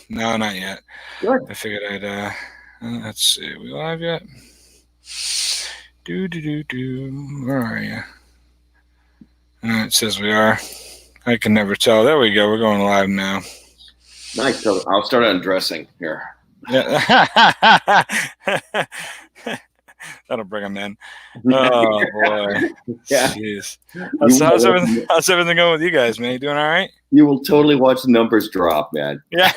No, not yet. Good. I figured I'd. Let's see. Are we live yet? Do. Where are you? It says we are. I can never tell. There we go. We're going live now. Nice. So I'll start undressing here. Yeah. That'll bring them in. Oh boy. Yeah. Jeez. How's everything going with you guys, man? You doing all right? You will totally watch the numbers drop, man. Yeah.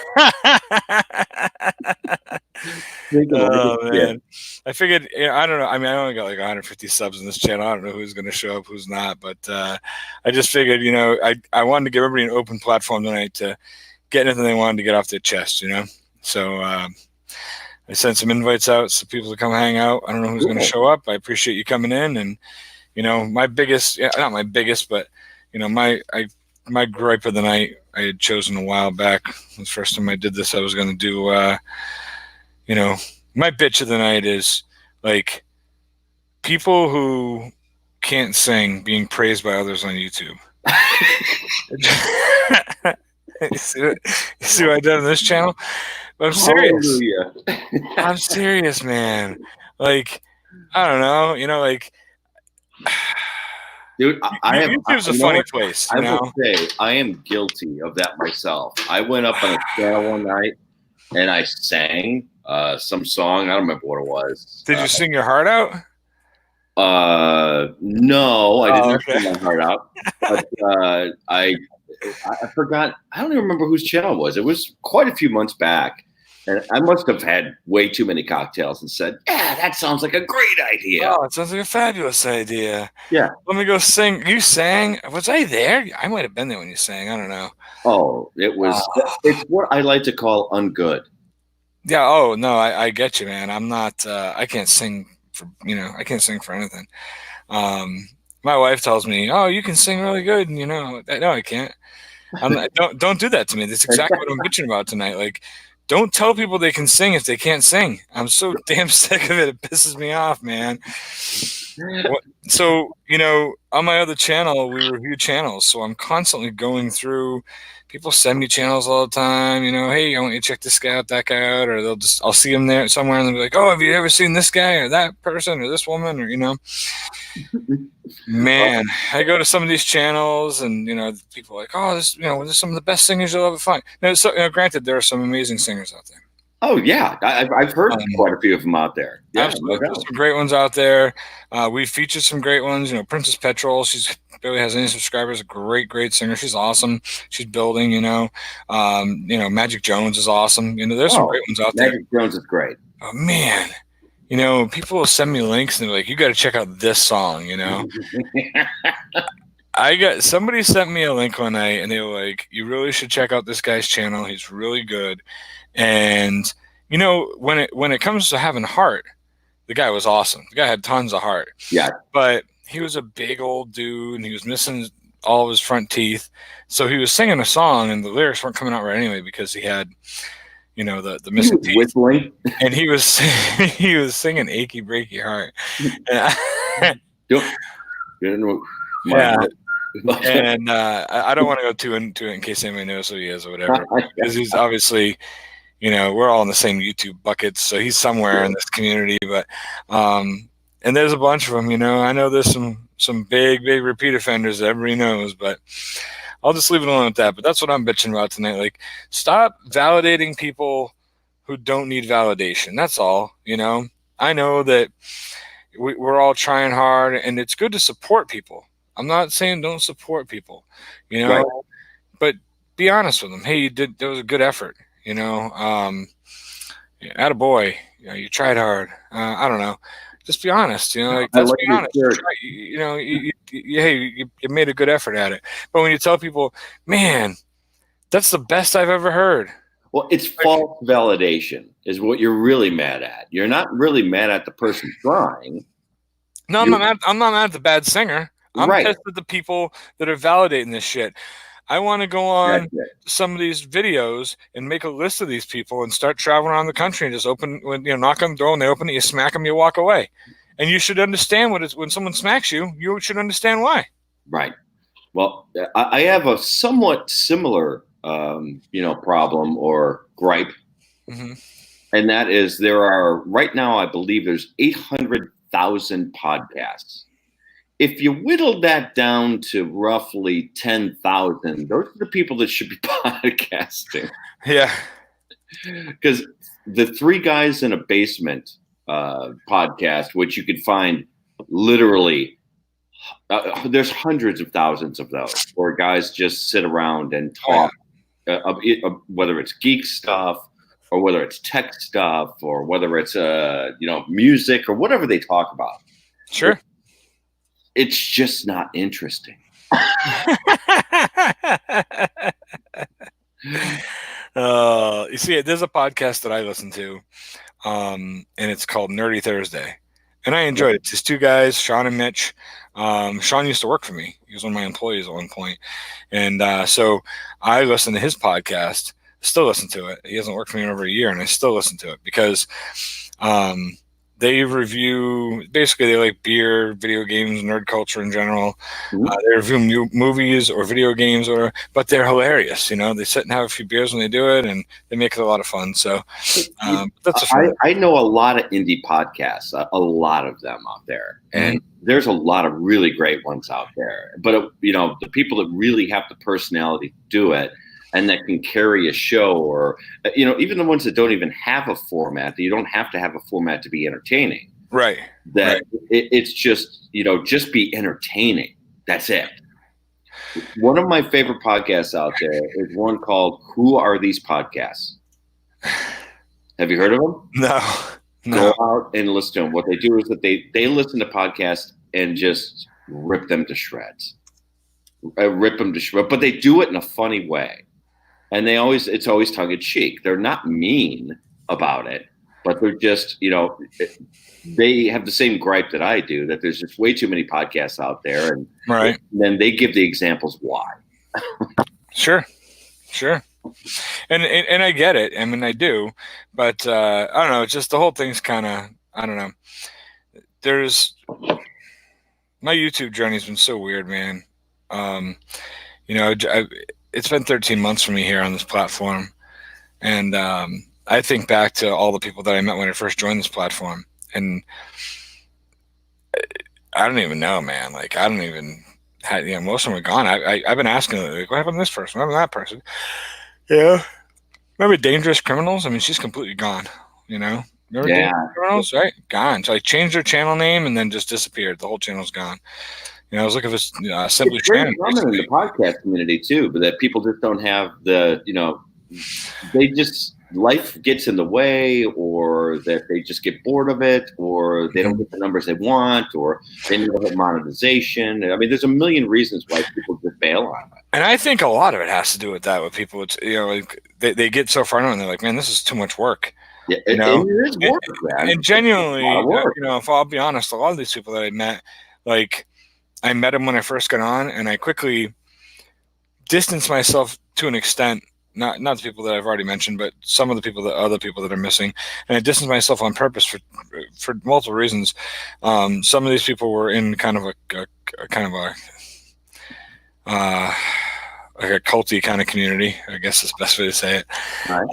Oh man. I figured, I don't know. I mean, I only got like 150 subs in this channel. I don't know who's going to show up, who's not. But I just figured, I wanted to give everybody an open platform tonight to get anything they wanted to get off their chest, So I sent some invites out so people to come hang out. I don't know who's going to show up. I appreciate you coming in. And, my biggest, not my biggest, but, my gripe of the night I had chosen a while back. The first time I did this, I was going to do, my bitch of the night is like people who can't sing being praised by others on YouTube. you see what I did on this channel? But I'm serious. I'm serious, man. Like, I don't know, like, dude, YouTube's a funny place. I will say I am guilty of that myself. I went up on a channel one night and I sang some song. I don't remember what it was. Did you sing your heart out? No, I didn't sing my heart out. But I forgot. I don't even remember whose channel it was. It was quite a few months back. And I must have had way too many cocktails and said, yeah, that sounds like a great idea. Oh, it sounds like a fabulous idea. Yeah. Let me go sing. You sang? Was I there? I might have been there when you sang. I don't know. Oh, it was. It's what I like to call ungood. Yeah. Oh, no, I get you, man. I'm not, I can't sing for, I can't sing for anything. My wife tells me, oh, you can sing really good. And, no, I can't. Don't do that to me. That's exactly what I'm bitching about tonight. Like, don't tell people they can sing if they can't sing. I'm so damn sick of it. It pisses me off, man. So, on my other channel, we review channels. So I'm constantly going through. People send me channels all the time. Hey, I want you to check this guy out, that guy out, or I'll see them there somewhere, and they'll be like, "Oh, have you ever seen this guy or that person or this woman or Man, I go to some of these channels, and people are like, "Oh, this there's some of the best singers you'll ever find." So, granted, there are some amazing singers out there. Oh yeah, I've heard quite a few of them out there. Yeah, absolutely, there's some great ones out there. We've featured some great ones. Princess Petrol, she's barely has any subscribers. A great singer. She's awesome. She's building. Magic Jones is awesome. There's some great ones out there. Magic Jones is great. Oh man. People will send me links and they're like, you got to check out this song, somebody sent me a link one night and they were like, you really should check out this guy's channel. He's really good. And, when it comes to having heart, the guy was awesome. The guy had tons of heart. Yeah. But he was a big old dude and he was missing all of his front teeth. So he was singing a song and the lyrics weren't coming out right anyway because he had, the missing teeth. Whistling. And he was singing "Achy Breaky Heart." Yeah. And I don't want to go too into it in case anybody knows who he is or whatever, because he's obviously, we're all in the same YouTube buckets, so he's somewhere in this community. But and there's a bunch of them. I know there's some big repeat offenders that everybody knows, but I'll just leave it alone at that. But that's what I'm bitching about tonight. Like, stop validating people who don't need validation. That's all. I know that we're all trying hard, and it's good to support people. I'm not saying don't support people, Right. But be honest with them. Hey, there was a good effort. Attaboy. You tried hard. I don't know. Just be honest. Let's be honest. You made a good effort at it. But when you tell people, man, that's the best I've ever heard. Well, it's false validation is what you're really mad at. You're not really mad at the person trying. No, I'm not mad at the bad singer. I'm pissed at the people that are validating this shit. I want to go on some of these videos and make a list of these people and start traveling around the country and just knock on the door and they open it, you smack them, you walk away. And you should understand when someone smacks you, you should understand why. Right. Well, I have a somewhat similar problem or gripe. Mm-hmm. And that is right now, I believe there's 800,000 podcasts. If you whittle that down to roughly 10,000, those are the people that should be podcasting. Yeah. Because the Three Guys in a Basement podcast, which you could find literally, there's hundreds of thousands of those where guys just sit around and talk, whether it's geek stuff or whether it's tech stuff or whether it's music or whatever they talk about. Sure. It's just not interesting. You see, there's a podcast that I listen to, and it's called Nerdy Thursday, and I enjoyed it. It's just two guys, Sean and Mitch. Sean used to work for me. He was one of my employees at one point, and so I listened to his podcast. Still listen to it. He hasn't worked for me in over a year, and I still listen to it because they review, basically they like beer, video games, nerd culture in general. They review movies or video games, but they're hilarious. They sit and have a few beers when they do it, and they make it a lot of fun. So that's I know a lot of indie podcasts, a lot of them out there, and there's a lot of really great ones out there. But the people that really have the personality to do it, and that can carry a show, or even the ones that don't even have a format. You don't have to have a format to be entertaining. Right. It's just just be entertaining. That's it. One of my favorite podcasts out there is one called "Who Are These Podcasts?" Have you heard of them? No. Go out and listen to them. What they do is that they listen to podcasts and just rip them to shreds. But they do it in a funny way. And it's always tongue in cheek. They're not mean about it, but they're just, they have the same gripe that I do, that there's just way too many podcasts out there. And then they give the examples why. Sure. And I get it. I mean, I do, but I don't know. It's just the whole thing's kind of, I don't know. My YouTube journey's been so weird, man. It's been 13 months for me here on this platform. And I think back to all the people that I met when I first joined this platform. And I don't even know, man. Like, I don't even most of them are gone. I've been asking, like, what happened to this person? What happened to that person? Yeah. Remember Dangerous Criminals? I mean, she's completely gone, Remember Dangerous Criminals, right? Gone. So I changed her channel name and then just disappeared. The whole channel's gone. I was looking for Simply Shannon. It's common in the podcast community too, but that people just don't have life gets in the way, or that they just get bored of it, or they don't get the numbers they want, or they never hit monetization. I mean, there's a million reasons why people just bail on it. And I think a lot of it has to do with that. With people, it's they get so far in and they're like, man, this is too much work. Yeah, it is work, man. And genuinely, if I'll be honest, a lot of these people that I met, like, I met them when I first got on, and I quickly distanced myself to an extent, not the people that I've already mentioned, but some of the other people that are missing. And I distanced myself on purpose for multiple reasons. Some of these people were in kind of a culty kind of community, I guess is the best way to say it. Right.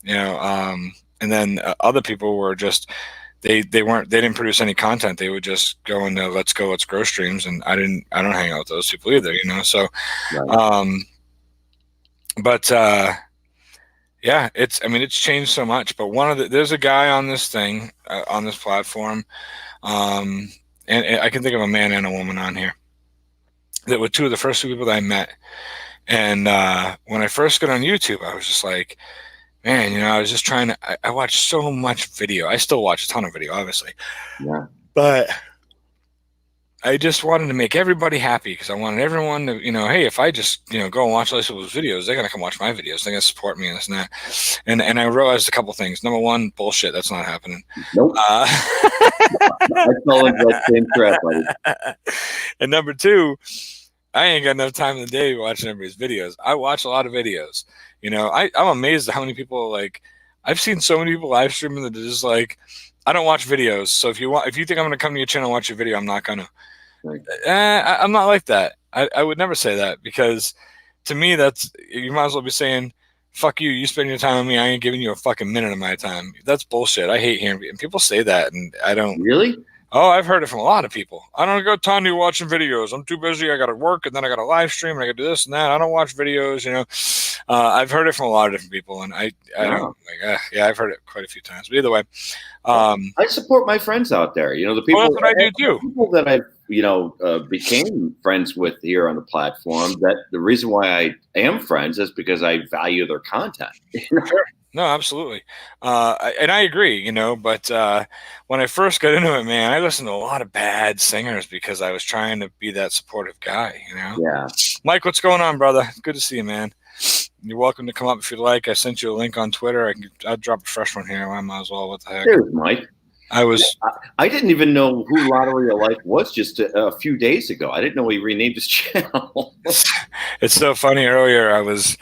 And then other people were just, they didn't produce any content. They would just go into let's grow streams, and I don't hang out with those people either, so right. It's changed so much. But there's a guy on this thing, on this platform, and I can think of a man and a woman on here that were two of the first two people that I met. And when I first got on YouTube, I was just like, man, I was just trying to, I watched so much video. I still watch a ton of video, obviously. Yeah. But I just wanted to make everybody happy, because I wanted everyone to, hey, if I just, go and watch other people's videos, they're going to come watch my videos. They're going to support me and this and that. And I realized a couple things. Number one, bullshit. That's not happening. Nope. I fell into that same trap, buddy. And number two, I ain't got enough time in the day watching everybody's videos. I watch a lot of videos. I'm amazed at how many people, I've seen so many people live streaming that are just like, I don't watch videos. So if you think I'm going to come to your channel and watch your video, I'm not going to. Right. I'm not like that. I would never say that, because to me, that's, you might as well be saying, fuck you, you spend your time with me, I ain't giving you a fucking minute of my time. That's bullshit. I hate hearing people say that, and I don't. Really? Oh, I've heard it from a lot of people. I don't got time to be watching videos. I'm too busy. I got to work, and then I got to live stream, and I got to do this and that. I don't watch videos, I've heard it from a lot of different people, and I don't, yeah, I've heard it quite a few times. But either way, I support my friends out there. The people, that's what I do too. People that I became friends with here on the platform. That the reason why I am friends is because I value their content. Sure. No, absolutely. And I agree, but when I first got into it, man, I listened to a lot of bad singers because I was trying to be that supportive guy, Yeah. Mike, what's going on, brother? Good to see you, man. You're welcome to come up if you'd like. I sent you a link on Twitter. I'll drop a fresh one here. I might as well. What the heck? There's Mike. I didn't even know who Lottery of Life was just a few days ago. I didn't know he renamed his channel. It's so funny. Earlier, I was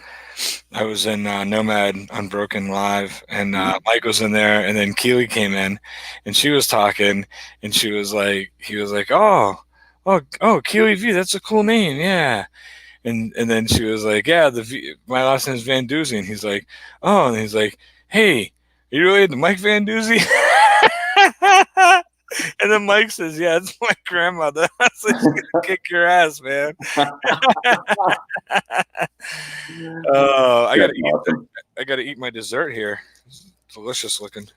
in Nomad Unbroken Live, and Mike was in there, and then Keely came in, and she was talking, and he was like, oh, Keely V, that's a cool name, yeah. And then she was like, yeah, my last name is Van Doozy, and he's like, oh, and he's like, hey, are you related to Mike Van Doozy? And then Mike says, yeah, it's my grandmother. I was like, she's gonna kick your ass, man. I gotta eat my dessert here. It's delicious looking.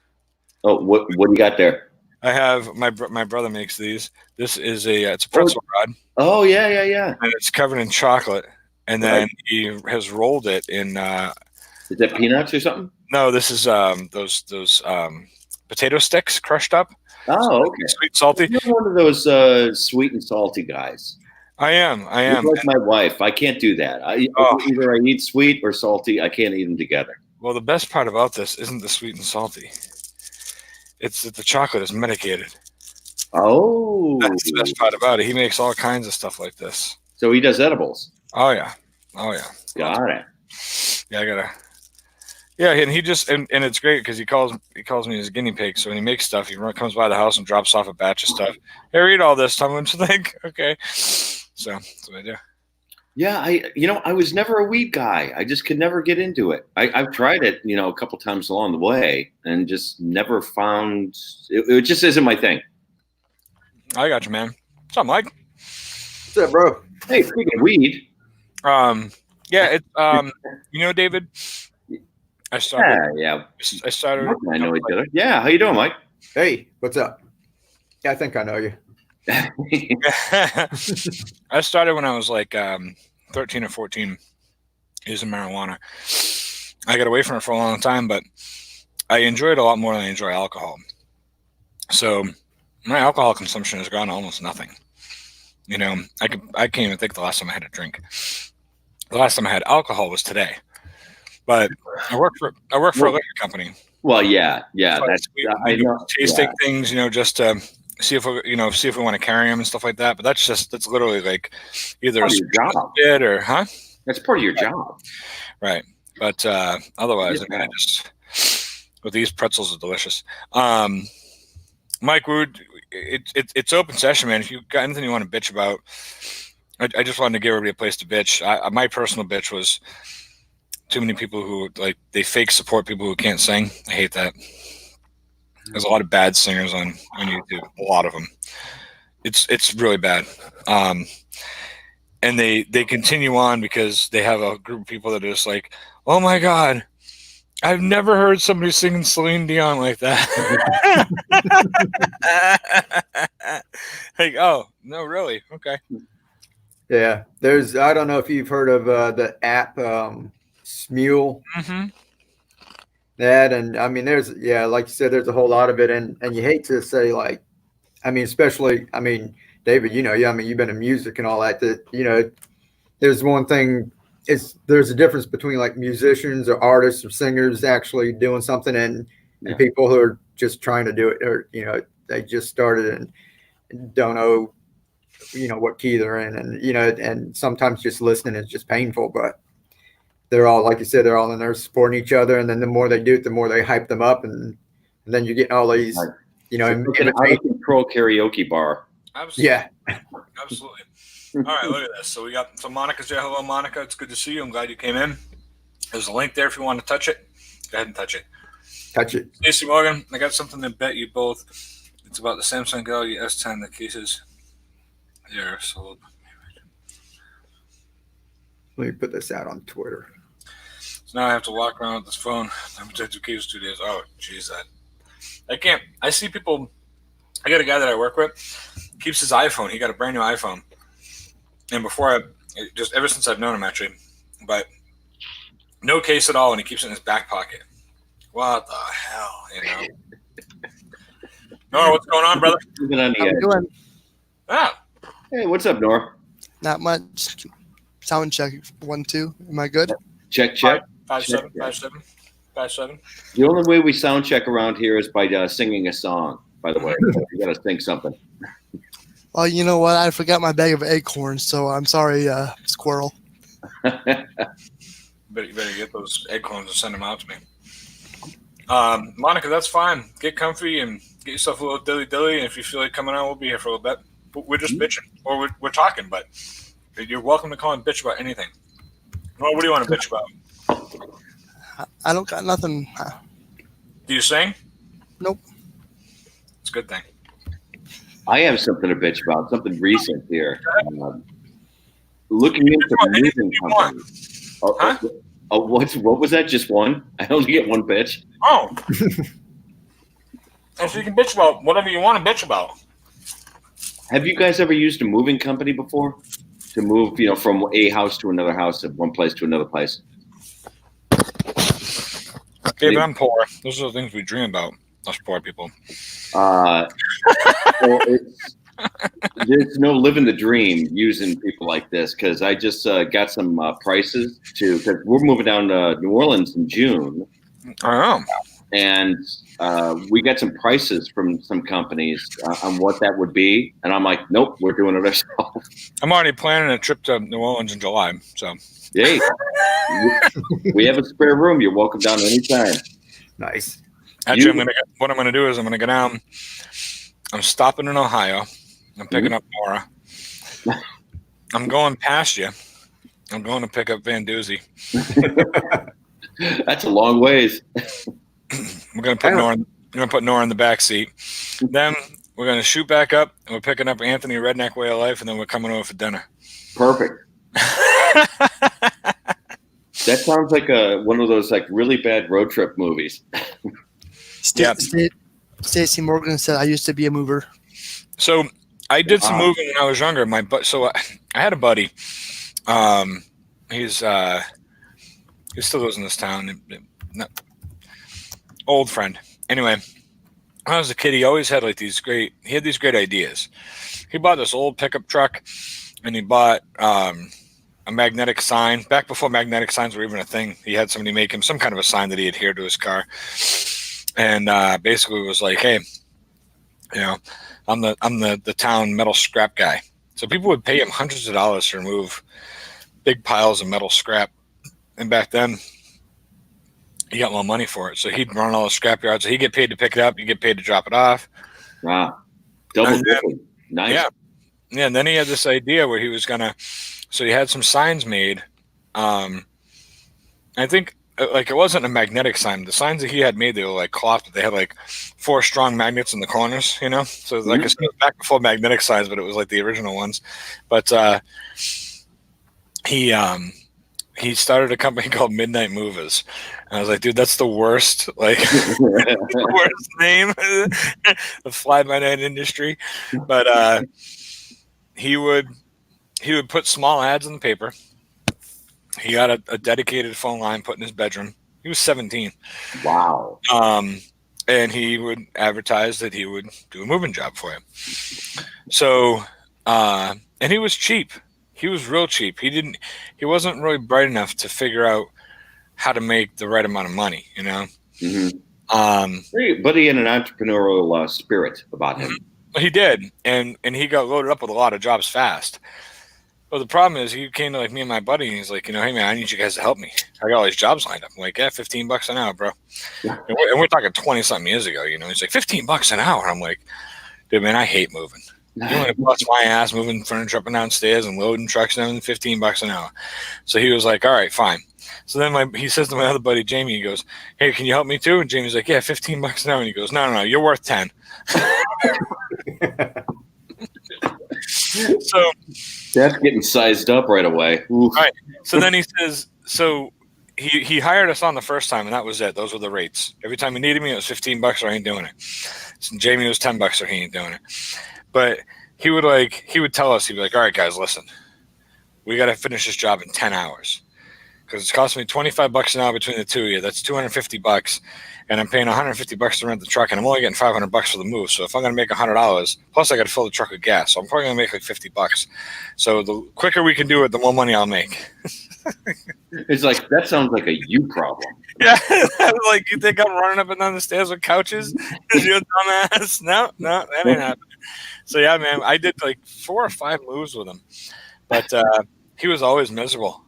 Oh, what do you got there? I have my brother makes these. This is it's a pretzel rod. Oh yeah. And it's covered in chocolate, and then he has rolled it in. Is that peanuts or something? No, this is those potato sticks crushed up. Oh, okay. Sweet and salty. You're one of those sweet and salty guys. I am. You're like my wife. I can't do that. Either I eat sweet or salty. I can't eat them together. Well, the best part about this isn't the sweet and salty. It's that the chocolate is medicated. Oh. That's the best part about it. He makes all kinds of stuff like this. So he does edibles. Oh yeah. Got it. Yeah, I gotta. Yeah, and he just and it's great because he calls me his guinea pig. So when he makes stuff, he comes by the house and drops off a batch of stuff. Hey, read all this. Tell me what you think. Okay, so that's what I do. Yeah, I was never a weed guy. I just could never get into it. I've tried it, a couple times along the way, and just never found it. Just isn't my thing. I got you, man. What's up, Mike? What's up, bro? Hey, speaking of weed, yeah, David. I started. I started. Mike and I know each other. Yeah, how you doing, Mike? Hey, what's up? Yeah, I think I know you. I started when I was like 13 or 14 using marijuana. I got away from it for a long time, but I enjoy it a lot more than I enjoy alcohol. So my alcohol consumption has gone to almost nothing. I can't even think the last time I had a drink. The last time I had alcohol was today. But I work for a liquor company. Well, yeah. I know tasting things, just to see if we want to carry them and stuff like that. But that's literally like either a job bit or That's part of your job, right? But otherwise, I just with these pretzels are delicious. Mike, it's open session, man. If you got anything you want to bitch about, I just wanted to give everybody a place to bitch. My personal bitch was too many people who they fake support people who can't sing. I hate that. There's a lot of bad singers on YouTube. A lot of them. It's really bad. And they continue on because they have a group of people that are just like, oh my God, I've never heard somebody singing Celine Dion like that. Like, oh no, really? Okay. Yeah, I don't know if you've heard of the app Smule. Mm-hmm. That, and I mean, like you said, there's a whole lot of it, and you hate to say especially, David, you've been in music and all that. There's one thing. There's a difference between like musicians or artists or singers actually doing something and people who are just trying to do it, or they just started and don't know what key they're in, and and sometimes just listening is just painful, but they're all, like you said, they're all in there supporting each other, and then the more they do it, the more they hype them up, and then you're getting all these an out of control karaoke bar. Absolutely. Yeah, absolutely. All right, look at this. So we got Monica's there. Hello, Monica. It's good to see you. I'm glad you came in. There's a link there if you want to touch it. Go ahead and touch it. Touch it. Stacey Morgan, I got something to bet you both. It's about the Samsung Galaxy S10. The cases there sold. Let me put this out on Twitter. So now I have to walk around with this phone. I'm protective cases 2 days. Oh, geez, I can't. I see people. I got a guy that I work with. Keeps his iPhone. He got a brand new iPhone. And just ever since I've known him, actually, but no case at all, and he keeps it in his back pocket. What the hell, Nora, what's going on, brother? How you doing? Ah. Hey, what's up, Nora? Not much. Sound check 1 2. Am I good? Check. 5-7. The only way we sound check around here is by singing a song. By the way, you got to sing something. Well, you know what? I forgot my bag of acorns, so I'm sorry, squirrel. You better get those acorns and send them out to me. Monica, that's fine. Get comfy and get yourself a little dilly-dilly, and if you feel like coming on, we'll be here for a little bit. But we're just bitching, or we're talking, but you're welcome to call and bitch about anything. Well, what do you want to bitch about? I don't got nothing. Do you sing? Nope. It's a good thing. I have something to bitch about, something recent here. Looking into the moving company. What was that? Just one? I only get one bitch. Oh. And so you can bitch about whatever you want to bitch about. Have you guys ever used a moving company before? To move, from a house to another house, at one place to another place? Okay, but I'm poor. Those are the things we dream about, us poor people. There's no living the dream using people like this, because I just got some prices because we're moving down to New Orleans in June. I know. And we got some prices from some companies on what that would be. And I'm like, nope, we're doing it ourselves. I'm already planning a trip to New Orleans in July. So, yay. We have a spare room. You're welcome down anytime. Nice. Actually, what I'm going to do is I'm going to go down. I'm stopping in Ohio. I'm picking up Nora. I'm going past you. I'm going to pick up Van Doozy. That's a long ways. We're going to put Nora in the back seat. Then we're going to shoot back up, and we're picking up Anthony Redneck Way of Life, and then we're coming over for dinner. Perfect. That sounds like one of those really bad road trip movies. Stacey Morgan said, "I used to be a mover." So I did some moving when I was younger. So I had a buddy. He still lives in this town. Old friend. Anyway, when I was a kid, he always had these great ideas. He bought this old pickup truck, and he bought a magnetic sign. Back before magnetic signs were even a thing, he had somebody make him some kind of a sign that he adhered to his car. And basically it was like, hey, I'm the town metal scrap guy. So people would pay him hundreds of dollars to remove big piles of metal scrap. And back then, he got more money for it. So he'd run all the scrap yards. So he'd get paid to pick it up. You get paid to drop it off. Wow. Double dipping. Nice. Yeah. Yeah. And then he had this idea where he was so he had some signs made. I think it wasn't a magnetic sign. The signs that he had made, they were cloth, but they had 4 strong magnets in the corners, So I said, it was back before magnetic signs, but it was the original ones. But he started a company called Midnight Movers. And I was like, dude, that's the worst, the worst name, the fly-by-night industry. But he would put small ads in the paper. He got a dedicated phone line put in his bedroom. He was 17. Wow. And he would advertise that he would do a moving job for him. So, and he was cheap. He was real cheap. He wasn't really bright enough to figure out how to make the right amount of money, Mm-hmm. But he had an entrepreneurial spirit about him. He did. And he got loaded up with a lot of jobs fast. Well, the problem is he came to me and my buddy, and he's like, hey man, I need you guys to help me. I got all these jobs lined up. I'm like, yeah, $15 an hour, bro. And we're talking 20 something years ago, He's like, $15 an hour. I'm like, dude, man, I hate moving. You want to bust my ass moving furniture up and downstairs and loading trucks and everything, $15 an hour. So he was like, all right, fine. So then he says to my other buddy, Jamie, he goes, hey, can you help me too? And Jamie's like, yeah, $15 an hour. And he goes, no, you're worth 10. So that's getting sized up right away. Oof. Right. So then he says, so he hired us on the first time, and that was it. Those were the rates. Every time he needed me, it was $15 or I ain't doing it. So Jamie was $10 or he ain't doing it. But he would tell us, he'd be like, all right, guys, listen, we got to finish this job in 10 hours. Because it's costing me $25 an hour between the two of you. That's $250, and I'm paying $150 to rent the truck, and I'm only getting $500 for the move. So if I'm going to make $100, plus I got to fill the truck with gas, so I'm probably going to make like $50. So the quicker we can do it, the more money I'll make. It's like, that sounds like a you problem. Yeah, like you think I'm running up and down the stairs with couches? You dumbass. No, that ain't happening. So yeah, man, I did like 4 or 5 moves with him, but he was always miserable,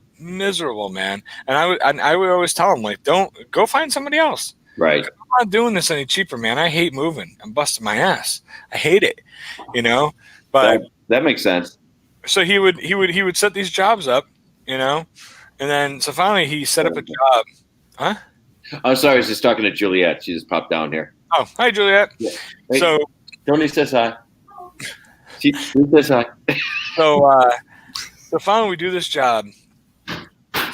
man. And I would always tell him, like, don't go find somebody else. Right. I'm not doing this any cheaper, man. I hate moving. I'm busting my ass. I hate it, But that makes sense. So he would set these jobs up, and then so finally he set up a job. Huh? I'm sorry, I was just talking to Juliet. She just popped down here. Oh, hi, Juliet. Yeah. Hey, so Tony says hi. She says hi. So finally we do this job.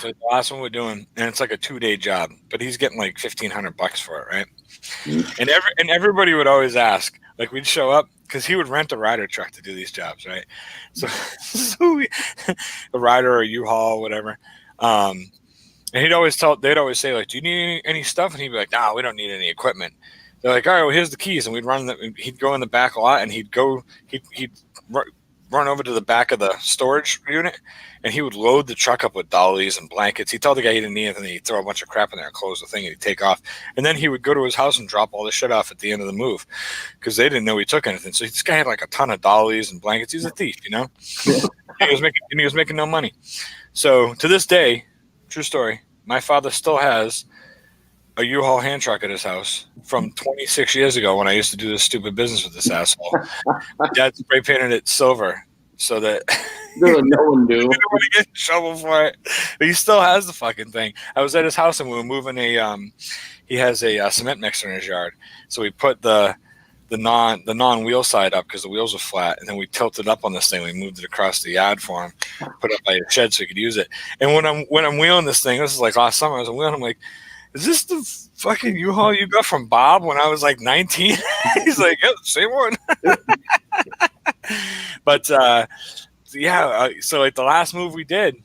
So the last one we're doing, and it's like a 2-day job, but he's getting like $1,500 for it, right? Mm-hmm. And everybody would always ask, like, we'd show up because he would rent a rider truck to do these jobs, right? So a rider or a U-Haul, whatever. And they'd always say, like, do you need any stuff? And he'd be like, no, we don't need any equipment. They're like, all right, well, here's the keys. And he'd go in the back a lot, and he'd run over to the back of the storage unit, and he would load the truck up with dollies and blankets. He'd tell the guy he didn't need anything. He'd throw a bunch of crap in there and close the thing, and he'd take off. And then he would go to his house and drop all the shit off at the end of the move because they didn't know he took anything. So this guy had like a ton of dollies and blankets. He's a thief, Yeah. He was making no money. So to this day, true story, my father still has a U-Haul hand truck at his house from 26 years ago when I used to do this stupid business with this asshole. My dad spray painted it silver so that no one knew. He didn't want to get in trouble for it. But he still has the fucking thing. I was at his house and we were moving he has a cement mixer in his yard. So we put the non-wheel side up because the wheels were flat, and then we tilted up on this thing. We moved it across the yard for him, put it up by a shed so he could use it. And when I'm wheeling this thing, this is like last summer, I was wheeling, I'm like, is this the fucking U-Haul you got from Bob when I was like 19? He's like, yeah, same one. But so like the last move we did,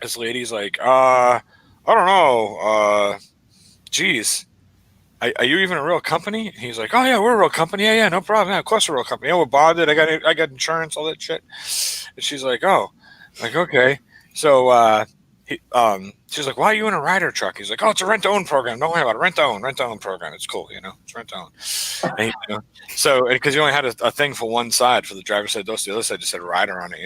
this lady's like, I don't know, geez, are you even a real company? And he's like, oh yeah, we're a real company. Yeah, no problem. Yeah, of course we're a real company. Yeah, we're bonded. I got insurance, all that shit. And she's like, oh, like, okay. So she's like, why are you in a rider truck? He's like, oh, it's a rent-to-own program. Don't worry about it. Rent-to-own program. It's cool, It's rent-to-own. And so because you only had a thing for one side, for the driver's side, the other side just had a rider on it,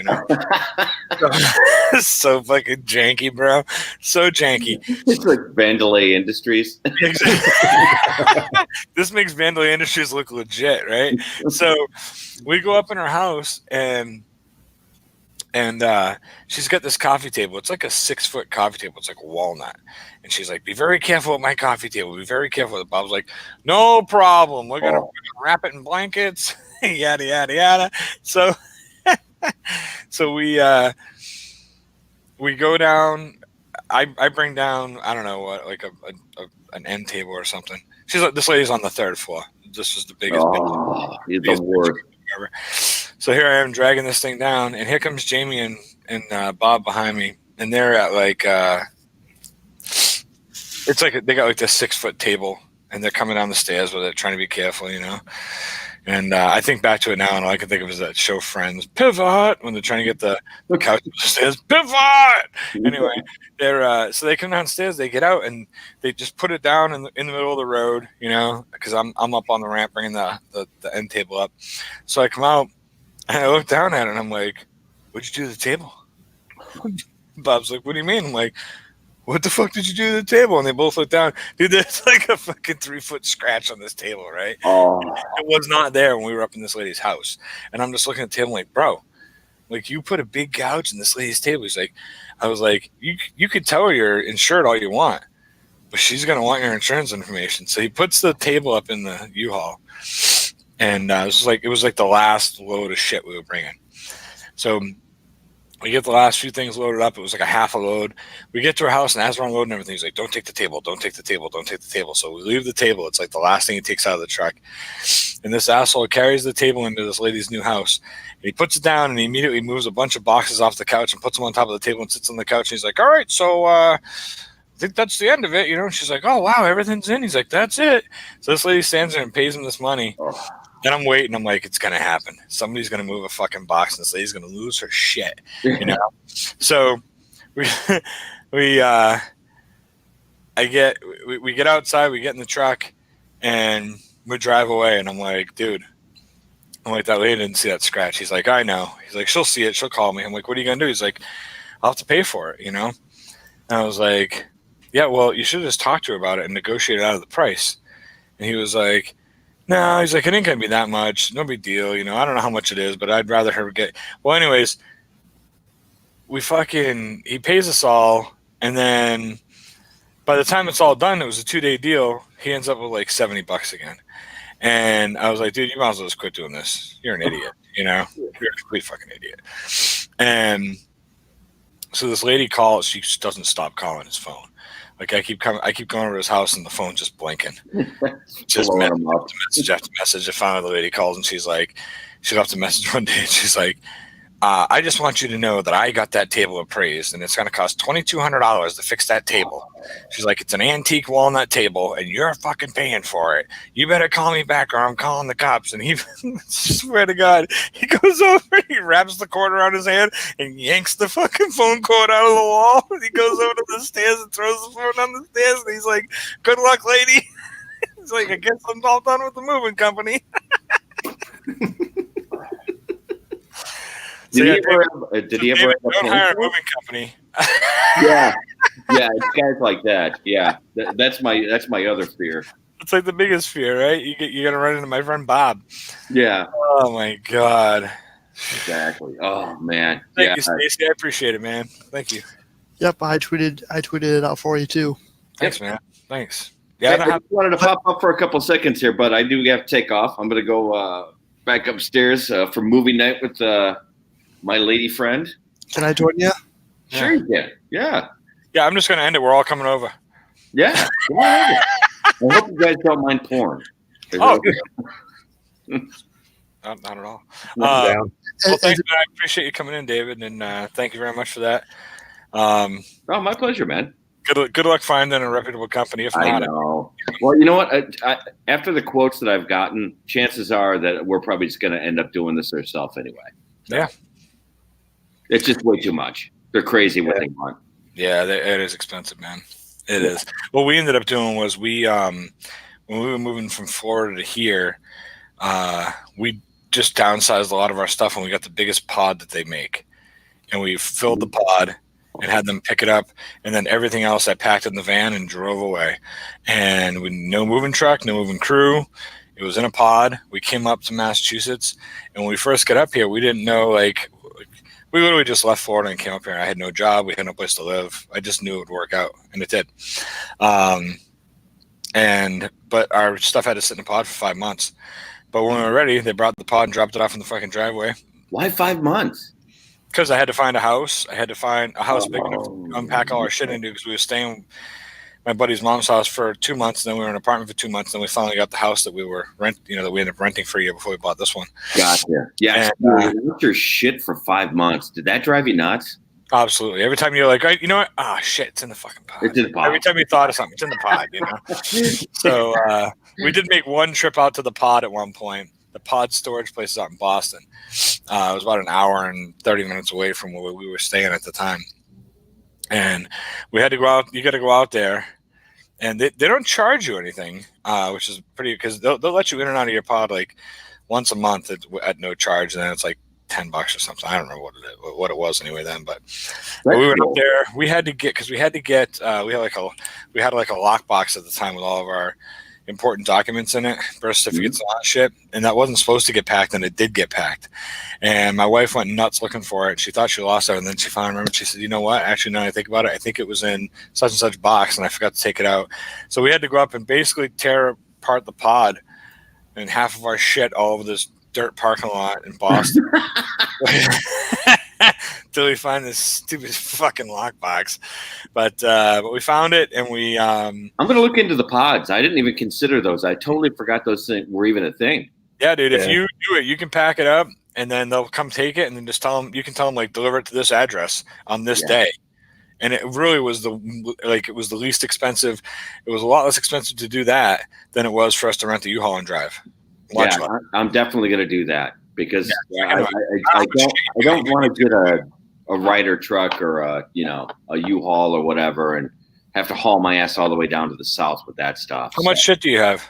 So fucking janky, bro. So janky. It's like Vandalay Industries. This makes Vandalay Industries look legit, right? So we go up in her house, and she's got this coffee table. It's like a 6-foot coffee table. It's like a walnut. And she's like, be very careful with my coffee table. Be very careful with it. Bob's like, no problem. We're gonna wrap it in blankets. Yada, yada, yada. So we go down. I bring down, I don't know what, like an end table or something. She's like, this lady's on the 3rd floor. This is the biggest. You're the worst. So here I am dragging this thing down, and here comes Jamie and Bob behind me, and they're at like it's like they got like this 6-foot table, and they're coming down the stairs with it, trying to be careful, And I think back to it now, and all I can think of is that show Friends, Pivot, when they're trying to get the couch upstairs, Pivot. Anyway, so they come downstairs, they get out, and they just put it down in the middle of the road, because I'm up on the ramp bringing the end table up. So I come out, and I look down at it, and I'm like, what'd you do to the table? Bob's like, what do you mean? I'm like, what the fuck did you do to the table? And they both look down. Dude, there's like a fucking 3-foot scratch on this table, right? Oh, It was not there when we were up in this lady's house. And I'm just looking at the table like, bro, like you put a big gouge in this lady's table. He's like, I was like, you could tell her you're insured all you want, but she's going to want your insurance information. So he puts the table up in the U-Haul. And it was like the last load of shit we were bringing. So we get the last few things loaded up. It was like a half a load. We get to our house, and as we're unloading everything, he's like, don't take the table, don't take the table, don't take the table. So we leave the table. It's like the last thing he takes out of the truck. And this asshole carries the table into this lady's new house. And he puts it down, and he immediately moves a bunch of boxes off the couch and puts them on top of the table and sits on the couch. And he's like, all right, so I think that's the end of it. And she's like, oh, wow, everything's in. He's like, that's it. So this lady stands there and pays him this money. And I'm waiting. I'm like, it's going to happen. Somebody's going to move a fucking box, and this lady's going to lose her shit, So we get outside, we get in the truck, and we drive away. And I'm like, dude, that lady didn't see that scratch. He's like, I know. He's like, she'll see it. She'll call me. I'm like, what are you going to do? He's like, I'll have to pay for it, And I was like, yeah, well, you should have just talked to her about it and negotiated out of the price. And he was like, no, he's like, it ain't going to be that much. No big deal. I don't know how much it is, but I'd rather her get. Well, anyways, he pays us all. And then by the time it's all done, it was a 2-day deal. He ends up with like $70 again. And I was like, dude, you might as well just quit doing this. You're an idiot. You're a complete fucking idiot. And so this lady calls. She doesn't stop calling his phone. Like I keep going over to his house and the phone's just blinking. Just message after message. And finally the lady calls and she's like, she left a message one day and she's like, I just want you to know that I got that table appraised and it's going to cost $2,200 to fix that table. She's like, it's an antique walnut table and you're fucking paying for it. You better call me back or I'm calling the cops. And he, swear to God, he goes over, he wraps the cord around his hand and yanks the fucking phone cord out of the wall. And he goes over to the stairs and throws the phone on the stairs. And he's like, good luck, lady. He's like, I guess I'm all done with the moving company. Did he ever don't hire a moving company? Yeah, it's guys like that. Yeah, that's my other fear. It's like the biggest fear, right? You're gonna run into my friend Bob. Yeah. Oh my God. Exactly. Oh man. Thank you, Stacey. I appreciate it, man. Thank you. Yep, I tweeted it out for you too. Thanks, man. Thanks. Yeah, I just wanted to pop up for a couple seconds here, but I do have to take off. I'm gonna go back upstairs for movie night with my lady friend. Can I join you? Sure you can. Yeah. Yeah, I'm just going to end it. We're all coming over. Yeah. I hope you guys don't mind porn. Oh, not at all. Well, thanks, man. I appreciate you coming in, David, and thank you very much for that. Oh, my pleasure, man. Good luck finding a reputable company. If not, I know. Well, you know what? After the quotes that I've gotten, chances are that we're probably just going to end up doing this ourselves anyway. Yeah. It's just way too much. They're crazy what they want. Yeah, it is expensive, man. It is. What we ended up doing was when we were moving from Florida to here, we just downsized a lot of our stuff and we got the biggest pod that they make. And we filled the pod and had them pick it up. And then everything else I packed in the van and drove away. And with no moving truck, no moving crew. It was in a pod. We came up to Massachusetts. And when we first got up here, we didn't know, we literally just left Florida and came up here. I had no job. We had no place to live. I just knew it would work out, and it did. But our stuff had to sit in a pod for 5 months. But when we were ready, they brought the pod and dropped it off in the fucking driveway. Why 5 months? Because I had to find a house. I had to find a house big enough to unpack all our shit into because we were staying my buddy's mom's house for 2 months, and then we were in an apartment for 2 months, and then we finally got the house that we were that we ended up renting for a year before we bought this one. Gotcha. Yeah. What's your shit for 5 months? Did that drive you nuts? Absolutely. Every time you're like, you know what? Ah, shit, it's in the fucking pod. It's in the pod. Every time you thought of something, it's in the pod, So we did make one trip out to the pod at one point. The pod storage place is out in Boston. It was about an hour and 30 minutes away from where we were staying at the time. And we had to go out. You got to go out there. And they don't charge you anything, which is pretty, because they'll let you in and out of your pod like once a month at no charge. And then it's like $10 or something. I don't remember what it was anyway then, but we went up there. We had to get we had like a lockbox at the time with all of our important documents in it, birth certificates, and all that shit, and that wasn't supposed to get packed, and it did get packed. And my wife went nuts looking for it. She thought she lost it, and then she finally remembered. She said, "You know what? Actually, now that I think about it, I think it was in such and such box, and I forgot to take it out." So we had to go up and basically tear apart the pod and half of our shit all over this dirt parking lot in Boston till we find this stupid fucking lockbox. But we found it, and we. I'm gonna look into the pods. I didn't even consider those. I totally forgot those things were even a thing. Yeah, dude. If you do it, you can pack it up, and then they'll come take it, and then just tell them. You can tell them like deliver it to this address on this day. And it really was it was the least expensive. It was a lot less expensive to do that than it was for us to rent the U-Haul and drive. I'm definitely going to do that because I don't want to get a Ryder truck or a U-Haul or whatever and have to haul my ass all the way down to the south with that stuff. How much shit do you have?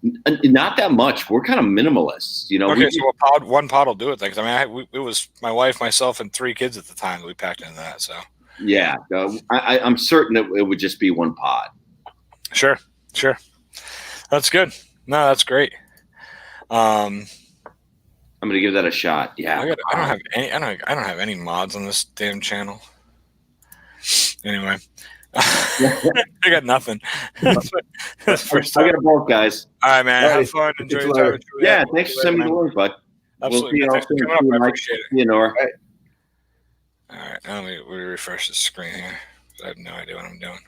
Not that much. We're kind of minimalists, Okay, so one pod will do it. I mean, it was my wife, myself, and 3 kids at the time that we packed into that. So yeah, I'm certain it would just be one pod. Sure, that's good. No, that's great. I'm gonna give that a shot. Yeah, I don't have any mods on this damn channel. Anyway, I got nothing. That's first time. I got a bolt, guys. All right, man. Have fun. Enjoy your time. Yeah, thanks for sending me the link, bud. Absolutely. We'll see you all soon. I appreciate it. Nora. All right, now let me refresh the screen here. I have no idea what I'm doing.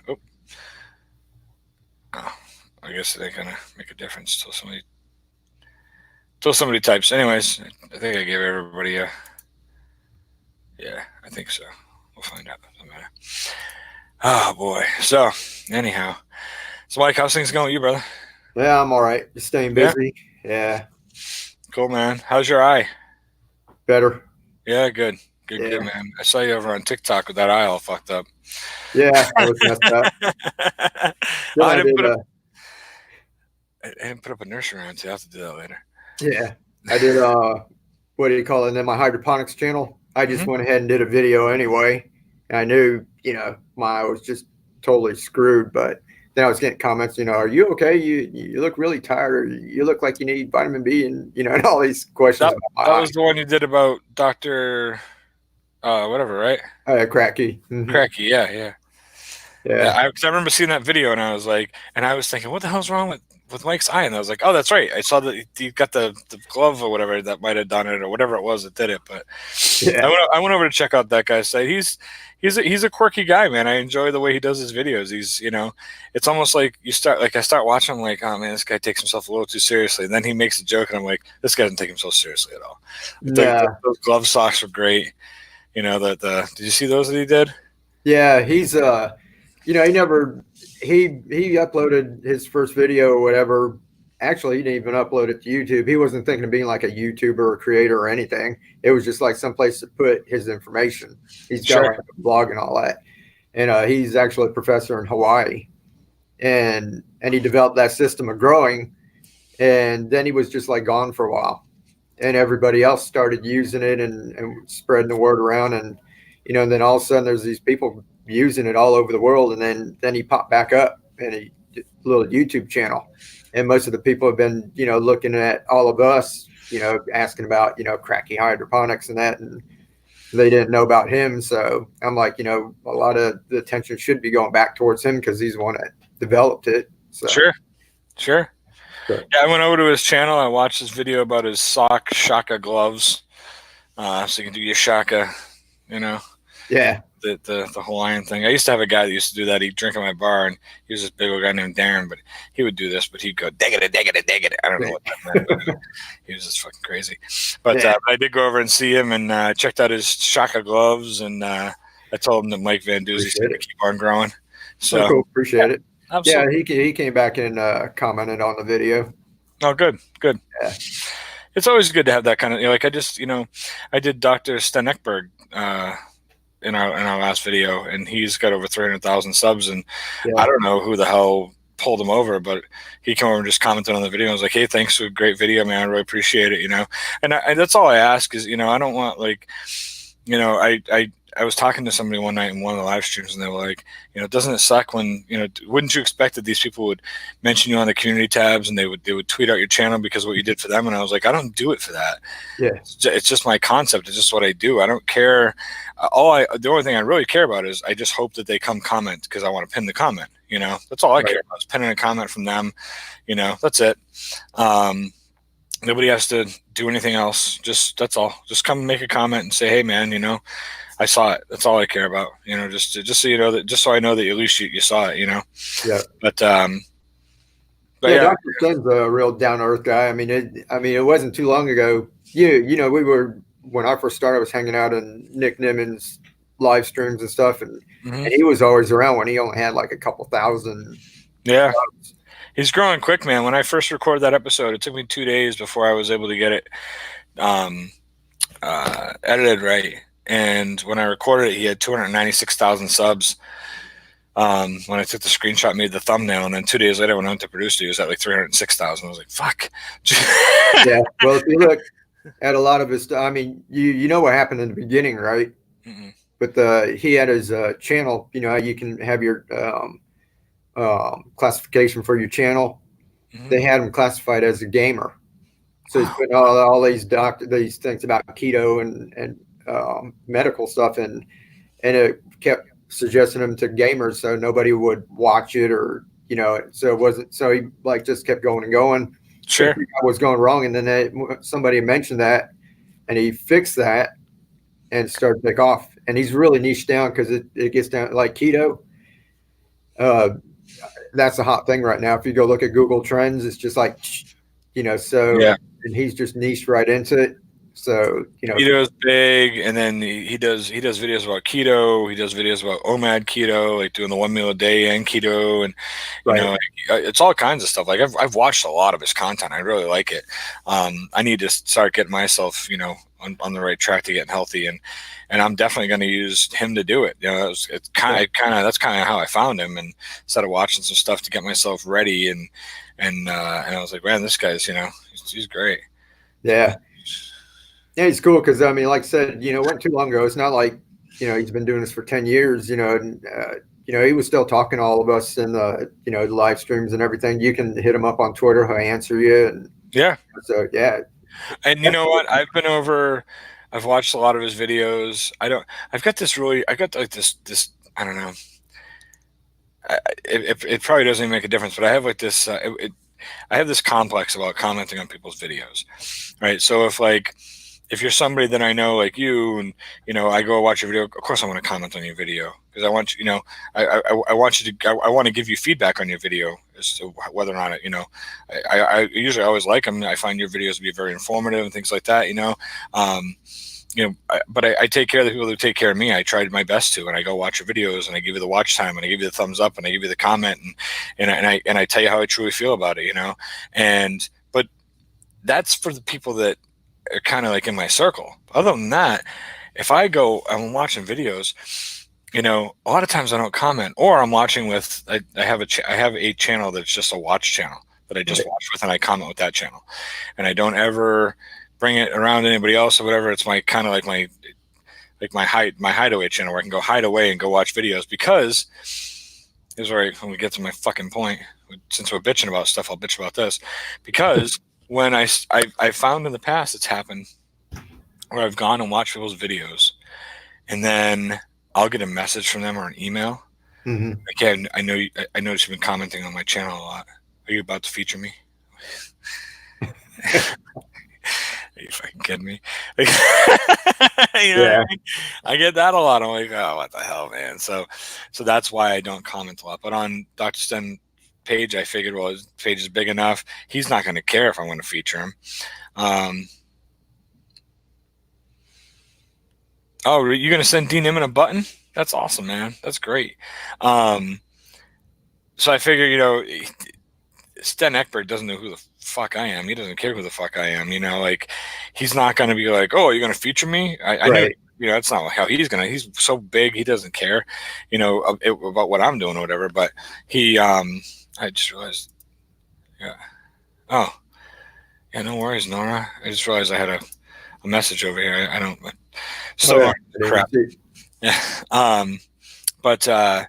Oh, I guess it ain't gonna make a difference till somebody types. Anyways, I think I gave everybody a. Yeah, I think so. We'll find out. Doesn't matter. Oh boy. So anyhow, so Mike, how's things going with you, brother? Yeah, I'm all right. Just staying busy. Yeah. Cool, man. How's your eye? Better. Yeah, good, man. I saw you over on TikTok with that eye all fucked up. Yeah, I was messed up. I didn't put up a nursery around, so I have to do that later. Yeah, I did. What do you call it? And then my hydroponics channel. I just went ahead and did a video anyway. And I knew, my eye was just totally screwed. But then I was getting comments. Are you okay? You look really tired. Or you look like you need vitamin B, and and all these questions. That was the one you did about Dr. Whatever, right? Cracky. Mm-hmm. Cracky, yeah. I remember seeing that video, and I was like, thinking, what the hell's wrong with Mike's eye? And I was like, oh, that's right. I saw that he got the glove or whatever that might have done it, or whatever it was that did it. But I went over to check out that guy's site. He's a quirky guy, man. I enjoy the way he does his videos. He's, it's almost like I start watching, I'm like, oh man, this guy takes himself a little too seriously. And then he makes a joke, and I'm like, this guy doesn't take himself seriously at all. Those glove socks were great. Did you see those that he did? Yeah, he's he uploaded his first video or whatever. Actually, he didn't even upload it to YouTube. He wasn't thinking of being like a YouTuber or creator or anything. It was just like someplace to put his information. He's got like a blog and all that. And he's actually a professor in Hawaii. And he developed that system of growing. And then he was just like gone for a while. And everybody else started using it and spreading the word around. And, then all of a sudden there's these people using it all over the world. And then he popped back up and a little YouTube channel. And most of the people have been, looking at all of us, asking about, cracky hydroponics and that. And they didn't know about him. So I'm like, a lot of the attention should be going back towards him because he's the one that developed it. So. Sure. Yeah, I went over to his channel. I watched his video about his Shaka gloves. So you can do your Shaka, Yeah. The Hawaiian thing. I used to have a guy that used to do that. He'd drink at my bar, and he was this big old guy named Darren, but he would do this, but he'd go, dig it. I don't know what that meant. But he was just fucking crazy. But I did go over and see him and checked out his Shaka gloves, and I told him that Mike Van Doozy's going to keep on growing. So cool. Appreciate it. Absolutely. Yeah, he came back and commented on the video. Oh, good. Yeah. It's always good to have that kind of, I did Dr. Sten Ekberg in our last video, and he's got over 300,000 subs, and I don't know who the hell pulled him over, but he came over and just commented on the video. I was like, hey, thanks for a great video, man. I really appreciate it, and that's all I ask is, I don't want I was talking to somebody one night in one of the live streams, and they were like, doesn't it suck when, wouldn't you expect that these people would mention you on the community tabs and they would tweet out your channel because of what you did for them? And I was like, I don't do it for that. Yeah. It's just my concept. It's just what I do. I don't care. The only thing I really care about is I just hope that they come comment because I want to pin the comment, that's all I care about is pinning a comment from them. That's it. Nobody has to do anything else. That's all. Just come make a comment and say, hey man, I saw it. That's all I care about. Just so you know that, just so I know that at least you saw it. Yeah. But yeah, Dr. Sten's a real down to earth guy. I mean, it wasn't too long ago. When I first started, I was hanging out in Nick Nimmons' live streams and stuff, and he was always around when he only had like a couple thousand. Yeah. He's growing quick, man. When I first recorded that episode, it took me 2 days before I was able to get it edited right. And when I recorded it, he had 296,000 subs. When I took the screenshot, made the thumbnail, and then 2 days later, when I went to produce it, he was at like 306,000. I was like, "Fuck." Yeah. Well, if you look at a lot of his, I mean, you know what happened in the beginning, right? Mm-hmm. But he had his channel. You know how you can have your classification for your channel. Mm-hmm. They had him classified as a gamer. So he's putting all these things about keto and medical stuff, and it kept suggesting them to gamers, so nobody would watch it, or so it wasn't. So he just kept going and going. Sure, I was going wrong, and then somebody mentioned that, and he fixed that and started to take off. And he's really niched down because it gets down like keto. That's a hot thing right now. If you go look at Google Trends, it's just like, so yeah. And he's just niched right into it. So keto's big, and then he does videos about keto. He does videos about OMAD keto, like doing the 1 meal a day and keto, and it's all kinds of stuff. Like I've watched a lot of his content. I really like it. I need to start getting myself on the right track to getting healthy, and I'm definitely going to use him to do it. It's kind of that's kind of how I found him, and started watching some stuff to get myself ready, and I was like, man, this guy's he's great. Yeah. Yeah, he's cool because like I said, it wasn't too long ago. It's not like he's been doing this for 10 years. And he was still talking to all of us in the the live streams and everything. You can hit him up on Twitter. He'll answer you. And yeah, so yeah. And you know what? I've been over. I've watched a lot of his videos. I got like this. I don't know. It probably doesn't even make a difference, but I have like this. I have this complex about commenting on people's videos, right? So if you're somebody that I know like you, and I go watch your video, of course I want to comment on your video because I want I want to give you feedback on your video as to whether or not I usually always like them. I find your videos to be very informative and things like that. But I take care of the people who take care of me. I tried my best to, and I go watch your videos, and I give you the watch time, and I give you the thumbs up, and I give you the comment, and I tell you how I truly feel about it. But that's for the people that are kind of like in my circle. Other than that, if I'm watching videos, a lot of times I don't comment, or I'm watching with, I have a channel that's just a watch channel that I just watch with, and I comment with that channel, and I don't ever bring it around anybody else or whatever. It's my kind of like my hideaway channel where I can go hide away and go watch videos, because here's where when we get to my fucking point. Since we're bitching about stuff, I'll bitch about this, because when I found in the past it's happened where I've gone and watched people's videos, and then I'll get a message from them or an email. Mm-hmm. Again, I noticed you've been commenting on my channel a lot. Are you about to feature me? Are you fucking kidding me? Yeah. I mean? I get that a lot. I'm like, oh, what the hell, man? So that's why I don't comment a lot. But on Dr. Sten page, I figured, well, his page is big enough. He's not going to care if I'm going to feature him. Oh, you're going to send Dean Nimmin a button? That's awesome, man. That's great. So I figure, Sten Ekberg doesn't know who the fuck I am. He doesn't care who the fuck I am. He's not going to be like, oh, you're going to feature me? I know, that's not how he's so big. He doesn't care, about what I'm doing or whatever. But I I just realized. Yeah. Oh. Yeah, no worries, Nora. I just realized I had a message over here. I don't. So crap. Yeah. But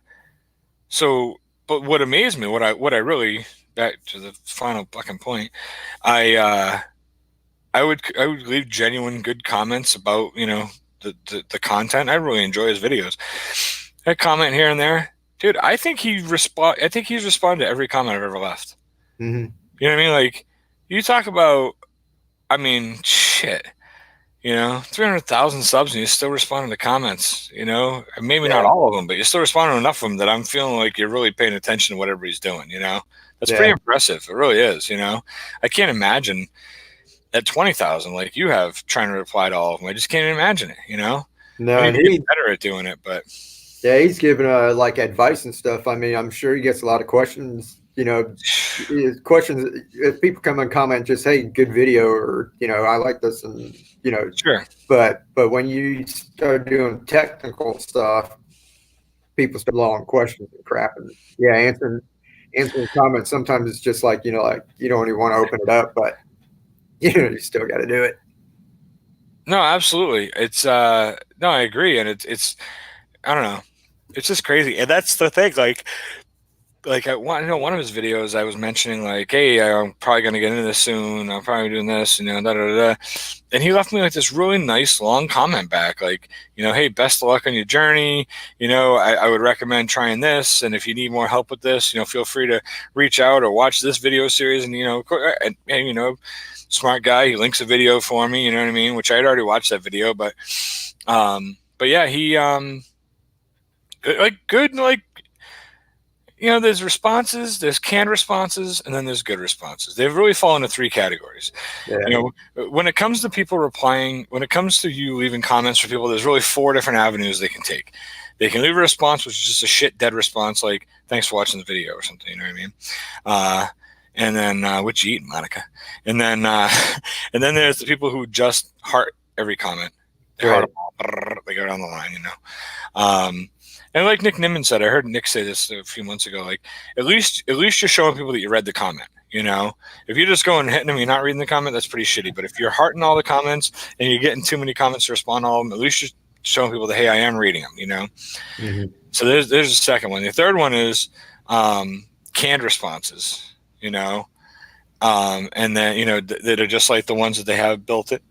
so, but what amazed me, what I really, back to the final fucking point, I would leave genuine good comments about the content. I really enjoy his videos. I comment here and there, dude. I think he's responded to every comment I've ever left. Mm-hmm. You know what I mean? Like, you talk about, I mean, shit. 300,000 subs and you're still responding to comments, maybe not all of them, but you're still responding to enough of them that I'm feeling like you're really paying attention to what everybody's doing, That's pretty impressive. It really is, I can't imagine at 20,000, like you have, trying to reply to all of them. I just can't imagine it, No, and he's better at doing it, but. Yeah, he's giving like advice and stuff. I mean, I'm sure he gets a lot of questions, questions. If people come and comment, just, hey, good video, or, I like this, and, Sure. But when you start doing technical stuff, people start long questions and crap, and answering comments. Sometimes it's just like, like you don't even want to open it up, but you still got to do it. No, absolutely. It's no, I agree, and it's I don't know, it's just crazy, and that's the thing. Like one of his videos, I was mentioning like, hey, I'm probably gonna get into this soon. I'm probably doing this, da da da. And he left me like this really nice long comment back, like, hey, best of luck on your journey. I would recommend trying this, and if you need more help with this, feel free to reach out or watch this video series. And smart guy, he links a video for me. You know what I mean? Which I had already watched that video, but yeah, he good. There's responses, there's canned responses, and then there's good responses. They've really fallen into three categories. Yeah. When it comes to people replying, when it comes to you leaving comments for people, there's really four different avenues they can take. They can leave a response, which is just a shit dead response, like, thanks for watching the video or something, you know what I mean? And then, what you eating, Monica? And then there's the people who just heart every comment. They heart them, they go down the line, And like Nick Nimmin said, I heard Nick say this a few months ago, like, at least you're showing people that you read the comment, If you're just going and hitting them, you're not reading the comment, that's pretty shitty. But if you're hearting all the comments and you're getting too many comments to respond to all of them, at least you're showing people that, hey, I am reading them, Mm-hmm. So there's the second one. The third one is canned responses, and then, that are just like the ones that they have built it,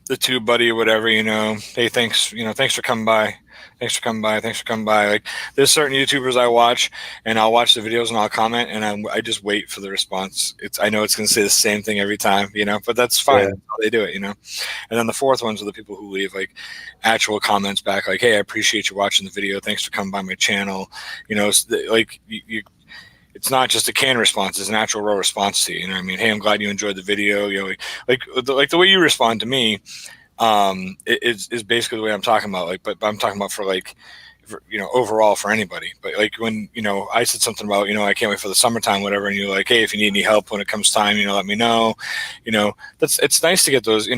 the tube buddy or whatever, hey, thanks for coming by. Thanks for coming by. Like, there's certain YouTubers I watch, and I'll watch the videos and I'll comment, and I just wait for the response. I know it's going to say the same thing every time, but that's fine. Yeah. That's how they do it, And then the fourth ones are the people who leave like actual comments back, like, hey, I appreciate you watching the video. Thanks for coming by my channel. It's not just a canned response; it's an actual real response to you. You know what I mean? Hey, I'm glad you enjoyed the video. Like the way you respond to me. Is basically the way I'm talking about, like, but I'm talking about for overall for anybody. But like when I said something about I can't wait for the summertime, whatever, and you're like, hey, if you need any help when it comes time, let me know. It's nice to get those.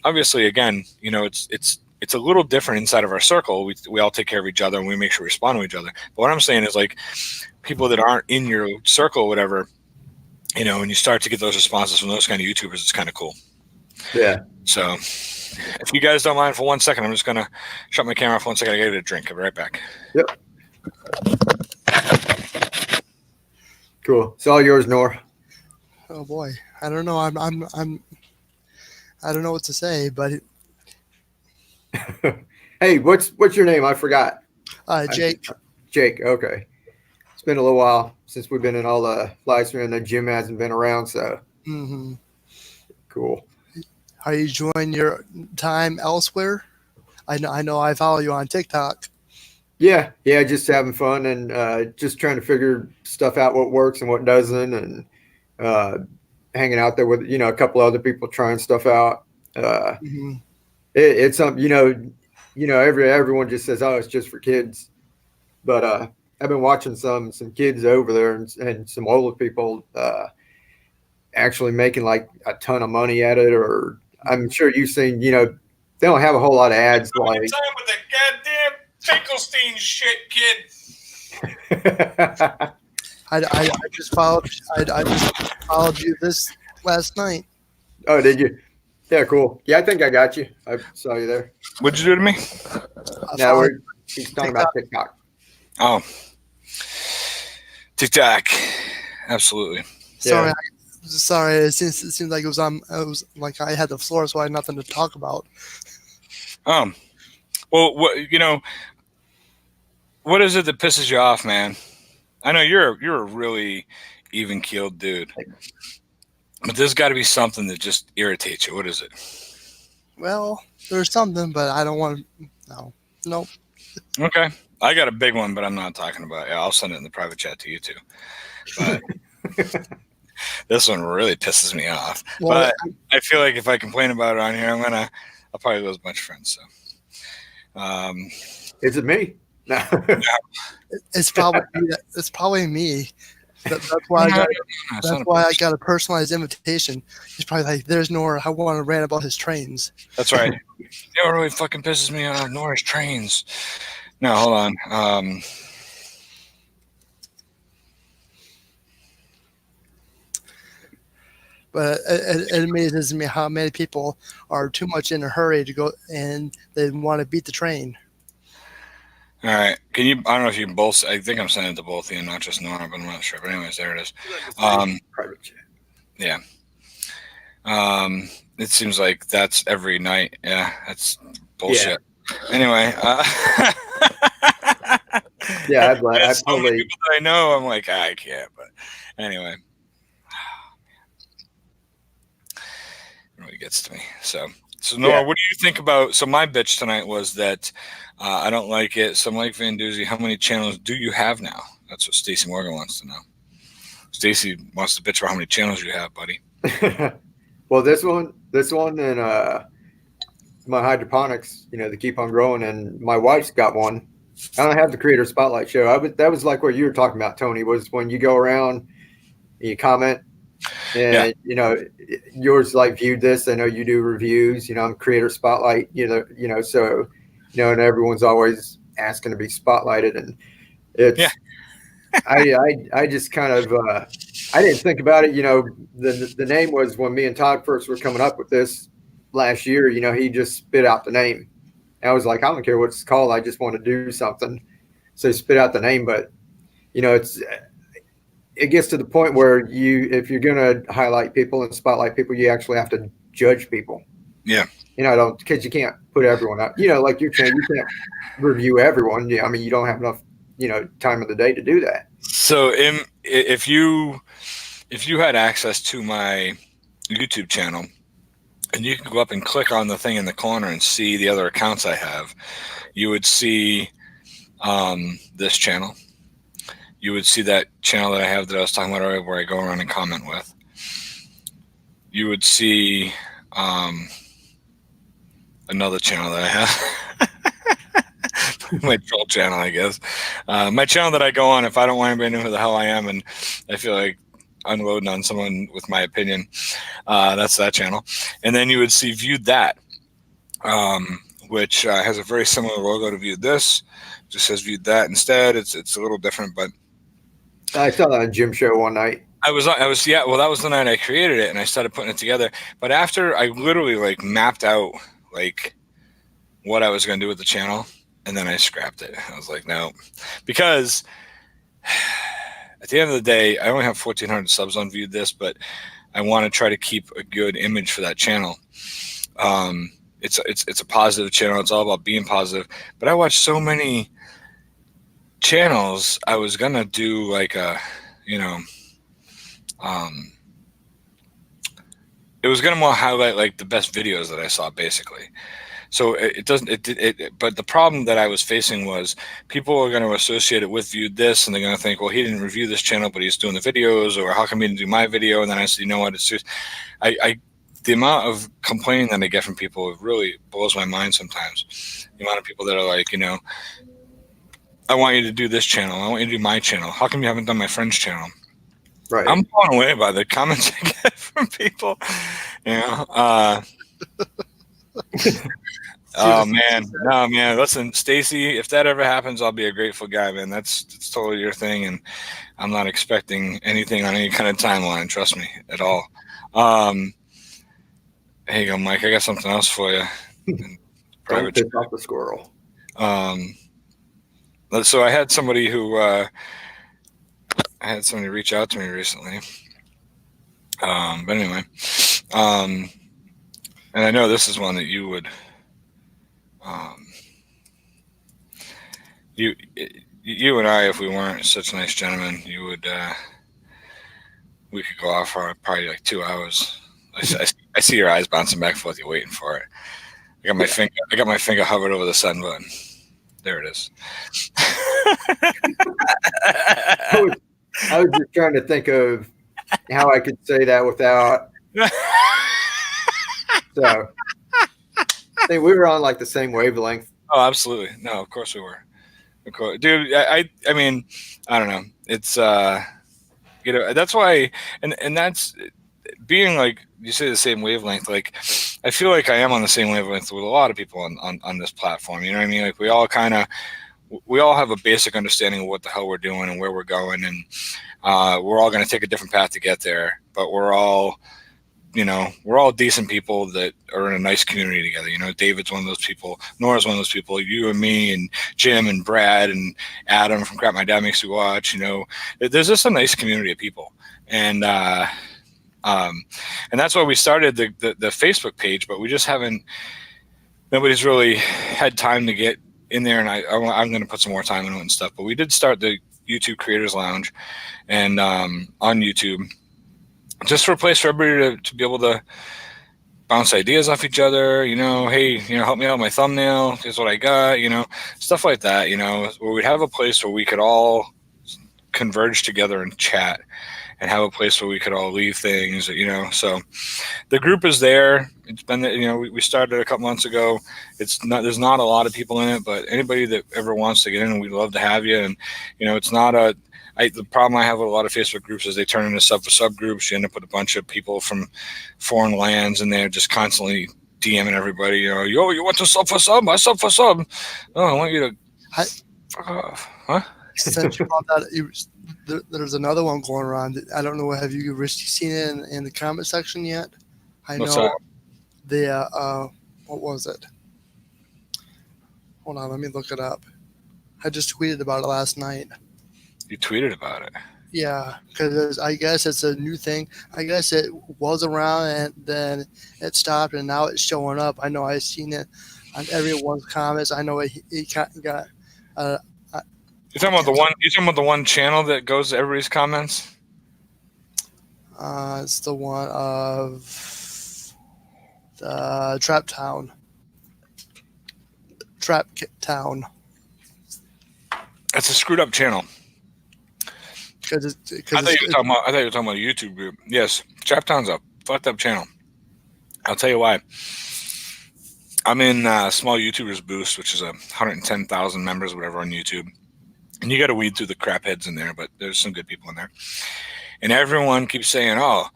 Obviously, again, it's a little different inside of our circle. We all take care of each other and we make sure we respond to each other. But what I'm saying is, like, people that aren't in your circle, whatever, when you start to get those responses from those kind of YouTubers, it's kind of cool. Yeah. So. If you guys don't mind for 1 second, I'm just going to shut my camera off 1 second. I got to get a drink. I'll be right back. Yep. Cool. It's all yours, Nor. Oh boy. I don't know. I don't know what to say, but Hey, what's your name? I forgot. Jake. Jake. Okay. It's been a little while since we've been in all the live stream, and the gym hasn't been around, so. Mm-hmm. Cool. Are you enjoying your time elsewhere? I know I follow you on TikTok. Yeah, just having fun and just trying to figure stuff out, what works and what doesn't, and hanging out there with a couple other people trying stuff out. Mm-hmm. It's something everyone just says, oh, it's just for kids, but I've been watching some kids over there and some older people actually making like a ton of money at it, or I'm sure you've seen, they don't have a whole lot of ads. Like, time with that goddamn Finkelstein shit, kid. I just followed. I just followed you this last night. Oh, did you? Yeah, cool. Yeah, I think I got you. I saw you there. What'd you do to me? Now he's talking about TikTok. Oh, TikTok. Absolutely. Sorry, Yeah. sorry. It seems like it was like I had the floor, so I had nothing to talk about. Well, what is it that pisses you off, man? I know you're a really even keeled dude, but there's got to be something that just irritates you. What is it? Well, there's something, but I don't want to. No, nope. Okay, I got a big one, but I'm not talking about it. I'll send it in the private chat to you too. But this one really pisses me off. Well, but I feel like if I complain about it on here, I'll probably lose a bunch of friends. So, Is it me? No. it's probably me. That's why I got a personalized invitation. He's probably like, "There's Nora. I want to rant about his trains." That's right. You know what really fucking pisses me off? Nora's trains. No, hold on. But it amazes me how many people are too much in a hurry to go and they want to beat the train. All right. Can you? I don't know if you can both. I think I'm sending it to both of you, not just Nora, but I'm not sure. But anyways, there it is. Private chat. Yeah. It seems like that's every night. Yeah, that's bullshit. Yeah. Anyway. Yeah, I so many people that I know. I'm like, I can't. But anyway, it really gets to me. So Nora, what do you think about? So my bitch tonight was that I don't like it. So I'm like, Van Doozy, how many channels do you have now? That's what Stacey Morgan wants to know. Stacey wants to bitch about how many channels you have, buddy. Well, this one, and my hydroponics, they keep on growing, and my wife's got one. I don't have the Creator Spotlight show. That was like what you were talking about, Tony, was when you go around and you comment, and yours like viewed this. I know you do reviews. I'm Creator Spotlight. So and everyone's always asking to be spotlighted, and it's. I just kind of I didn't think about it. The name was when me and Todd first were coming up with this last year. He just spit out the name. And I was like, I don't care what it's called. I just want to do something. So he spit out the name, but it gets to the point where if you're going to highlight people and spotlight people, you actually have to judge people. Yeah. Because you can't put everyone up. Like you're saying, you can't review everyone. Yeah, I mean, you don't have enough time of the day to do that. So if you had access to my YouTube channel and you can go up and click on the thing in the corner and see the other accounts I have, you would see this channel. You would see that channel that I have that I was talking about earlier where I go around and comment with. You would see another channel that I have. My troll channel, I guess. My channel that I go on if I don't want anybody to know who the hell I am and I feel like unloading on someone with my opinion. That's that channel. And then you would see Viewed That, which has a very similar logo to Viewed This. Just says Viewed That instead. It's a little different, but I saw that on Jim show one night. Well, that was the night I created it and I started putting it together. But after I literally mapped out what I was going to do with the channel, and then I scrapped it. I was like, no, because at the end of the day, I only have 1,400 subs on Viewed This, but I want to try to keep a good image for that channel. It's a positive channel. It's all about being positive. But I watch so many channels. I was gonna do it was gonna more highlight the best videos that I saw, basically. So but the problem that I was facing was people are going to associate it with Viewed This, and they're going to think, well, he didn't review this channel, but he's doing the videos, or how come he didn't do my video? And then I said, you know what? It's just, the amount of complaining that I get from people really blows my mind sometimes. The amount of people that are like, I want you to do this channel. I want you to do my channel. How come you haven't done my friend's channel? Right. I'm blown away by the comments I get from people. Oh man, no man. Listen, Stacy, if that ever happens, I'll be a grateful guy, man. That's totally your thing, and I'm not expecting anything on any kind of timeline. Trust me, at all. Here you go, Mike. I got something else for you. Don't piss off the squirrel. So I had somebody reach out to me recently. But anyway, and I know this is one that you would. You and I, if we weren't such nice gentlemen, you would. We could go off for probably like 2 hours. I see your eyes bouncing back and forth. You're waiting for it. I got my finger hovered over the send button. There it is. I was just trying to think of how I could say that without. So I think we were on like the same wavelength. Oh, absolutely. No, of course we were. Of course. Dude, I mean, I don't know. It's that's why, and that's being like you say the same wavelength. Like I feel like I am on the same wavelength with a lot of people on this platform. You know what I mean? Like we all have a basic understanding of what the hell we're doing and where we're going, and we're all going to take a different path to get there. But we're all decent people that are in a nice community together. You know, David's one of those people. Nora's one of those people. You and me and Jim and Brad and Adam from Crap My Dad Makes You Watch. You know, there's just a nice community of people, and that's why we started the Facebook page. But we just nobody's really had time to get in there, and I'm going to put some more time into it and stuff. But we did start the YouTube Creators Lounge, and on YouTube. Just for a place for everybody to be able to bounce ideas off each other, you know, hey, you know, help me out with my thumbnail, here's what I got, you know, stuff like that, you know, where we'd have a place where we could all converge together and chat and have a place where we could all leave things, you know. So the group is there. It's been, you know, we started a couple months ago. There's not a lot of people in it, but anybody that ever wants to get in, we'd love to have you. And, you know, it's not the problem I have with a lot of Facebook groups is they turn into subgroups. You end up with a bunch of people from foreign lands, and they're just constantly DMing everybody. You know, yo, you want to sub for sub? I sub for sub. No, I want you to. Fuck off. Huh? Since you brought that, there's another one going around. I don't know. Have you seen it in the comment section yet? What's that? What was it? Hold on, let me look it up. I just tweeted about it last night. You tweeted about it. Yeah, because I guess it's a new thing. I guess it was around and then it stopped, and now it's showing up. I know I've seen it on everyone's comments. I know it got. You're talking about the one. You're talking about the one channel that goes to everybody's comments. It's the one of the Trap Town. That's a screwed up channel. I thought you were talking about a YouTube group. Yes, Trap Town's a fucked up channel. I'll tell you why. I'm in Small YouTubers Boost, which is 110,000 members or whatever on YouTube. And you got to weed through the crap heads in there, but there's some good people in there. And everyone keeps saying, oh,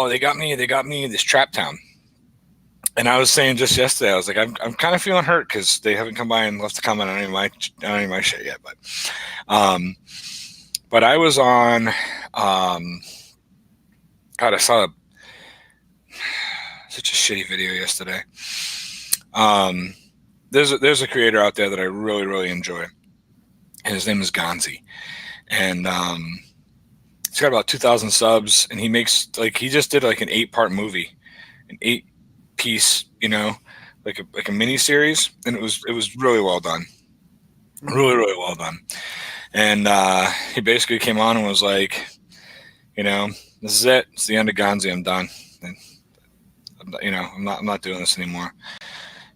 they got me, this Trap Town. And I was saying just yesterday, I was like, I'm kind of feeling hurt because they haven't come by and left a comment on any of my shit yet. But I was on, God, I saw such a shitty video yesterday. There's a creator out there that I really, really enjoy. And his name is Gonzi. And he's got about 2,000 subs. And he just did like an 8-part movie, an 8-piece, you know, like a mini series. And it was really well done. Really, really well done. And he basically came on and was like, you know, this is it. It's the end of Gonzi. I'm done. And, you know, I'm not doing this anymore.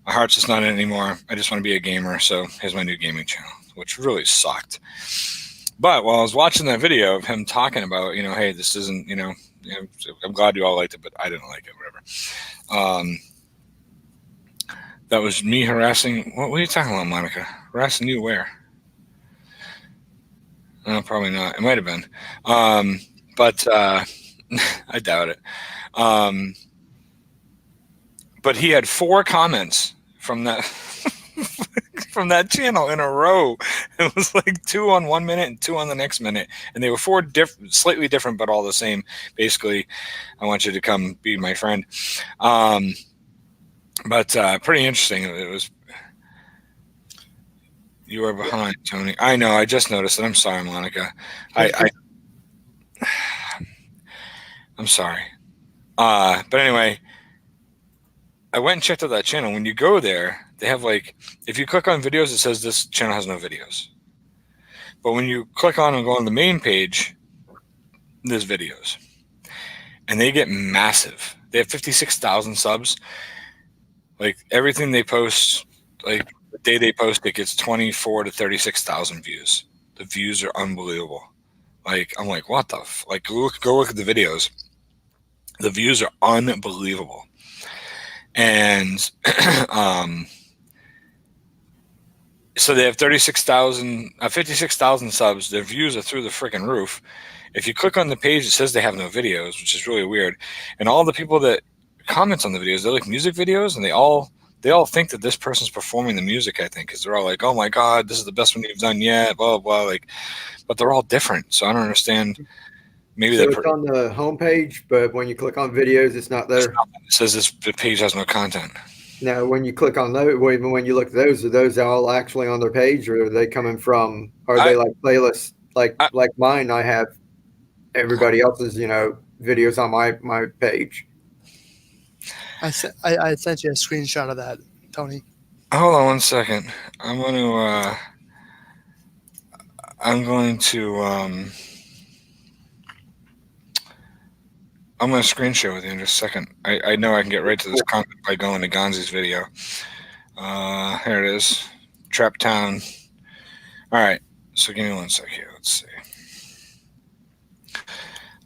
My heart's just not in it anymore. I just want to be a gamer. So here's my new gaming channel, which really sucked. But while I was watching that video of him talking about, you know, hey, this isn't, you know, I'm glad you all liked it, but I didn't like it, whatever. That was me harassing. What are you talking about, Monica? Harassing you where? No, probably not. It might have been. But I doubt it. But he had 4 comments from that from that channel in a row. It was like 2 on 1 minute and 2 on the next minute, and they were 4 slightly different, but all the same. Basically, I want you to come be my friend. But pretty interesting. It was. You are behind, Tony. I know. I just noticed it. I'm sorry, Monica. I'm sorry. But anyway, I went and checked out that channel. When you go there, they have if you click on videos, it says this channel has no videos. But when you click on and go on the main page, there's videos. And they get massive. They have 56,000 subs. Everything they post, the day they post, it gets 24 to 36,000 views. The views are unbelievable. I'm like, what the go look at the videos. The views are unbelievable. And so they have 56,000 subs. Their views are through the freaking roof. If you click on the page, it says they have no videos, which is really weird. And all the people that comment on the videos, they're like music videos, and they all think that this person's performing the music, I think, because they're all like, oh my God, this is the best one you've done yet, blah, blah, blah. But they're all different. So I don't understand. Maybe it's on the homepage, but when you click on videos, it's not there. It says the page has no content. Now, when you click on those, when you look at those, are those all actually on their page, or are they coming from? Are they like playlists like mine? I have everybody else's, videos on my page. I sent you a screenshot of that, Tony. Hold on one second. I'm going to screen share with you in just a second. I know I can get right to this content by going to Gonzi's video. Here it is. Trap Town. All right. So give me one sec here. Let's see.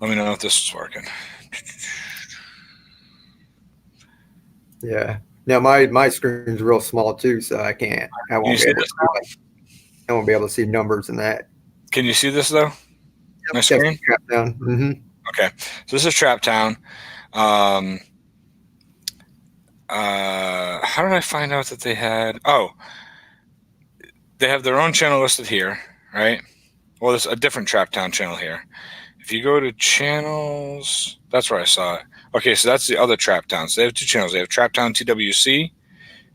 Let me know if this is working. Yeah. Now my screen's real small too, so I won't be able to see numbers in that. Can you see this though? Yep. My screen? Trap Town. Mm-hmm. Okay. So this is Trap Town. How did I find out that they had? Oh, they have their own channel listed here, right? Well, there's a different Trap Town channel here. If you go to channels, that's where I saw it. Okay, so that's the other Trap Town. So they have 2 channels. They have Trap Town TWC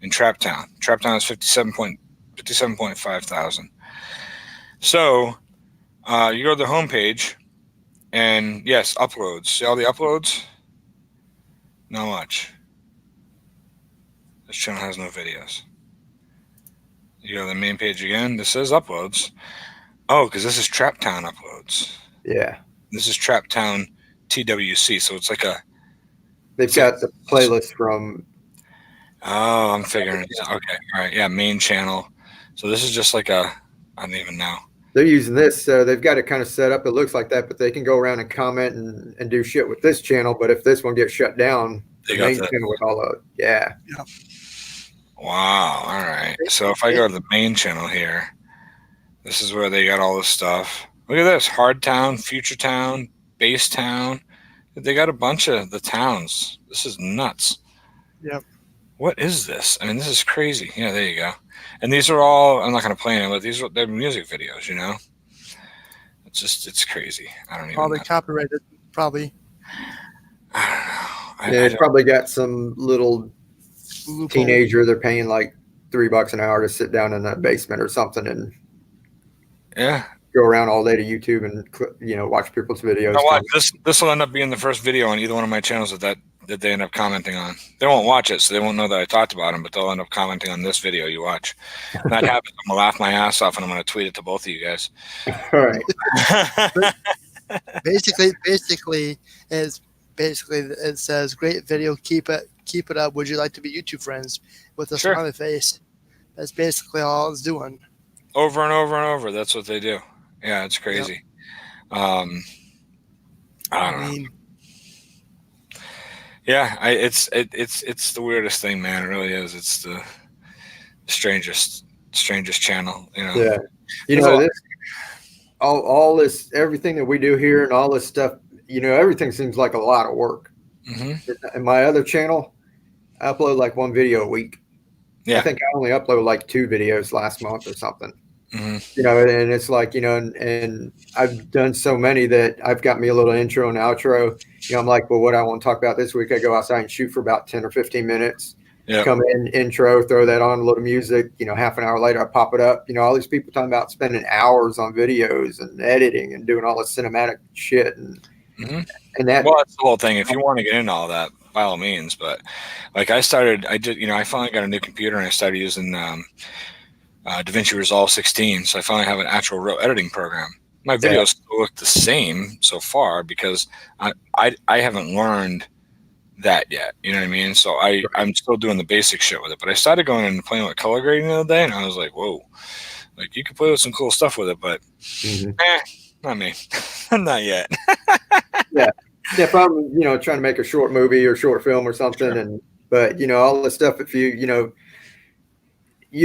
and Trap Town. Trap Town is 57.5 thousand. So you go to the homepage, and yes, uploads. See all the uploads? Not much. This channel has no videos. You go to the main page again. This says uploads. Oh, because this is Trap Town uploads. Yeah. This is Trap Town TWC. So it's like a. They've got the playlist from. Oh, I'm figuring it out. Okay. All right. Yeah. Main channel. So this is just like I don't even know. They're using this, so they've got it kind of set up. It looks like that, but they can go around and comment and do shit with this channel. But if this one gets shut down, the main channel with all of it. Yeah. Wow. All right. So if I go to the main channel here, this is where they got all this stuff. Look at this. Hard Town, Future Town, Base Town. They got a bunch of the towns. This is nuts. Yep. What is this? I mean, this is crazy. Yeah, there you go. And these are all, I'm not going to play them, but they're music videos, It's crazy. I don't even know. Probably copyrighted, probably. I don't know. They've probably got some little teenager. They're paying like $3 an hour to sit down in that basement or something and go around all day to YouTube and watch people's videos. This will end up being the first video on either one of my channels that they end up commenting on. They won't watch it, so they won't know that I talked about them, but they'll end up commenting on this video you watch. When that happens, I'm going to laugh my ass off, and I'm going to tweet it to both of you guys. All right. Basically, it says, great video, keep it up. Would you like to be YouTube friends? With a smiley face. That's basically all it's doing. Over and over and over. That's what they do. Yeah, it's crazy. Yep. I don't know. Yeah, it's the weirdest thing, man. It really is. It's the strangest channel. Yeah, this, all this, everything that we do here and all this stuff. Everything seems like a lot of work. Mm-hmm. And my other channel, I upload like one video a week. I think I only uploaded like 2 videos last month or something. Mm-hmm. You know, and it's like, you know, and I've done so many that I've got me a little intro and outro. You know, I'm like, well, what I want to talk about this week, I go outside and shoot for about 10 or 15 minutes. Yep. Come in, intro, throw that on, a little music. You know, half an hour later, I pop it up. You know, all these people talking about spending hours on videos and editing and doing all this cinematic shit. And that. Well, that's the whole thing. If you want to get into all that, by all means. But like I finally got a new computer and I started using DaVinci Resolve 16. So I finally have an actual real editing program. My videos still look the same so far because I haven't learned that yet. You know what I mean? So I'm still doing the basic shit with it. But I started going and playing with color grading the other day, and I was like, whoa, like you can play with some cool stuff with it, but not me, not yet. Yeah, if I'm trying to make a short movie or short film or something, but all the stuff, if you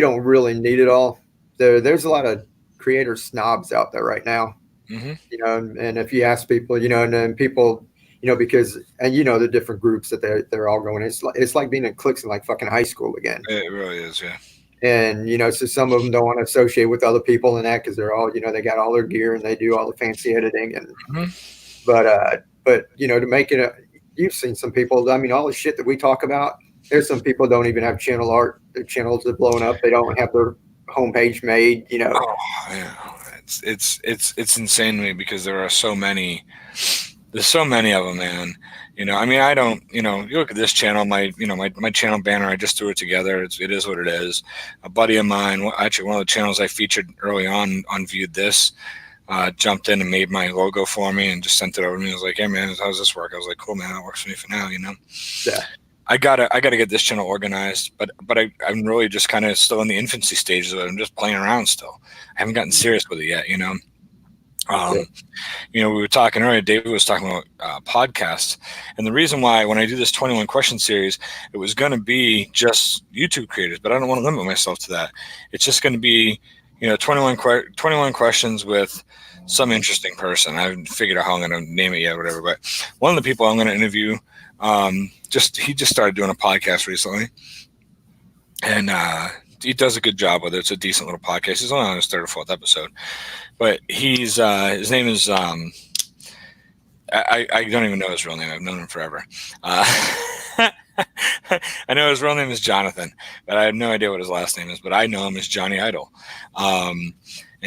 don't really need it all. There's a lot of creator snobs out there right now. And if you ask people, and then people, because the different groups that they're all going, it's like being in cliques in like fucking high school again. It really is, yeah. And so some of them don't want to associate with other people and that because they're all they got all their gear and they do all the fancy editing and but to make it you've seen some people. I mean, all the shit that we talk about. There's some people don't even have channel art. Their channels are blown up. They don't have their homepage made. Oh yeah, it's insane to me because there are so many. There's so many of them, man. I mean, I don't. You look at this channel, my channel banner. I just threw it together. It is what it is. A buddy of mine, actually one of the channels I featured early on Viewed This, jumped in and made my logo for me and just sent it over to me. I was like, hey man, how's this work? I was like, cool man, that works for me for now. Yeah. I gotta get this channel organized, but I'm really just kind of still in the infancy stages of it. I'm just playing around still. I haven't gotten serious with it yet, we were talking earlier. David was talking about podcasts, and the reason why when I do this 21 question series, it was going to be just YouTube creators, but I don't want to limit myself to that. It's just going to be 21 questions with some interesting person. I haven't figured out how I'm going to name it yet, or whatever. But one of the people I'm going to interview. He just started doing a podcast recently, and he does a good job with it. It's a decent little podcast. He's only on his 3rd or 4th episode, but he's his name is I don't even know his real name. I've known him forever. I know his real name is Jonathan, but I have no idea what his last name is. But I know him as Johnny Idol. And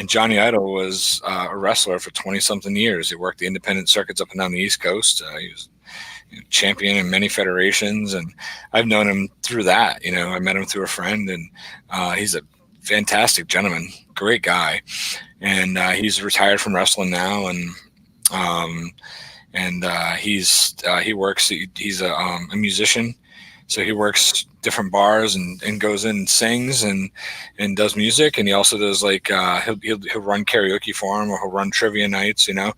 Johnny Idol was a wrestler for 20-something years. He worked the independent circuits up and down the East Coast. He was champion in many federations, and I've known him through that. I met him through a friend, and he's a fantastic gentleman, great guy, and he's retired from wrestling now, and he works. He's a musician, so he works different bars and goes in and sings and does music, and he also does like he'll run karaoke for him, or he'll run trivia nights, and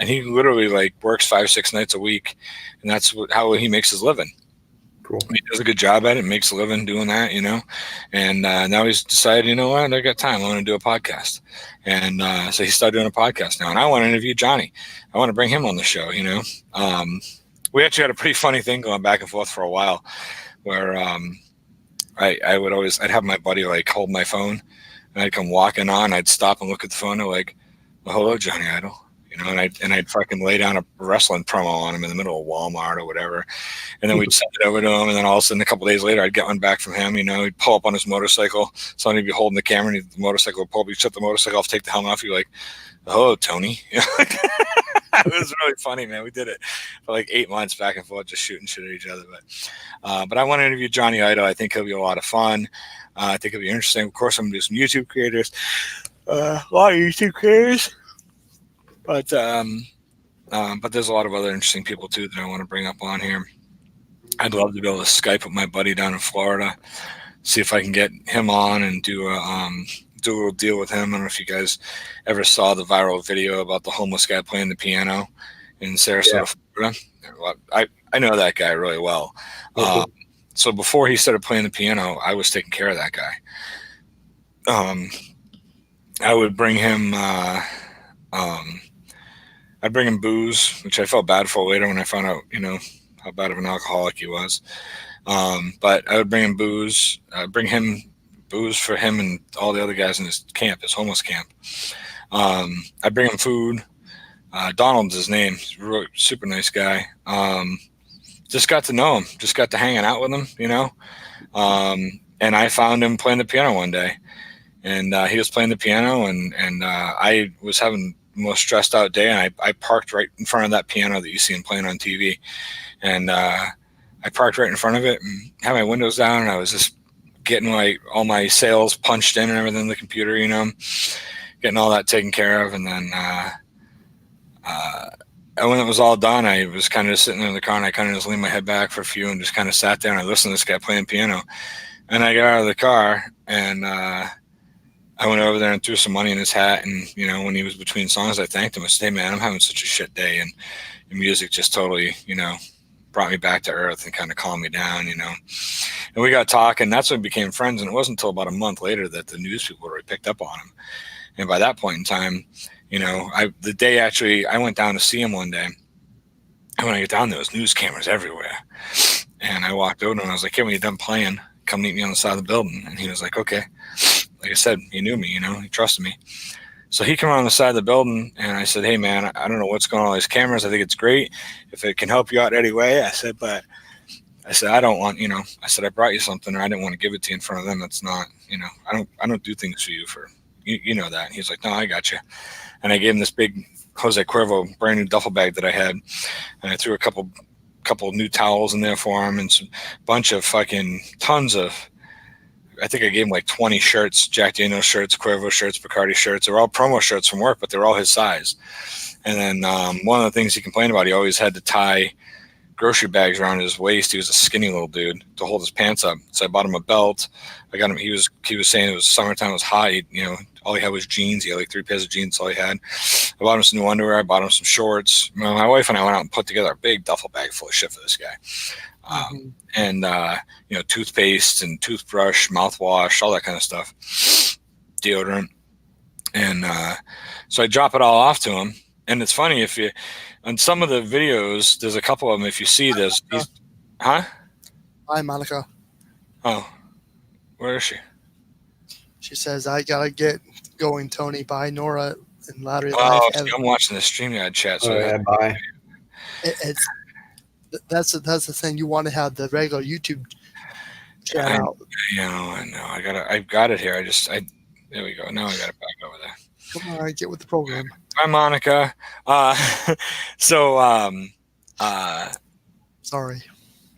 he literally like works 5-6 nights a week, and that's how he makes his living. Cool. He does a good job at it, makes a living doing that, and now he's decided, you know what, I got time, I want to do a podcast, and so he started doing a podcast now, and I want to interview Johnny. I want to bring him on the show. We actually had a pretty funny thing going back and forth for a while, where I'd have my buddy like hold my phone, and I'd come walking on, I'd stop and look at the phone, and like, well, hello, Johnny Idol, and I'd fucking lay down a wrestling promo on him in the middle of Walmart or whatever, and then we'd send it over to him, and then all of a sudden a couple of days later I'd get one back from him. He'd pull up on his motorcycle, somebody would be holding the camera, and the motorcycle would pull up, he'd shut the motorcycle off, take the helmet off, you're like, hello, Tony. It was really funny, man. We did it for like 8 months back and forth, just shooting shit at each other. But I want to interview Johnny Idol. I think he'll be a lot of fun. I think it'll be interesting. Of course, I'm going to do some YouTube creators, a lot of YouTube creators. But there's a lot of other interesting people too that I want to bring up on here. I'd love to be able to Skype with my buddy down in Florida, see if I can get him on and do a little deal with him. I don't know if you guys ever saw the viral video about the homeless guy playing the piano in Sarasota, Florida. I know that guy really well. So before he started playing the piano, I was taking care of that guy. I would bring him I'd bring him booze, which I felt bad for later when I found out, bad of an alcoholic he was. But I would bring him booze, for him and all the other guys in his camp, his homeless camp. I'd bring him food. Donald's his name. He's a really super nice guy. Just got to know him, just got to hanging out with him, you know. And I found him playing the piano one day, and he was playing the piano, and I was having the most stressed out day, and I parked right in front of that piano that you see him playing on TV, and I parked right in front of it and had my windows down, and I was just getting like all my sales punched in and everything in the computer, you know, getting all that taken care of, and then and when it was all done, I was kind of just sitting in the car, and I kind of just leaned my head back for a few and just kind of sat there and I listened to this guy playing piano. And I got out of the car, and I went over there and threw some money in his hat. And, you know, when he was between songs, I thanked him. I said, hey, man, I'm having such a shit day. And the music just totally, you know, brought me back to earth and kind of calmed me down, you know. And we got talking. That's when we became friends. And it wasn't until about a month later that the news people already picked up on him. And by that point in time, you know, the day actually I went down to see him one day. And when I get down there, was news cameras everywhere. And I walked over and I was like, hey, when you're done playing, come meet me on the side of the building. And he was like, okay. Like I said, he knew me, you know, he trusted me. So he came around the side of the building, and I said, hey, man, I don't know what's going on with these cameras. I think it's great if it can help you out anyway. I said, I don't want, you know, I said, I brought you something, and I didn't want to give it to you in front of them. That's not, you know, I don't do things for you for, you know that. And he's like, no, I got you. And I gave him this big Jose Cuervo brand new duffel bag that I had, and I threw a couple new towels in there for him, and some bunch of fucking tons of, I think I gave him like 20 shirts, Jack Daniels shirts, Cuervo shirts, Bacardi shirts. They were all promo shirts from work, but they were all his size. And then one of the things he complained about, he always had to tie grocery bags around his waist. He was a skinny little dude to hold his pants up. So I bought him a belt. I got him. He was saying it was summertime. It was hot. You know, all he had was jeans. He had like 3 pairs of jeans. That's all he had. I bought him some new underwear. I bought him some shorts. My wife and I went out and put together a big duffel bag full of shit for this guy. And you know, toothpaste and toothbrush, mouthwash, all that kind of stuff, deodorant. And so I drop it all off to him. And it's funny, if you, on some of the videos, there's a couple of them, if you see this, huh? Hi, Monica. Oh, where is she? She says, I gotta get going, Tony. Bye, Nora and Lottery Life. Oh, I'm watching the StreamYard chat. So yeah, bye. That's the thing. You want to have the regular YouTube chat out. I know. I've got it here. There we go. Now I got it back over there. Come on, get with the program. Hi, Monica. Sorry.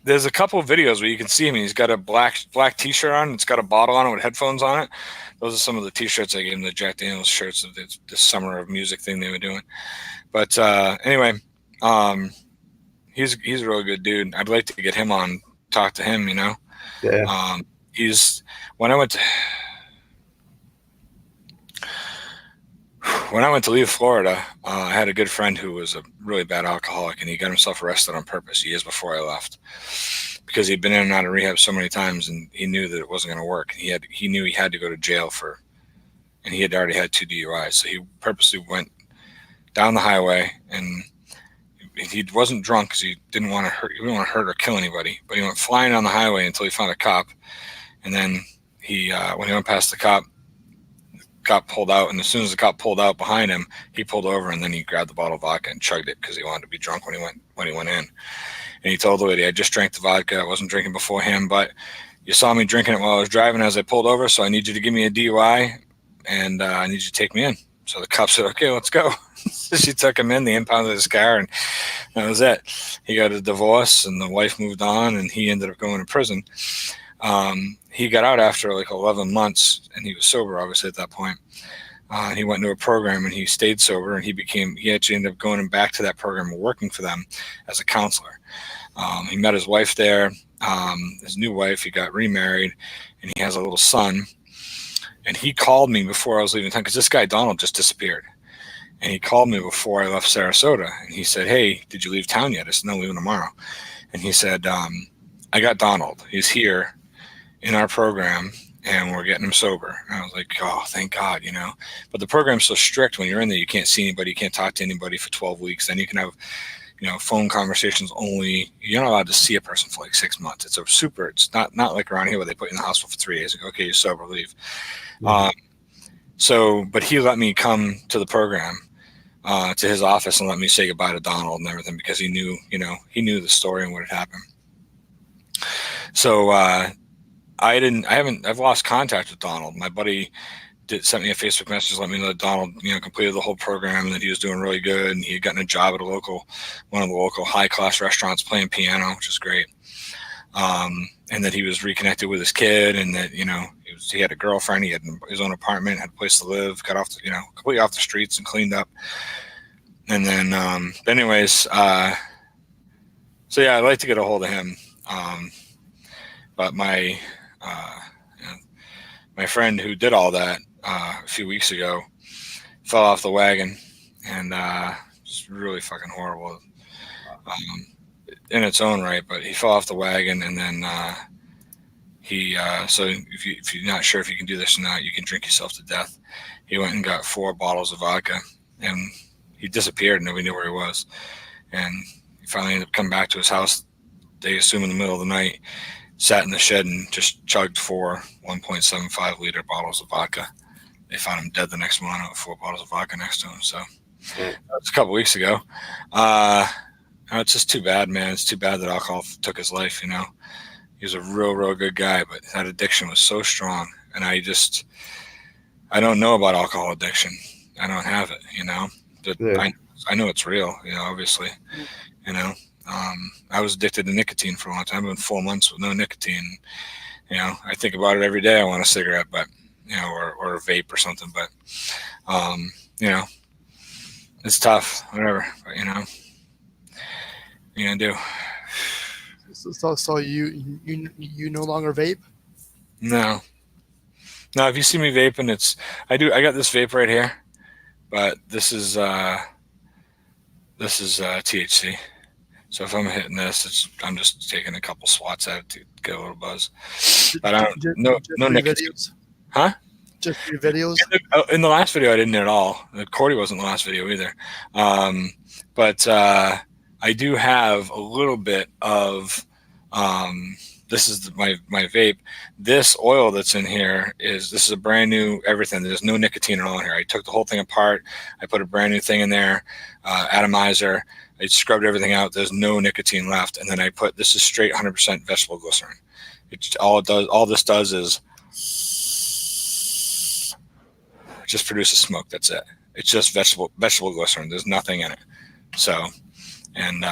There's a couple of videos where you can see him. He's got a black T-shirt on. It's got a bottle on it with headphones on it. Those are some of the T-shirts I gave him, the Jack Daniels shirts of this summer of music thing they were doing. But anyway, he's a really good dude. I'd like to get him on, talk to him, you know. Yeah. When I went to leave Florida, I had a good friend who was a really bad alcoholic, and he got himself arrested on purpose years before I left, because he'd been in and out of rehab so many times, and he knew that it wasn't going to work. He knew he had to go to jail and he had already had 2 DUIs. So he purposely went down the highway, and he wasn't drunk because he didn't want to hurt or kill anybody, but he went flying down the highway until he found a cop. And then when he went past the cop pulled out, and as soon as the cop pulled out behind him, he pulled over, and then he grabbed the bottle of vodka and chugged it because he wanted to be drunk when he went in. And he told the lady, I just drank the vodka. I wasn't drinking before him, but you saw me drinking it while I was driving as I pulled over, so I need you to give me a DUI, and I need you to take me in. So the cop said, okay, let's go. So she took him in, they impounded his car, and that was it. He got a divorce, and the wife moved on, and he ended up going to prison. He got out after like 11 months, and he was sober, obviously, at that point. He went into a program, and he stayed sober, and he actually ended up going back to that program and working for them as a counselor. He met his wife there, his new wife. He got remarried, and he has a little son. And he called me before I was leaving town, because this guy, Donald, just disappeared. And he called me before I left Sarasota, and he said, hey, did you leave town yet? I said, no, leaving tomorrow. And he said, I got Donald. He's here in our program, and we're getting him sober. And I was like, oh, thank God, you know. But the program's so strict when you're in there, you can't see anybody, you can't talk to anybody for 12 weeks. Then you can have, phone conversations only. You're not allowed to see a person for like 6 months. It's not like around here where they put you in the hospital for 3 days and go, okay, you're sober, leave. But he let me come to the program, to his office, and let me say goodbye to Donald and everything, because he knew the story and what had happened. So I've lost contact with Donald. My buddy sent me a Facebook message, let me know that Donald, completed the whole program and that he was doing really good. And he had gotten a job at one of the local high class restaurants playing piano, which is great. And that he was reconnected with his kid, and that, he had a girlfriend, he had his own apartment, had a place to live, got off, completely off the streets and cleaned up. And then, anyways, so yeah, I'd like to get a hold of him. But my friend who did all that a few weeks ago fell off the wagon, and it's really fucking horrible in its own right. But he fell off the wagon, and then so if you're not sure if you can do this or not, you can drink yourself to death. He went and got 4 bottles of vodka, and he disappeared. Nobody knew where he was, and he finally ended up coming back to his house. They assume in the middle of the night, sat in the shed and just chugged 4 1.75 liter bottles of vodka. They found him dead the next morning with 4 bottles of vodka next to him. So that was a couple weeks ago. It's just too bad, man. It's too bad that alcohol took his life. He was a real good guy, but that addiction was so strong. And I don't know about alcohol addiction. I don't have it, But I know it's real, obviously, I was addicted to nicotine for a long time. I've been 4 months with no nicotine. I think about it every day. I want a cigarette, but or a vape or something. But it's tough. Whatever. But you gonna do. So you no longer vape? No. If you see me vaping, I got this vape right here, but this is THC. So if I'm hitting this, I'm just taking a couple swats at it to get a little buzz. But I don't no nicotine. Videos? Huh? Just your videos? In the last video, I didn't at all. Cordy wasn't in the last video either. But I do have a little bit of. This is my vape. This oil that's in here this is a brand new everything. There's no nicotine at all in here. I took the whole thing apart. I put a brand new thing in there, atomizer. I scrubbed everything out. There's no nicotine left. And then this is straight 100% vegetable glycerin. All this does is just produces smoke. That's it. It's just vegetable glycerin. There's nothing in it. So, and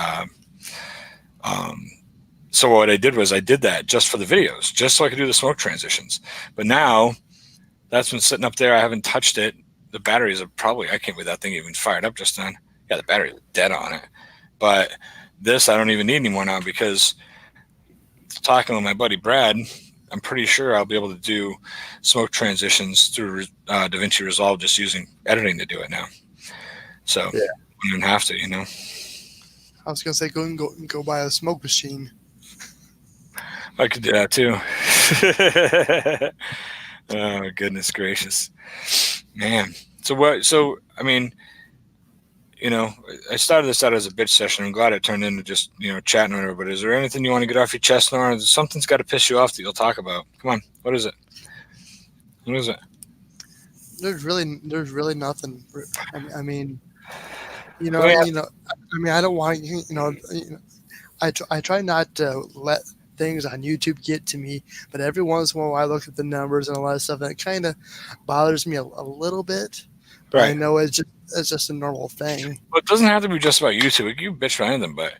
so what I did was I did that just for the videos, just so I could do the smoke transitions. But now that's been sitting up there. I haven't touched it. The batteries are I can't believe that thing even fired up just then. Yeah, the battery is dead on it. But this I don't even need anymore now, because talking with my buddy Brad, I'm pretty sure I'll be able to do smoke transitions through DaVinci Resolve just using editing to do it now. So yeah. You don't have to, I was gonna say go buy a smoke machine. I could do that too. Oh goodness gracious, man. So I mean, I started this out as a bitch session. I'm glad it turned into just chatting with everybody. Is there anything you want to get off your chest, Nora? Something's got to piss you off that you'll talk about. Come on, what is it? What is it? There's really nothing. I mean, I don't want I try not to let things on YouTube get to me, but every once in a while I look at the numbers and a lot of stuff, and it kind of bothers me a little bit. Right. I know it's just a normal thing. Well, it doesn't have to be just about YouTube. You bitch for anything, but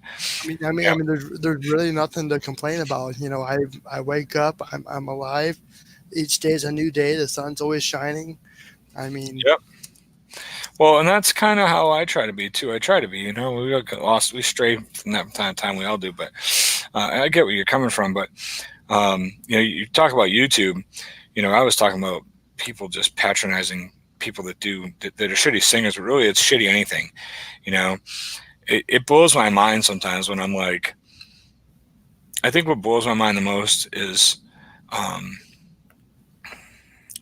I mean, there's really nothing to complain about. I wake up, I'm alive. Each day is a new day. The sun's always shining. I mean, yep. Well, and that's kind of how I try to be too. I try to be, we stray from that time to time. We all do, but I get where you're coming from. But you talk about YouTube. I was talking about people just patronizing people that are shitty singers, but really it's shitty anything. It blows my mind sometimes when I'm like, I think what blows my mind the most is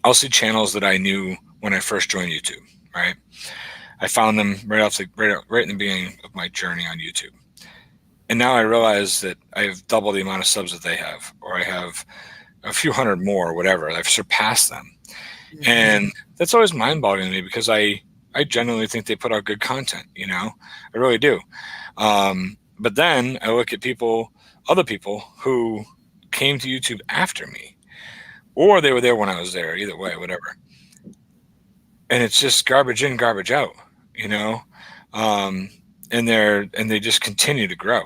I'll see channels that I knew when I first joined YouTube, right? I found them right in the beginning of my journey on YouTube. And now I realize that I have double the amount of subs that they have, or I have a few hundred more, or whatever. I've surpassed them. Mm-hmm. And that's always mind-boggling to me because I genuinely think they put out good content, you know? I really do. But then I look at other people who came to YouTube after me, or they were there when I was there, either way, whatever. And it's just garbage in, garbage out, you know? And they just continue to grow.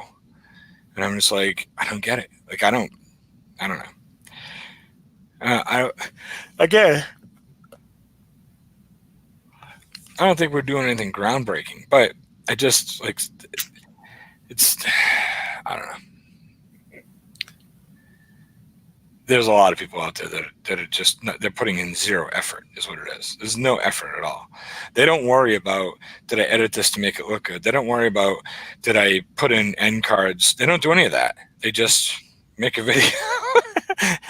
And I'm just like, I don't get it. Like, I don't know. I don't think we're doing anything groundbreaking, but I just like I don't know. There's a lot of people out there that are just they're putting in zero effort is what it is. There's no effort at all. They don't worry about, did I edit this to make it look good? They don't worry about, did I put in end cards? They don't do any of that. They just make a video.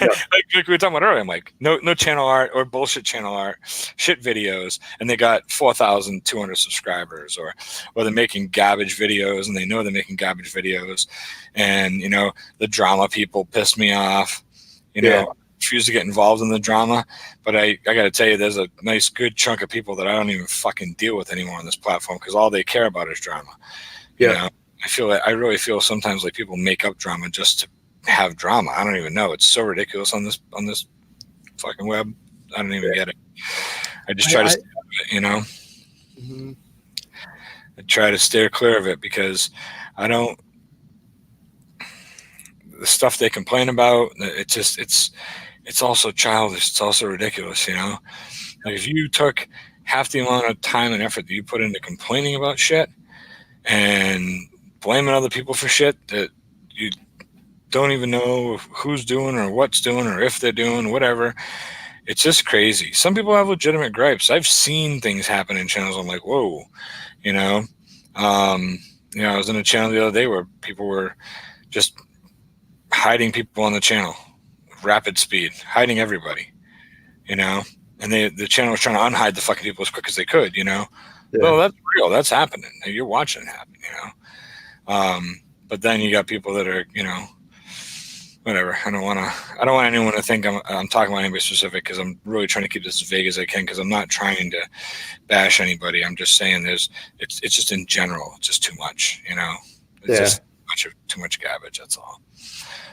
Yeah. like we were talking about earlier, I'm like, no channel art or bullshit channel art, shit videos, and they got 4,200 subscribers, or they're making garbage videos, and they know they're making garbage videos, and you know the drama people piss me off. You know, refuse to get involved in the drama, but I got to tell you, there's a nice good chunk of people that I don't even fucking deal with anymore on this platform because all they care about is drama. Yeah, you know, I really feel sometimes like people make up drama just to have drama. I don't even know. It's so ridiculous on this fucking web. I don't even get it. I just try to stay out of it, you know. Mm-hmm. I try to steer clear of it because I don't. The stuff they complain about, it's also childish. It's also ridiculous, you know. Like if you took half the amount of time and effort that you put into complaining about shit and blaming other people for shit that you don't even know who's doing or what's doing or if they're doing whatever. It's just crazy. Some people have legitimate gripes. I've seen things happen in channels. I'm like, whoa, you know. I was in a channel the other day where people were just hiding people on the channel, rapid speed, hiding everybody, you know. And the channel was trying to unhide the fucking people as quick as they could, you know. Yeah. Well, that's real. That's happening. You're watching it happen, you know. But then you got people that are, you know, whatever. I don't want anyone to think I'm talking about anybody specific because I'm really trying to keep this as vague as I can because I'm not trying to bash anybody. I'm just saying it's just in general, it's just too much, you know. It's just too much garbage. That's all.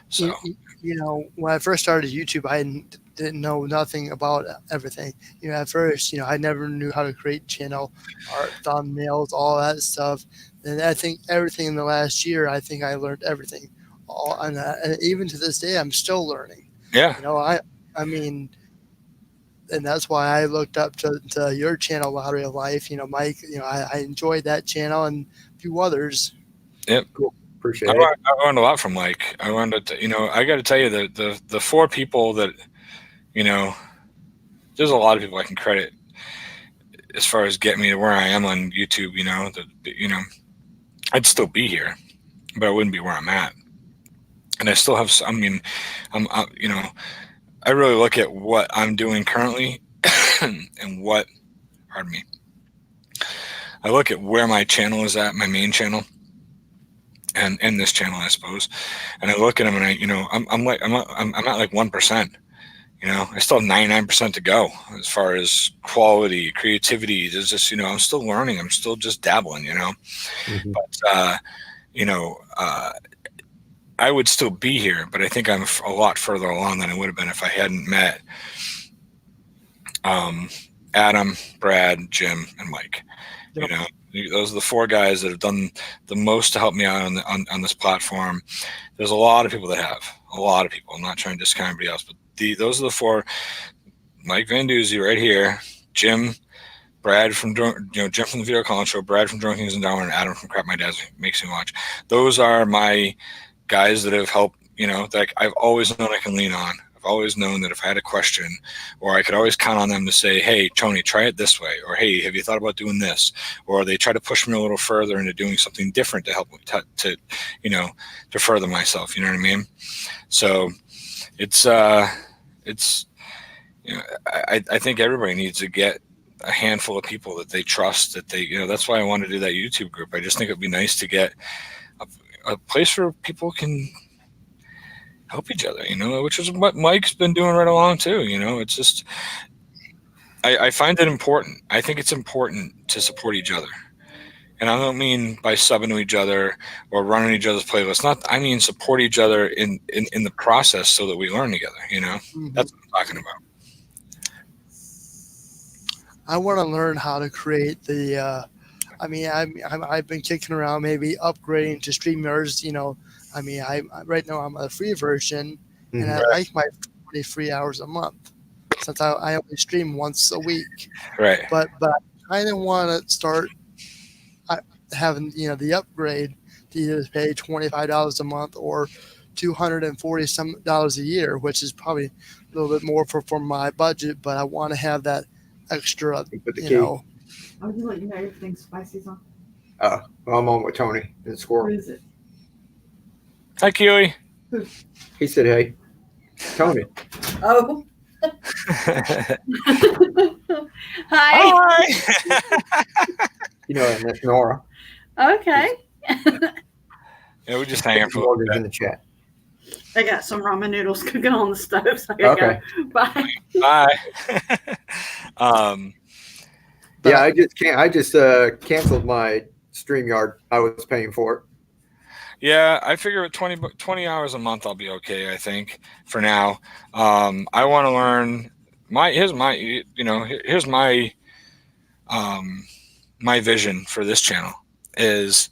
So you know, when I first started YouTube, I didn't know nothing about everything. You know, at first, you know, I never knew how to create channel art, thumbnails, all that stuff. And I think everything in the last year, I think I learned everything. And even to this day, I'm still learning. Yeah. You know, I mean, and that's why I looked up to your channel, Lottery of Life. You know, Mike, you know, I enjoyed that channel and a few others. Yep. Cool. Appreciate it. I learned a lot from Mike. I learned that, you know, I got to tell you the four people that, you know, there's a lot of people I can credit as far as getting me to where I am on YouTube. You know, I'd still be here, but I wouldn't be where I'm at. And I still have, I mean, you know, I really look at what I'm doing currently and what, pardon me, I look at where my channel is at, my main channel, and this channel, I suppose. And I look at them and I'm at like 1%, you know, I still have 99% to go as far as quality, creativity. There's just, you know, I'm still learning. I'm still just dabbling, you know, but, you know, I would still be here, but I think I'm a lot further along than I would have been if I hadn't met Adam, Brad, Jim, and Mike. Yep. You know, those are the four guys that have done the most to help me out on this platform. There's a lot of people that have. A lot of people. I'm not trying to discount anybody else, but those are the four. Mike Van Doozy right here, Jim, Brad from Jim from the Video Call Show, Brad from Drunk Kings and Down, and Adam from Crap My Dad Makes Me Watch. Those are my guys that have helped, you know, that I've always known I can lean on. I've always known that if I had a question, or I could always count on them to say, hey, Tony, try it this way, or hey, have you thought about doing this? Or they try to push me a little further into doing something different to help to you know, to further myself. You know what I mean? So it's you know, I think everybody needs to get a handful of people that they trust, that they, that's why I wanted to do that YouTube group. I just think it'd be nice to get a place where people can help each other, which is what Mike's been doing right along too. It's just, I find it important. I think it's important to support each other. And I don't mean by subbing to each other or running each other's playlists. I mean support each other in the process so that we learn together. Mm-hmm. That's what I'm talking about. I want to learn how to create the. I've been kicking around maybe upgrading to StreamYards. Right now I'm on the free version, and I like my 20 free hours a month since I only stream once a week. Right. But I kind of want to start having the upgrade to either pay $25 a month or $240 some dollars a year, which is probably a little bit more for my budget. But I want to have that extra, I'll just let you know everything's spicy's on. Well, I'm on with Tony and Squirrel. Where is it? Hi, Kiwi. He said, "Hey, Tony." Oh. Hi. Hi. And that's Nora. Okay. Yeah, we're just hanging for a little bit. In the chat. I got some ramen noodles cooking on the stove, so I gotta go. Bye. Bye. Yeah, I just canceled my StreamYard. I was paying for it. Yeah, I figure at 20 hours a month, I'll be okay, I think, for now. I want to learn here's my my vision for this channel is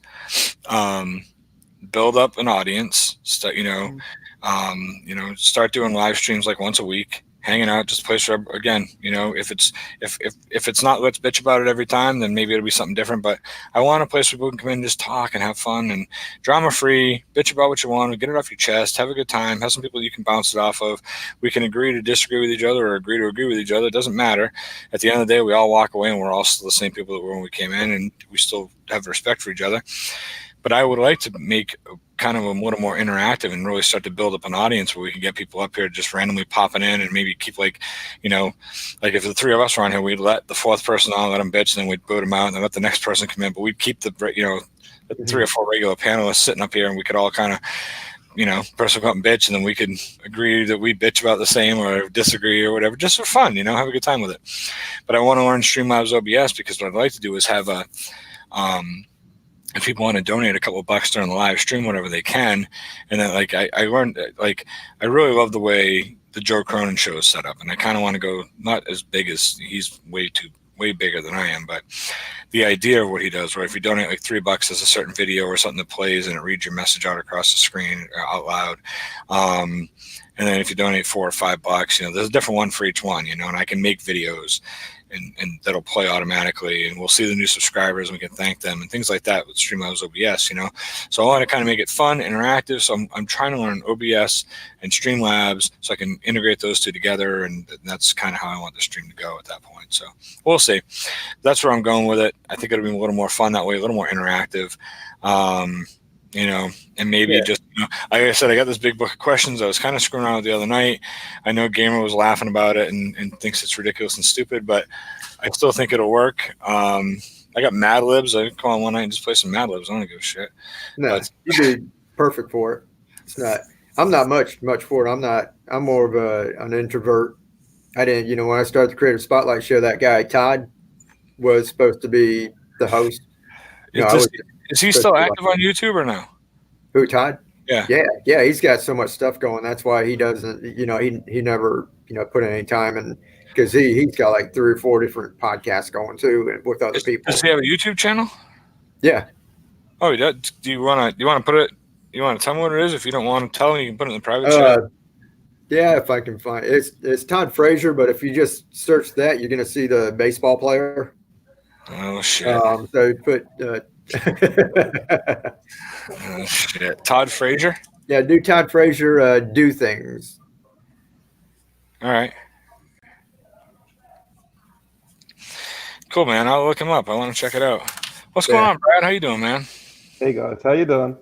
build up an audience, start doing live streams like once a week, hanging out, just a place where, again, if it's not let's bitch about it every time, then maybe it'll be something different. But I want a place where people can come in and just talk and have fun and drama free, bitch about what you want, get it off your chest, have a good time, have some people you can bounce it off of. We can agree to disagree with each other or agree to agree with each other. It doesn't matter. At the end of the day, we all walk away and we're all still the same people that were when we came in, and we still have respect for each other. But I would like to make kind of a little more interactive and really start to build up an audience where we can get people up here just randomly popping in, and maybe keep like if the three of us were on here, we'd let the fourth person on, let them bitch, and then we'd boot them out and then let the next person come in. But we'd keep the 3 or 4 regular panelists sitting up here, and we could all kind of, person come up and bitch, and then we could agree that we bitch about the same or disagree or whatever, just for fun, have a good time with it. But I want to learn Streamlabs OBS because what I'd like to do is have a if people want to donate a couple of bucks during the live stream, whatever they can. And then I learned, I really love the way the Joe Cronin show is set up. And I kind of want to go, not as big as he's way bigger than I am, but the idea of what he does, where if you donate like $3, there's a certain video or something that plays and it reads your message out across the screen out loud. And then if you donate $4 or $5, there's a different one for each one, and I can make videos and that'll play automatically, and we'll see the new subscribers and we can thank them and things like that with Streamlabs OBS, So I want to kind of make it fun, interactive. So I'm trying to learn OBS and Streamlabs so I can integrate those two together, and that's kind of how I want the stream to go at that point. So we'll see. That's where I'm going with it. I think it'll be a little more fun that way, a little more interactive. And maybe just, like I said, I got this big book of questions I was kind of screwing around with the other night. I know Gamer was laughing about it and thinks it's ridiculous and stupid, but I still think it'll work. I got Mad Libs. I can call on one night and just play some Mad Libs. I don't give a shit. No, you'd be perfect for it. It's not. I'm not much for it. I'm more of an introvert. I didn't, when I started the Creative Spotlight show, that guy Todd was supposed to be the host. Is he still active on YouTube or no? Who, Todd? Yeah. Yeah. He's got so much stuff going. That's why he doesn't, he never, put in any time, and because he's got like 3 or 4 different podcasts going too, and with other people. Does he have a YouTube channel? Yeah. Oh, he does. Do you want to put it? You want to tell me what it is? If you don't want to tell me, you can put it in the private chat. Yeah, if I can find it. It's Todd Frazier, but if you just search that, you're going to see the baseball player. Oh shit! So put. Oh shit! Todd Frazier. Yeah, do Todd Frazier do things. All right. Cool, man. I'll look him up. I want to check it out. What's going on, Brad? How you doing, man? Hey guys, how you doing?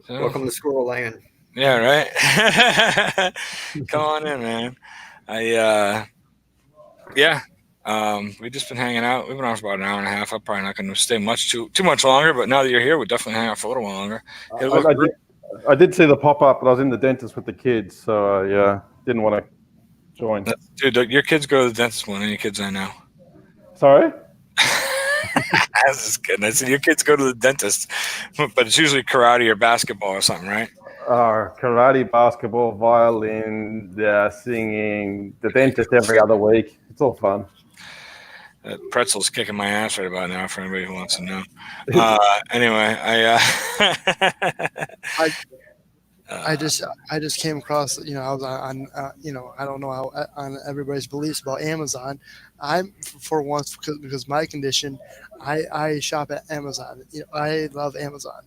So, welcome to Squirrel Land. Yeah, right. Come on in, man. We've just been hanging out. We've been on for about an hour and a half. I'm probably not going to stay too much longer, but now that you're here, we'll definitely hang out for a little while longer. I did see the pop-up, but I was in the dentist with the kids, so yeah, didn't want to join. Dude, your kids go to the dentist more than any kids I know. Sorry? I was just kidding. I said your kids go to the dentist, but it's usually karate or basketball or something, right? Karate, basketball, violin, singing, the dentist every other week. It's all fun. Pretzel's kicking my ass right about now for anybody who wants to know. Anyway, I just came across, I was on I don't know how on everybody's beliefs about Amazon. I'm for once because my condition, I shop at Amazon. I love Amazon,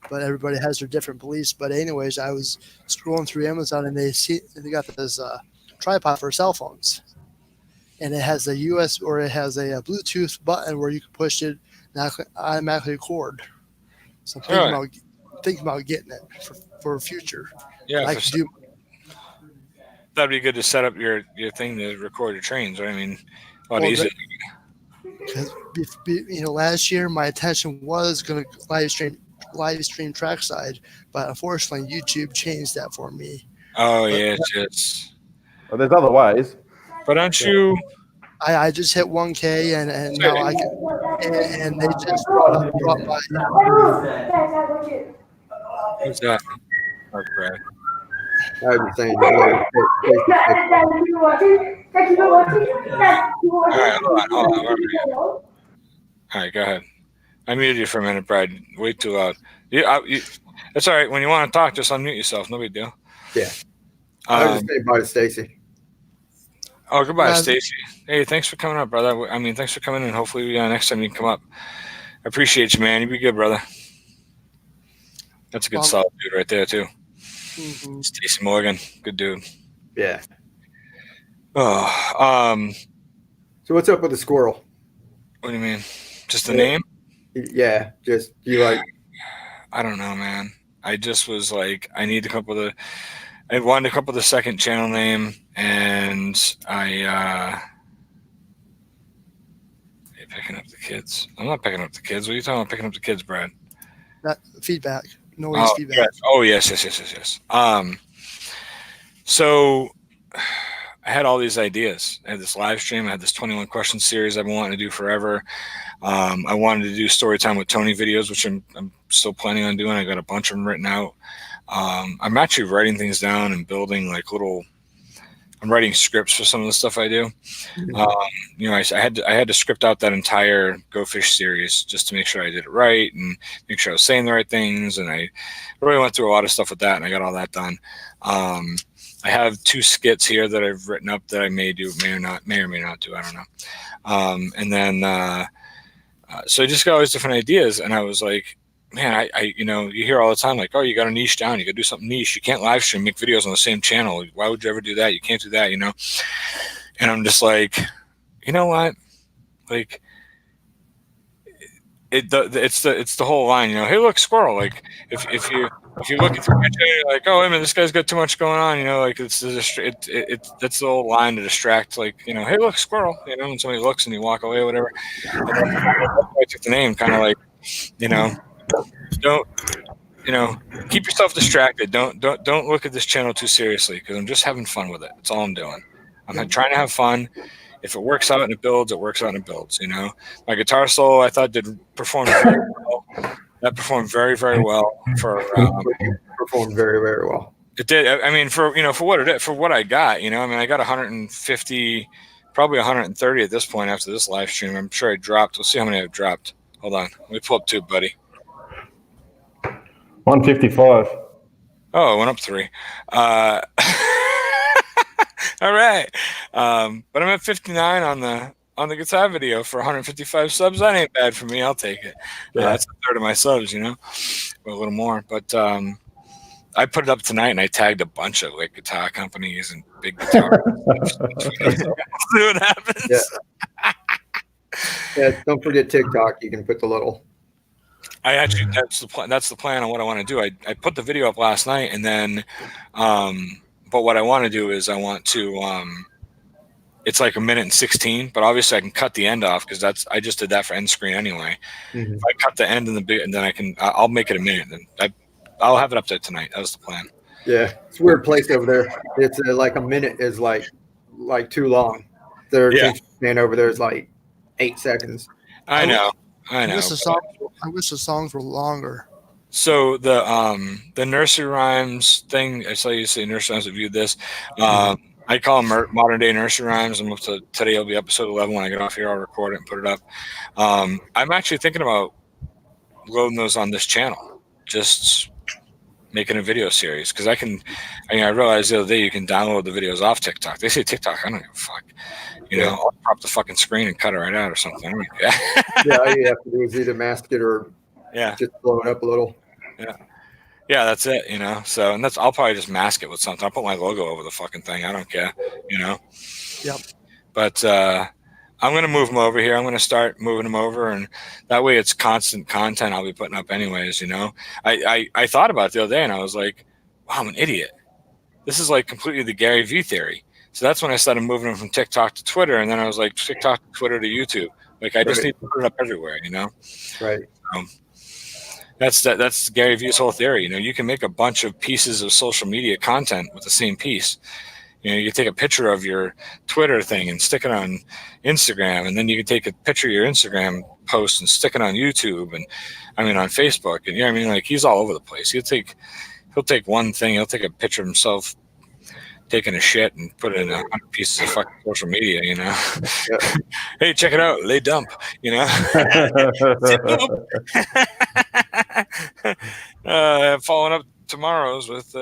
but everybody has their different beliefs. But anyways, I was scrolling through Amazon and they got this tripod for cell phones, and it has a US or it has a Bluetooth button where you can push it and automatically record. So I'm thinking about getting it for future. Yeah, that'd be good to set up your thing to record your trains. Right? I mean, a lot easier. Because last year my intention was going to live stream trackside, but unfortunately YouTube changed that for me. Oh yeah, just. Well, there's other ways. But aren't you? I just hit 1K and now I can, and they just brought my. What's that? Oh, Brad. I was saying. All right, all right, go ahead. I muted you for a minute, Brad. Way too loud. That's all right. When you want to talk, just unmute yourself. No big deal. Yeah. I was just saying bye to Stacy. Oh, goodbye, Stacy. Hey, thanks for coming up, brother. I mean, thanks for coming in. Hopefully, next time you can come up. I appreciate you, man. You be good, brother. That's a good solid dude right there, too. Mm-hmm. Stacy Morgan. Good dude. Yeah. Oh, so what's up with the squirrel? What do you mean? Just the name? Yeah. Just, you like. I don't know, man. I just was like, I wanted to come up with a second channel name, and hey, picking up the kids. I'm not picking up the kids. What are you talking about picking up the kids, Brad? That feedback. Noise feedback. Yes. Oh, yes. So I had all these ideas. I had this live stream. I had this 21 question series I've been wanting to do forever. I wanted to do story time with Tony videos, which I'm still planning on doing. I got a bunch of them written out. I'm actually writing things down and building I'm writing scripts for some of the stuff I do. I had to script out that entire Go Fish series just to make sure I did it right and make sure I was saying the right things. And I really went through a lot of stuff with that, and I got all that done. I have 2 skits here that I've written up that I may or may not do. I don't know. And then, so I just got all these different ideas, and I was like, man, you hear all the time, like, oh, you got to niche down. You got to do something niche. You can't live stream, make videos on the same channel. Why would you ever do that? You can't do that, And I'm just like, you know what? Like, it's the whole line, hey, look, squirrel. Like, if you look at the picture, you're like, oh, wait a minute, this guy's got too much going on. Like that's the old line to distract. Like, hey, look, squirrel. When somebody looks and you walk away or whatever. And then I took the name, kind of like, don't keep yourself distracted. Don't look at this channel too seriously, because I'm just having fun with it. That's all I'm doing. I'm trying to have fun. If it works out and it builds, it works out and it builds. My guitar solo I thought performed very well. That performed very, very well performed very, very well. It did. I mean, for what I got. I got 150, probably 130 at this point after this live stream. I'm sure I dropped. We'll see how many I've dropped. Hold on. Let me pull up 2, buddy. 155. Oh, it went up 3. All right. But I'm at 59 on the guitar video for 155 subs. That ain't bad for me. I'll take it. That's a third of my subs, or a little more. But I put it up tonight, and I tagged a bunch of guitar companies and big guitar. See what happens. Yeah. Don't forget TikTok. You can put the little. That's the plan on what I want to do. I put the video up last night, and then, but what I want to do is I want to, it's like 1:16, but obviously I can cut the end off because I just did that for end screen anyway. Mm-hmm. If I cut the end and then I'll make it a minute. And I'll have it up there tonight. That was the plan. Yeah, it's a weird place over there. It's like a minute is like too long. Their attention span over there is like 8 seconds. I know. I wish the songs were longer. So the nursery rhymes thing, I saw you say nursery rhymes reviewed this. I call them modern day nursery rhymes. And today will be episode 11. When I get off here, I'll record it and put it up. I'm actually thinking about loading those on this channel. Just making a video series because I realized the other day you can download the videos off TikTok. They say TikTok, I don't give a fuck. I'll prop the fucking screen and cut it right out or something. Yeah, all you have to do is either mask it or just blow it up a little. Yeah, that's it. So and I'll probably just mask it with something. I'll put my logo over the fucking thing. I don't care. Yep. But I'm going to move them over here. I'm going to start moving them over, and that way it's constant content I'll be putting up anyways, I thought about it the other day, and I was like, wow, I'm an idiot. This is like completely the Gary Vee theory. So that's when I started moving them from TikTok to Twitter, and then I was like, TikTok to Twitter to YouTube. Like, I just need to put it up everywhere, Right. That's Gary Vee's whole theory. You can make a bunch of pieces of social media content with the same piece. You take a picture of your Twitter thing and stick it on Instagram, and then you can take a picture of your Instagram post and stick it on YouTube and on Facebook. And like he's all over the place. He'll take one thing, he'll take a picture of himself taking a shit and put it in 100 pieces of fucking social media, Hey, check it out, lay dump, following up tomorrow's with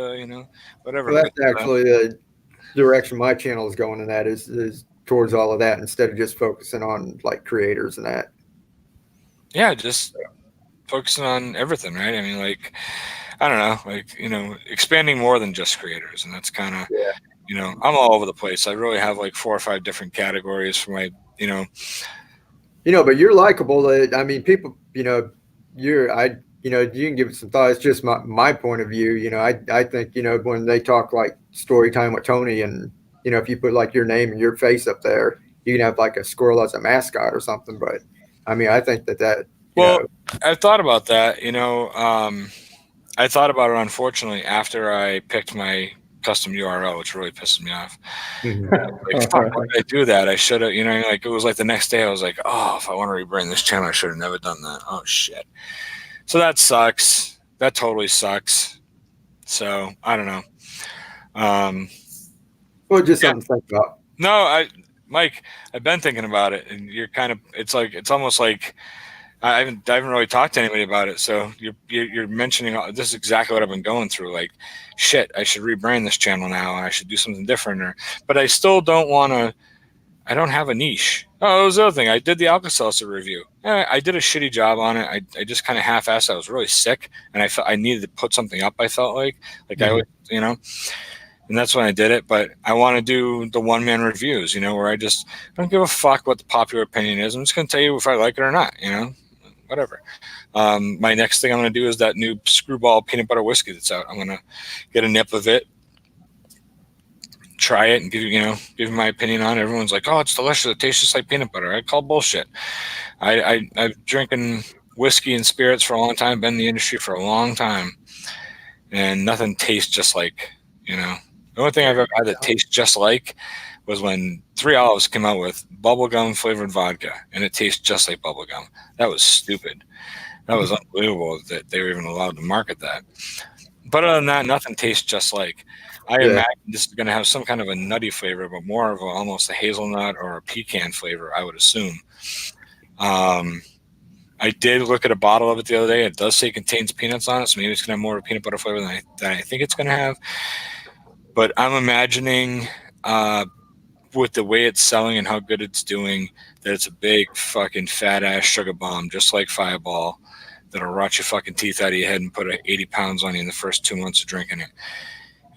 whatever. Well, that's actually the direction my channel is going in that is towards all of that instead of just focusing on like creators and that. Yeah, just focusing on everything, right? I don't know, expanding more than just creators, and that's kind of I'm all over the place. I really have like 4 or 5 different categories for my but you're likable. People, you can give it some thought. It's just my point of view. I think, when they talk like story time with Tony and, if you put like your name and your face up there, you can have like a squirrel as a mascot or something. But I think that, I've thought about that, I thought about it, unfortunately, after I picked my custom URL, which really pisses me off. Like, fuck, why did I do that? I should have, it was like the next day I was like, oh, if I want to rebrand this channel, I should have never done that. Oh, shit. So that sucks. That totally sucks. So I don't know. Well, just something to think about. No, Mike, I've been thinking about it, and you're kind of, it's almost like, I haven't really talked to anybody about it. So you're mentioning this is exactly what I've been going through. Like, shit, I should rebrand this channel now, and I should do something different. But I still don't want to. I don't have a niche. Oh, that was the other thing. I did the Alka-Seltzer review. I did a shitty job on it. I just kind of half-assed. I was really sick, and I felt I needed to put something up. I felt like I would, and that's when I did it. But I want to do the one-man reviews, where I just don't give a fuck what the popular opinion is. I'm just going to tell you if I like it or not, whatever. My next thing I'm going to do is that new Screwball peanut butter whiskey that's out. I'm going to get a nip of it, try it, and give you my opinion on it. Everyone's like, oh, it's delicious. It tastes just like peanut butter. I call bullshit. I've drinking whiskey and spirits for a long time, been in the industry for a long time, and nothing tastes just like, the only thing I've ever had that tastes just like was when 3 Olives came out with bubblegum flavored vodka, and it tastes just like bubblegum. That was stupid. That was unbelievable that they were even allowed to market that. But other than that, nothing tastes just like. I imagine this is going to have some kind of a nutty flavor, but more of almost a hazelnut or a pecan flavor, I would assume. I did look at a bottle of it the other day. It does say it contains peanuts on it, so maybe it's going to have more of a peanut butter flavor than I think it's going to have. But I'm imagining with the way it's selling and how good it's doing, that it's a big fucking fat ass sugar bomb, just like Fireball, that'll rot your fucking teeth out of your head and put 80 pounds on you in the first 2 months of drinking it.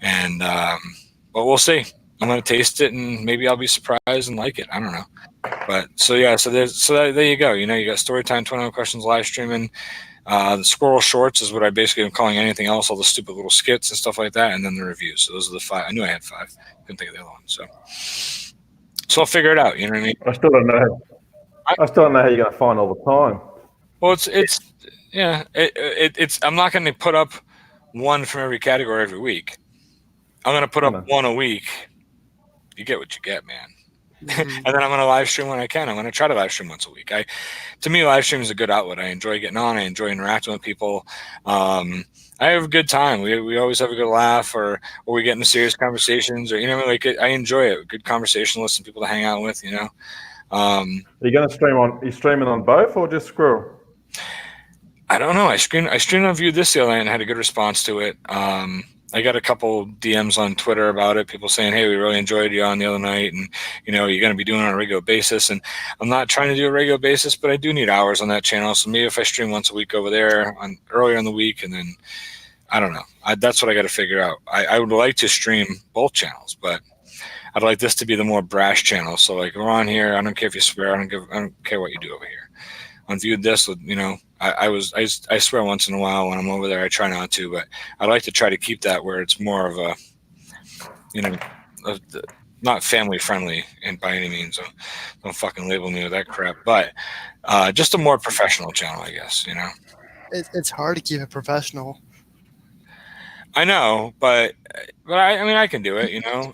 And but we'll see. I'm gonna taste it, and maybe I'll be surprised and like it. I don't know. But so there you go. You got Storytime 21 Questions live streaming. The Squirrel Shorts is what I basically am calling anything else, all the stupid little skits and stuff like that, and then the reviews. So those are the 5. I knew I had 5. Couldn't think of the other one. So So I'll figure it out. You know what I mean? I still don't know. I still don't know how you're going to find all the time. Well, it's. I'm not going to put up one from every category every week. I'm going to put up one a week. You get what you get, man. Mm-hmm. And then I'm going to live stream when I can. I'm going to try to live stream once a week. To me, live stream is a good outlet. I enjoy getting on. I enjoy interacting with people. I have a good time. We always have a good laugh, or we get into serious conversations, or I enjoy it. Good conversationalists and people to hang out with. Are you going to stream on? Are you streaming on both or just Squirrel? I don't know. I streamed on View this the other night and had a good response to it. I got a couple DMs on Twitter about it. People saying, "Hey, we really enjoyed you on the other night, and you're going to be doing it on a regular basis." And I'm not trying to do a regular basis, but I do need hours on that channel. So maybe if I stream once a week over there earlier in the week, and then I don't know. That's what I got to figure out. I would like to stream both channels, but I'd like this to be the more brash channel. So like we're on here. I don't care if you swear. I don't care what you do over here. On Viewed This, I swear once in a while when I'm over there. I try not to, but I like to try to keep that where it's more of a, not family friendly, and by any means, don't fucking label me with that crap. But just a more professional channel, I guess. It's hard to keep it professional. I know, but I can do it. I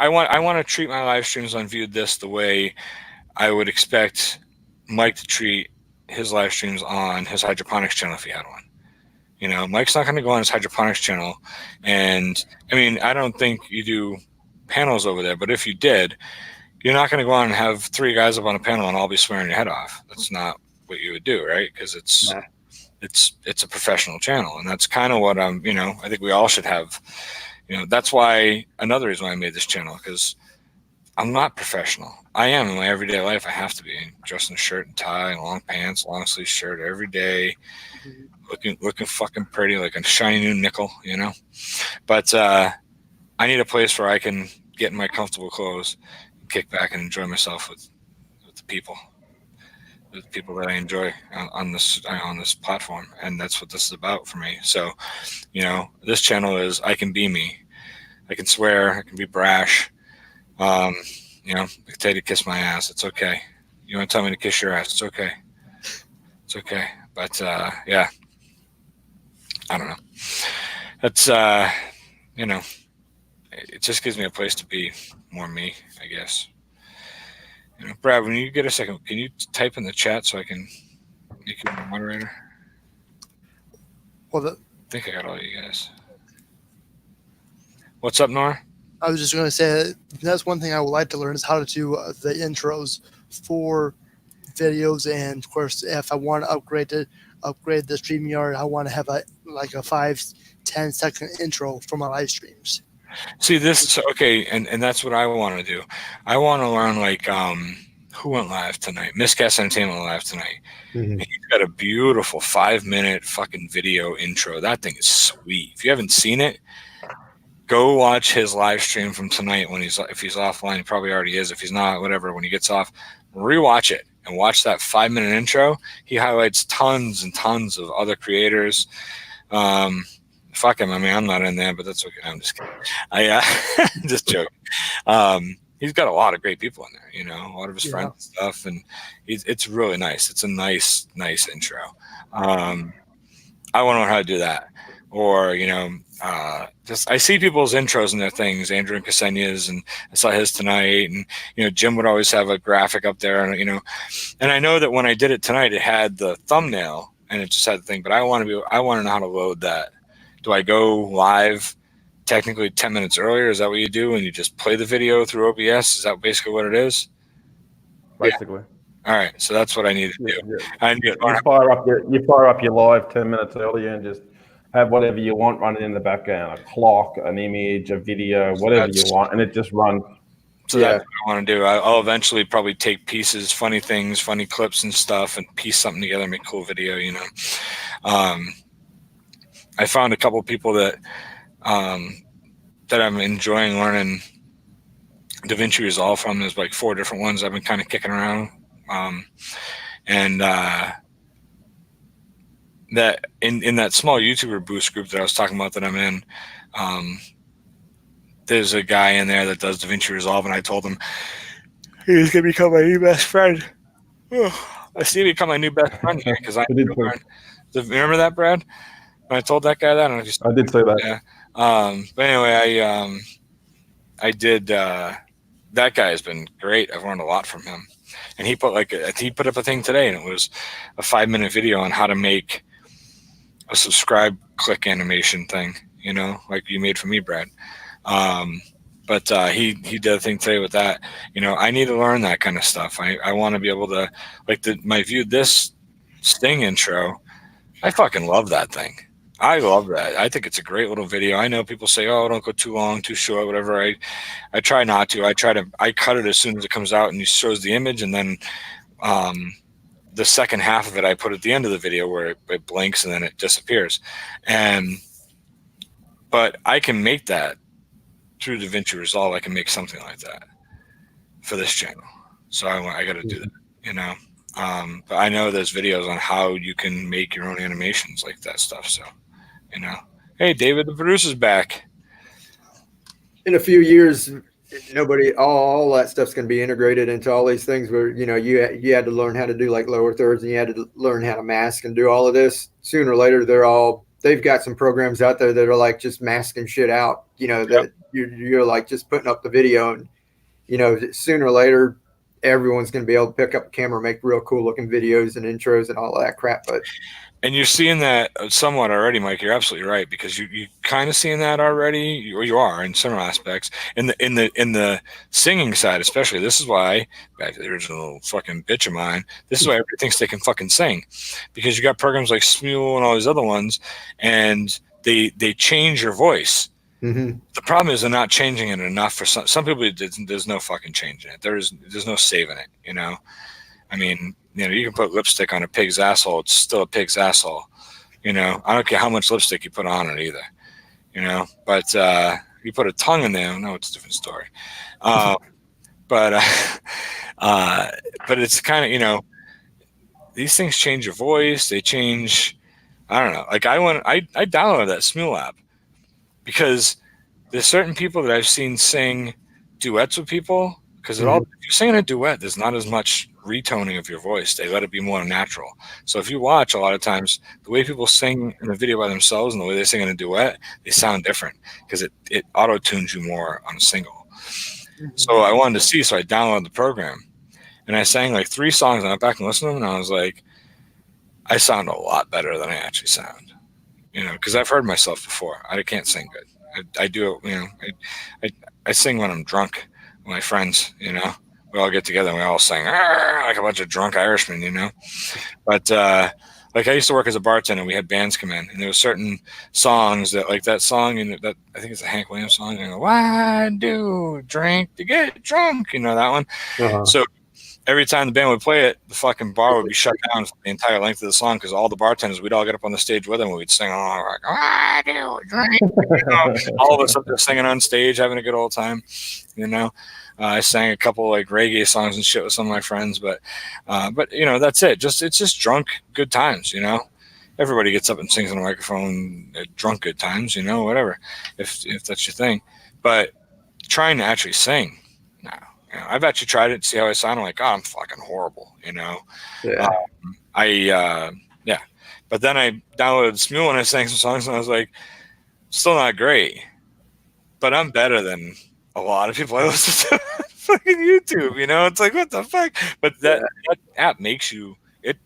want to treat my live streams on Viewed This the way I would expect Mike to treat his live streams on his hydroponics channel if he had one. Mike's not going to go on his hydroponics channel, and I don't think you do panels over there, but if you did, you're not going to go on and have three guys up on a panel and all be swearing your head off. That's not what you would do, right? Because it's a professional channel, and that's kind of what I think we all should have. That's why another reason why I made this channel, because I'm not professional. I am in my everyday life. I have to be dressed in a shirt and tie and long pants, long sleeve shirt every day, looking fucking pretty like a shiny new nickel, But I need a place where I can get in my comfortable clothes, and kick back and enjoy myself with the people that I enjoy on this platform, and that's what this is about for me. So, this channel is I can be me. I can swear. I can be brash. I can tell you to kiss my ass. It's okay. You want to tell me to kiss your ass? It's okay. It's okay. But yeah, I don't know. That's it just gives me a place to be more me, I guess. Brad, when you get a second, can you type in the chat so I can make you a moderator? Well, I think I got all you guys. What's up, Nora? I was just going to say that's one thing I would like to learn is how to do the intros for videos, and of course, if I want to upgrade the StreamYard, I want to have a 5-10 second intro for my live streams. See, this is okay, and that's what I want to do. I want to learn who went live tonight? Miscast Entertainment went live tonight. Mm-hmm. He's got a beautiful 5-minute fucking video intro. That thing is sweet. If you haven't seen it, go watch his live stream from tonight if he's offline. He probably already is. If he's not, whatever. When he gets off, rewatch it and watch that 5-minute intro. He highlights tons and tons of other creators. Fuck him. I'm not in there, but that's okay. I'm just kidding. Just joking. He's got a lot of great people in there, a lot of his friends and stuff, and it's really nice. It's a nice intro. I want to learn how to do that. Or, I see people's intros and their things, Andrew and Ksenia's, and I saw his tonight, and, Jim would always have a graphic up there, and, and I know that when I did it tonight, it had the thumbnail and it just had the thing, but I want to know how to load that. Do I go live technically 10 minutes earlier? Is that what you do? And you just play the video through OBS? Is that basically what it is? Basically. Yeah. All right. So that's what I need to do. Yeah. You fire up your live 10 minutes earlier and just have whatever you want running in the background, a clock, an image, a video, whatever you want, and it just runs. So that's what I want to do. I'll eventually probably take pieces, funny things, funny clips and stuff, and piece something together, make a cool video, I found a couple of people that I'm enjoying learning DaVinci Resolve from. There's 4 different ones I've been kind of kicking around. That in that small YouTuber boost group that I was talking about that I'm in, there's a guy in there that does DaVinci Resolve, and I told him he's gonna become my new best friend. I see him become my new best friend here because I remember that, Brad. When I told that guy that, I did say that. Yeah. But anyway, I did. That guy has been great. I've learned a lot from him, and he put up a thing today, and it was a 5-minute video on how to make a subscribe click animation thing. You know, like you made for me, Brad. But he did a thing today with that. You know, I need to learn that kind of stuff. I want to be able to my view this Sting intro. I fucking love that thing. I love that. I think it's a great little video. I know people say, "Oh, don't go too long, too short, whatever." I try not to. I cut it as soon as it comes out and he shows the image, and then the second half of it I put at the end of the video where it blinks and then it disappears. But I can make that through DaVinci Resolve. I can make something like that for this channel. So I got to do that, you know. But I know there's videos on how you can make your own animations like that stuff. So, you know, hey, David, the producer's back. In a few years, all that stuff's going to be integrated into all these things where, you know, you had to learn how to do like lower thirds and you had to learn how to mask and do all of this. Sooner or later, they've got some programs out there that are like just masking shit out, you know, that you're like just putting up the video and, you know, sooner or later, everyone's going to be able to pick up a camera, make real cool looking videos and intros and all that crap. And you're seeing that somewhat already, Mike. You're absolutely right, because you kind of seeing that already, or you are in some aspects. In the singing side, especially, this is why, back to the original fucking bitch of mine, this is why everybody thinks they can fucking sing, because you got programs like Smule and all these other ones, and they change your voice. Mm-hmm. The problem is they're not changing it enough for some people. There's no fucking changing it. There's no saving it. You know, I mean, you know, you can put lipstick on a pig's asshole. It's still a pig's asshole. You know, I don't care how much lipstick you put on it either. You know, but you put a tongue in there. No, it's a different story. But it's kind of, you know, these things change your voice. They change. I don't know. Like I downloaded that Smule app, because there's certain people that I've seen sing duets with people, because if you're singing a duet, there's not as much retoning of your voice. They let it be more natural. So if you watch, a lot of times the way people sing in a video by themselves and the way they sing in a duet, they sound different because it auto-tunes you more on a single. So I wanted to see, so I downloaded the program and I sang like 3 songs and I went back and listened to them and I was like, I sound a lot better than I actually sound. You know, because I've heard myself before. I can't sing good. I do it, you know, I sing when I'm drunk with my friends, you know. We all get together and we all sing like a bunch of drunk Irishmen, you know. But like I used to work as a bartender, and we had bands come in, and there were certain songs that, like that song, you know, that I think it's a Hank Williams song, you know, why do drink to get drunk, you know, that one. So every time the band would play it, the fucking bar would be shut down for the entire length of the song, because all the bartenders, we'd all get up on the stage with them and we'd sing along like, I do drink. You know, all of us up there singing on stage, having a good old time, you know. I sang a couple like reggae songs and shit with some of my friends, but you know, that's it. It's just drunk good times, you know. Everybody gets up and sings on a microphone at drunk good times, you know, whatever, if that's your thing. But trying to actually sing, no. You know, I've actually tried it to see how I sound. I'm like, oh, I'm fucking horrible, you know. Yeah. But then I downloaded Smule and I sang some songs and I was like, still not great, but I'm better than a lot of people I listen to fucking YouTube, you know. It's like, what the fuck? But that app makes you, it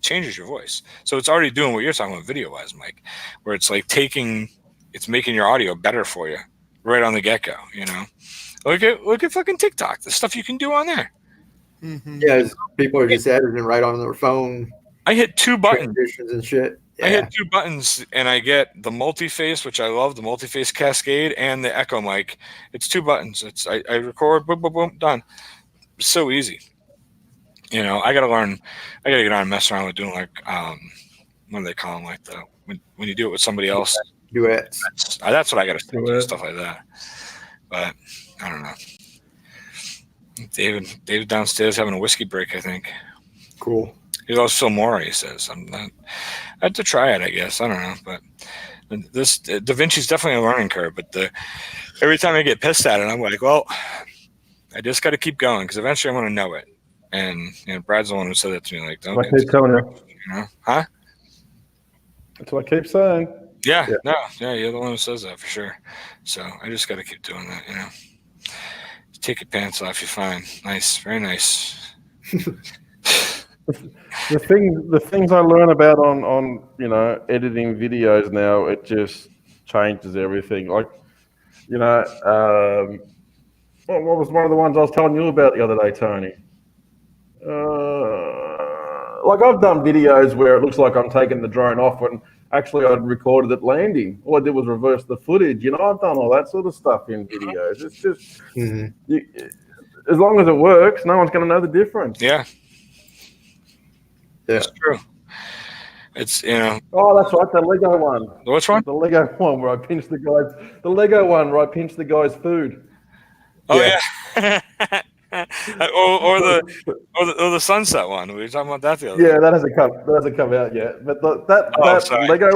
changes your voice. So it's already doing what you're talking about video wise, Mike, where it's like it's making your audio better for you right on the get-go, you know. Look at fucking TikTok, the stuff you can do on there. Yeah, people are just editing right on their phone. I hit 2 buttons and shit. Yeah. I hit 2 buttons and I get the multi-face, which I love, the multi-face cascade, and the echo mic. It's 2 buttons. I record, boom, boom, boom, done. So easy. You know, I gotta get on and mess around with doing like what do they call them, like when you do it with somebody else. Duets. That's what I gotta do, stuff like that. But I don't know. David downstairs having a whiskey break, I think. Cool. He loves Phil Mora, he says. I had to try it, I guess. I don't know, but This Da Vinci's definitely a learning curve, but every time I get pissed at it, I'm like, well, I just got to keep going because eventually I'm going to know it. And Brad's the one who said that to me, like, don't I keep telling you. Huh? That's what I keep saying. Yeah, you're the one who says that for sure. So I just got to keep doing that, Take your pants off, you're fine. Nice, very nice. The things I learn about on editing videos now, it just changes everything. Like, what was one of the ones I was telling you about the other day, Tony? Like I've done videos where it looks like I'm taking the drone off when actually I'd recorded it landing. All I did was reverse the footage. I've done all that sort of stuff in videos. It's just, as long as it works, no one's going to know the difference. Yeah. That's true. It's, Oh, that's right. The Lego one. Which one? The Lego one where I pinched the guys. The Lego one where I pinched the guy's food. Oh, yeah. or the sunset one. We were talking about that the other day. Yeah, that hasn't come out yet. But that Lego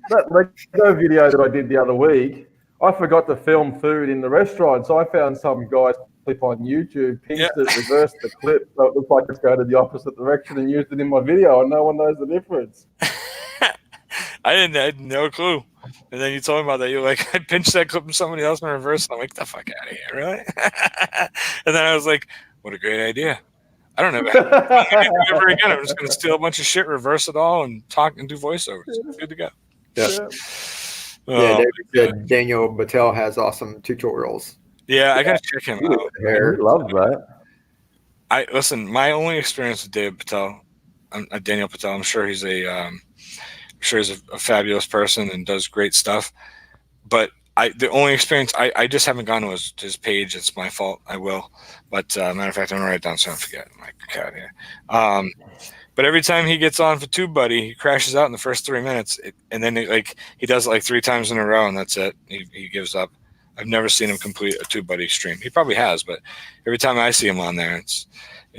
that Lego video that I did the other week, I forgot to film food in the restaurant, so I found some guy's clip on YouTube, pinched it, reversed the clip, so it looked like it's going to the opposite direction, and used it in my video, and no one knows the difference. I had no clue. And then you told me about that. You're like, I pinched that clip from somebody else in reverse. I'm like, the fuck out of here, really? And then I was like, what a great idea. I don't know ever again. I'm just going to steal a bunch of shit, reverse it all, and talk and do voiceovers. Good to go. Yeah. David said Daniel Battelle has awesome tutorials. Yeah, I got to check him out. I love that. Listen, my only experience with Daniel Patel, I'm sure he's a fabulous person and does great stuff. But the only experience I just haven't gone to his page. It's my fault. I will. But matter of fact, I'm gonna write it down so I don't forget. I'm like, God, yeah. But every time he gets on for TubeBuddy, he crashes out in the first 3 minutes, and then he does it like 3 times in a row, and that's it. He gives up. I've never seen him complete a TubeBuddy stream. He probably has, but every time I see him on there,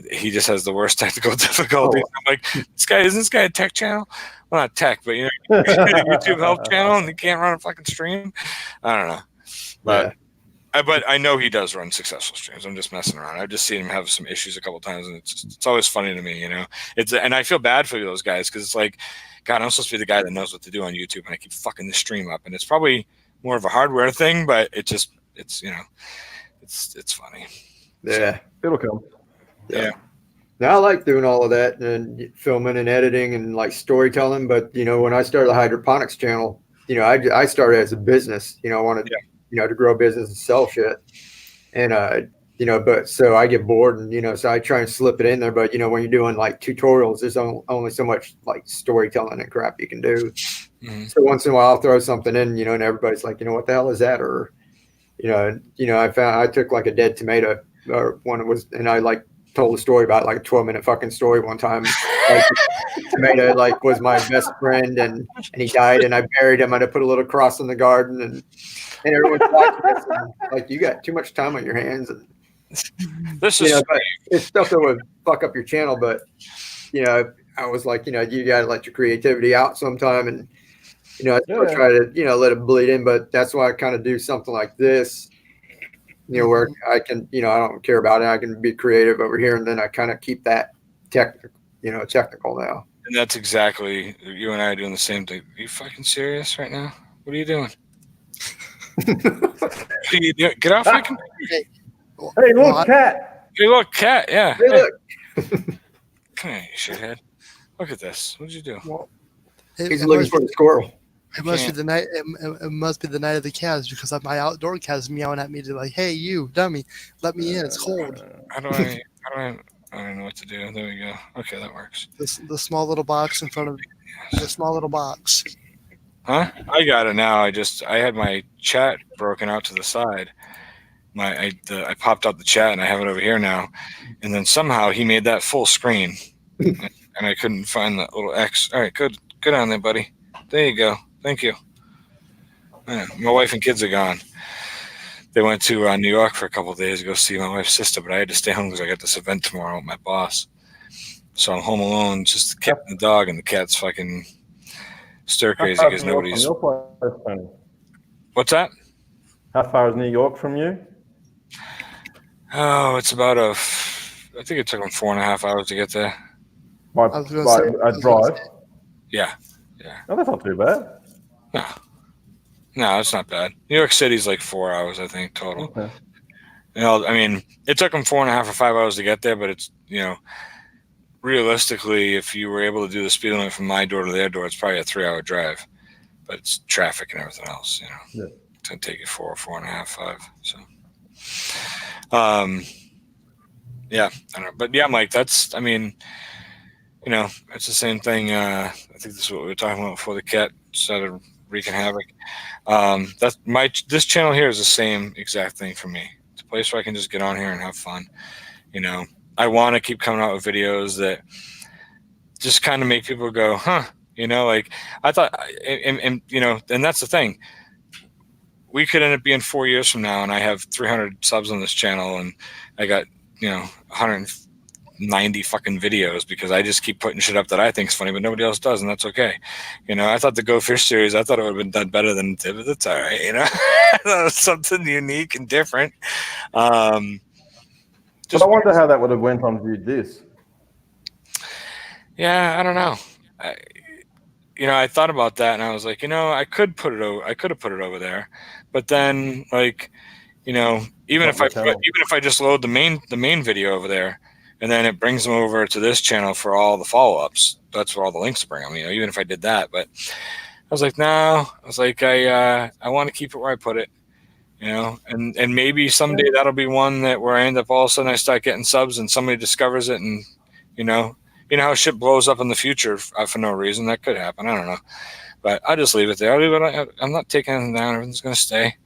he just has the worst technical difficulties. I'm like, isn't this guy a tech channel? Well, not tech, but YouTube help channel, and he can't run a fucking stream. I don't know, but I know he does run successful streams. I'm just messing around. I've just seen him have some issues a couple times, and it's always funny to me, and I feel bad for those guys because it's like, God, I'm supposed to be the guy that knows what to do on YouTube, and I keep fucking the stream up, and it's probably more of a hardware thing, but it's funny. Yeah, it'll come. Yeah. Now I like doing all of that and filming and editing and like storytelling. But when I started the hydroponics channel, I started as a business. I wanted to grow a business and sell shit. And but so I get bored and so I try and slip it in there. But when you're doing like tutorials, there's only so much like storytelling and crap you can do. Mm-hmm. So once in a while I'll throw something in, and everybody's like, what the hell is that? Or I took like a dead tomato or one it was, and I like told a story about like a 12-minute fucking story one time. Like, tomato was my best friend and he died and I buried him and I put a little cross in the garden and everyone's watching this and, like, you got too much time on your hands and this is but it's stuff that would fuck up your channel, but I was like, you gotta let your creativity out sometime and I try to let it bleed in, but that's why I kind of do something like this. Where I can, I don't care about it. I can be creative over here, and then I kind of keep that technical now. And that's exactly, you and I are doing the same thing. Are you fucking serious right now? What are you doing? Get off my computer. Hey, look, cat. Hey, look, cat. Yeah. Hey, look. Come here, you shithead. Look at this. What did you do? Well, he's looking for the squirrel. It must be the night. It must be the night of the cats because my outdoor cat is meowing at me to like, "Hey, you dummy, let me in. It's cold." I don't know what to do. There we go. Okay, that works. The small little box in front of the small little box. Huh? I got it now. I had my chat broken out to the side. I popped out the chat and I have it over here now. And then somehow he made that full screen, and I couldn't find that little X. All right, good on there, buddy. There you go. Thank you. Yeah, my wife and kids are gone. They went to New York for a couple of days to go see my wife's sister, but I had to stay home because I got this event tomorrow with my boss. So I'm home alone, just the cat and the dog, and the cat's fucking stir crazy How far because is New York nobody's. from your place, Tony? What's that? How far is New York from you? Oh, it's about I think it took them 4.5 hours to get there. By drive? Yeah. Oh, that's not too bad. No, it's not bad. New York City's like 4 hours, I think, total. Okay. You know, I mean, it took them 4.5 or 5 hours to get there, but it's, realistically, if you were able to do the speed limit from my door to their door, it's probably a 3-hour drive. But it's traffic and everything else, Yeah. It's gonna take you 4.5, 5. So, yeah, I don't know, but yeah, Mike, it's the same thing. I think this is what we were talking about before the cat started wreaking havoc. This channel here is the same exact thing for me. It's a place where I can just get on here and have fun. I want to keep coming out with videos that just kind of make people go, huh? Like I thought, and that's the thing. We could end up being 4 years from now, and I have 300 subs on this channel, and I got 190 fucking videos because I just keep putting shit up that I think is funny, but nobody else does, and that's okay. I thought the Go Fish series, I thought it would have been done better than it, but it's all right. I thought it was something unique and different. But I wonder how that would have went on Viewed This. Yeah, I don't know. I thought about that, and I was like, I could have put it over there, but then even if I just load the main video over there, and then it brings them over to this channel for all the follow-ups. That's where all the links bring them. Even if I did that, but I was like, no. I was like, I want to keep it where I put it. And maybe someday that'll be one where I end up all of a sudden I start getting subs and somebody discovers it, and how shit blows up in the future for no reason. That could happen. I don't know, but I'll just leave it there. I'm not taking anything down. Everything's gonna stay.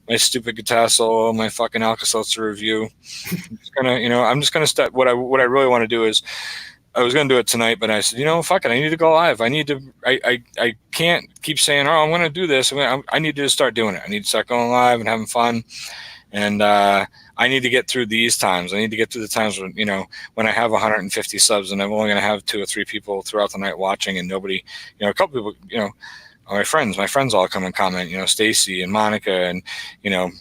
My stupid guitar solo, my fucking Alka-Seltzer review. I'm just gonna start. What I really want to do is, I was gonna do it tonight, but I said, fuck it. I need to go live. I need to. I can't keep saying, oh, I'm gonna do this. I need to just start doing it. I need to start going live and having fun, and I need to get through these times. I need to get through the times when when I have 150 subs and I'm only gonna have 2 or 3 people throughout the night watching, and nobody, a couple people, my friends all come and comment, Stacy and Monica and,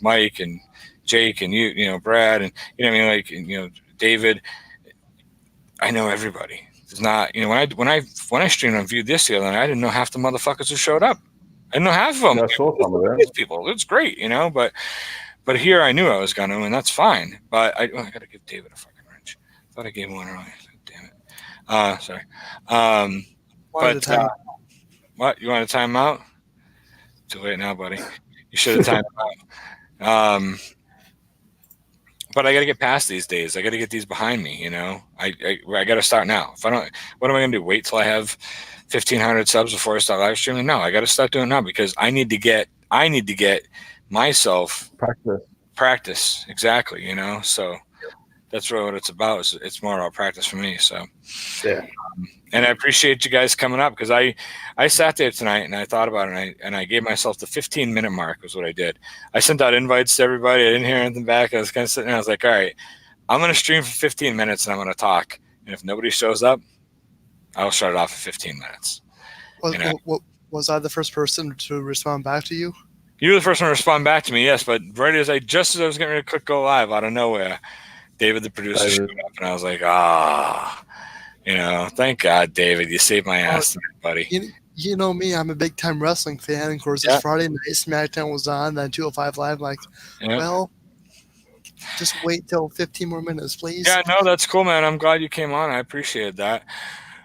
Mike and Jake and Brad and, David. I know everybody. It's not, when I streamed on Viewed This the other night, I didn't know half the motherfuckers who showed up. I didn't know half of them. I saw some of them. These people. It's great, but here I knew I was gonna, and that's fine. But I gotta give David a fucking wrench. Thought I gave him one earlier. Damn it. Sorry. What? You want to time out? Too late now, buddy. You should have timed out. But I got to get past these days. I got to get these behind me. I got to start now. If I don't, what am I going to do? Wait till I have 1,500 subs before I start live streaming? No, I got to start doing it now because I need to get myself practice. Exactly. So that's really what it's about. It's more about practice for me. So yeah. And I appreciate you guys coming up because I sat there tonight and I thought about it and I gave myself the 15-minute mark was what I did. I sent out invites to everybody. I didn't hear anything back. I was kind of sitting there. I was like, all right, I'm going to stream for 15 minutes and I'm going to talk. And if nobody shows up, I'll shut it off at 15 minutes. Was I the first person to respond back to you? You were the first one to respond back to me, yes. But just as I was getting ready to click go live out of nowhere, David, the producer, showed up and I was like, thank God, David, you saved my ass tonight, buddy. You know me, I'm a big time wrestling fan. Of course, it's Friday night, SmackDown was on, then 205 Live. Like, well, just wait till 15 more minutes, please. Yeah, no, that's cool, man. I'm glad you came on. I appreciate that.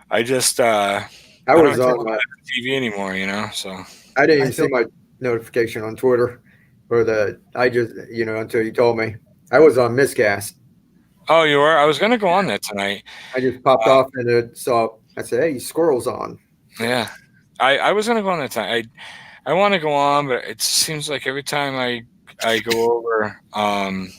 I just, I was on my TV anymore, so I didn't even see my notification on Twitter until you told me. I was on Miscast. Oh, you were? I was going to go on there tonight. I just popped off and I said, hey, Squirrel's on. Yeah. I was going to go on that time. I want to go on, but it seems like every time I go over, and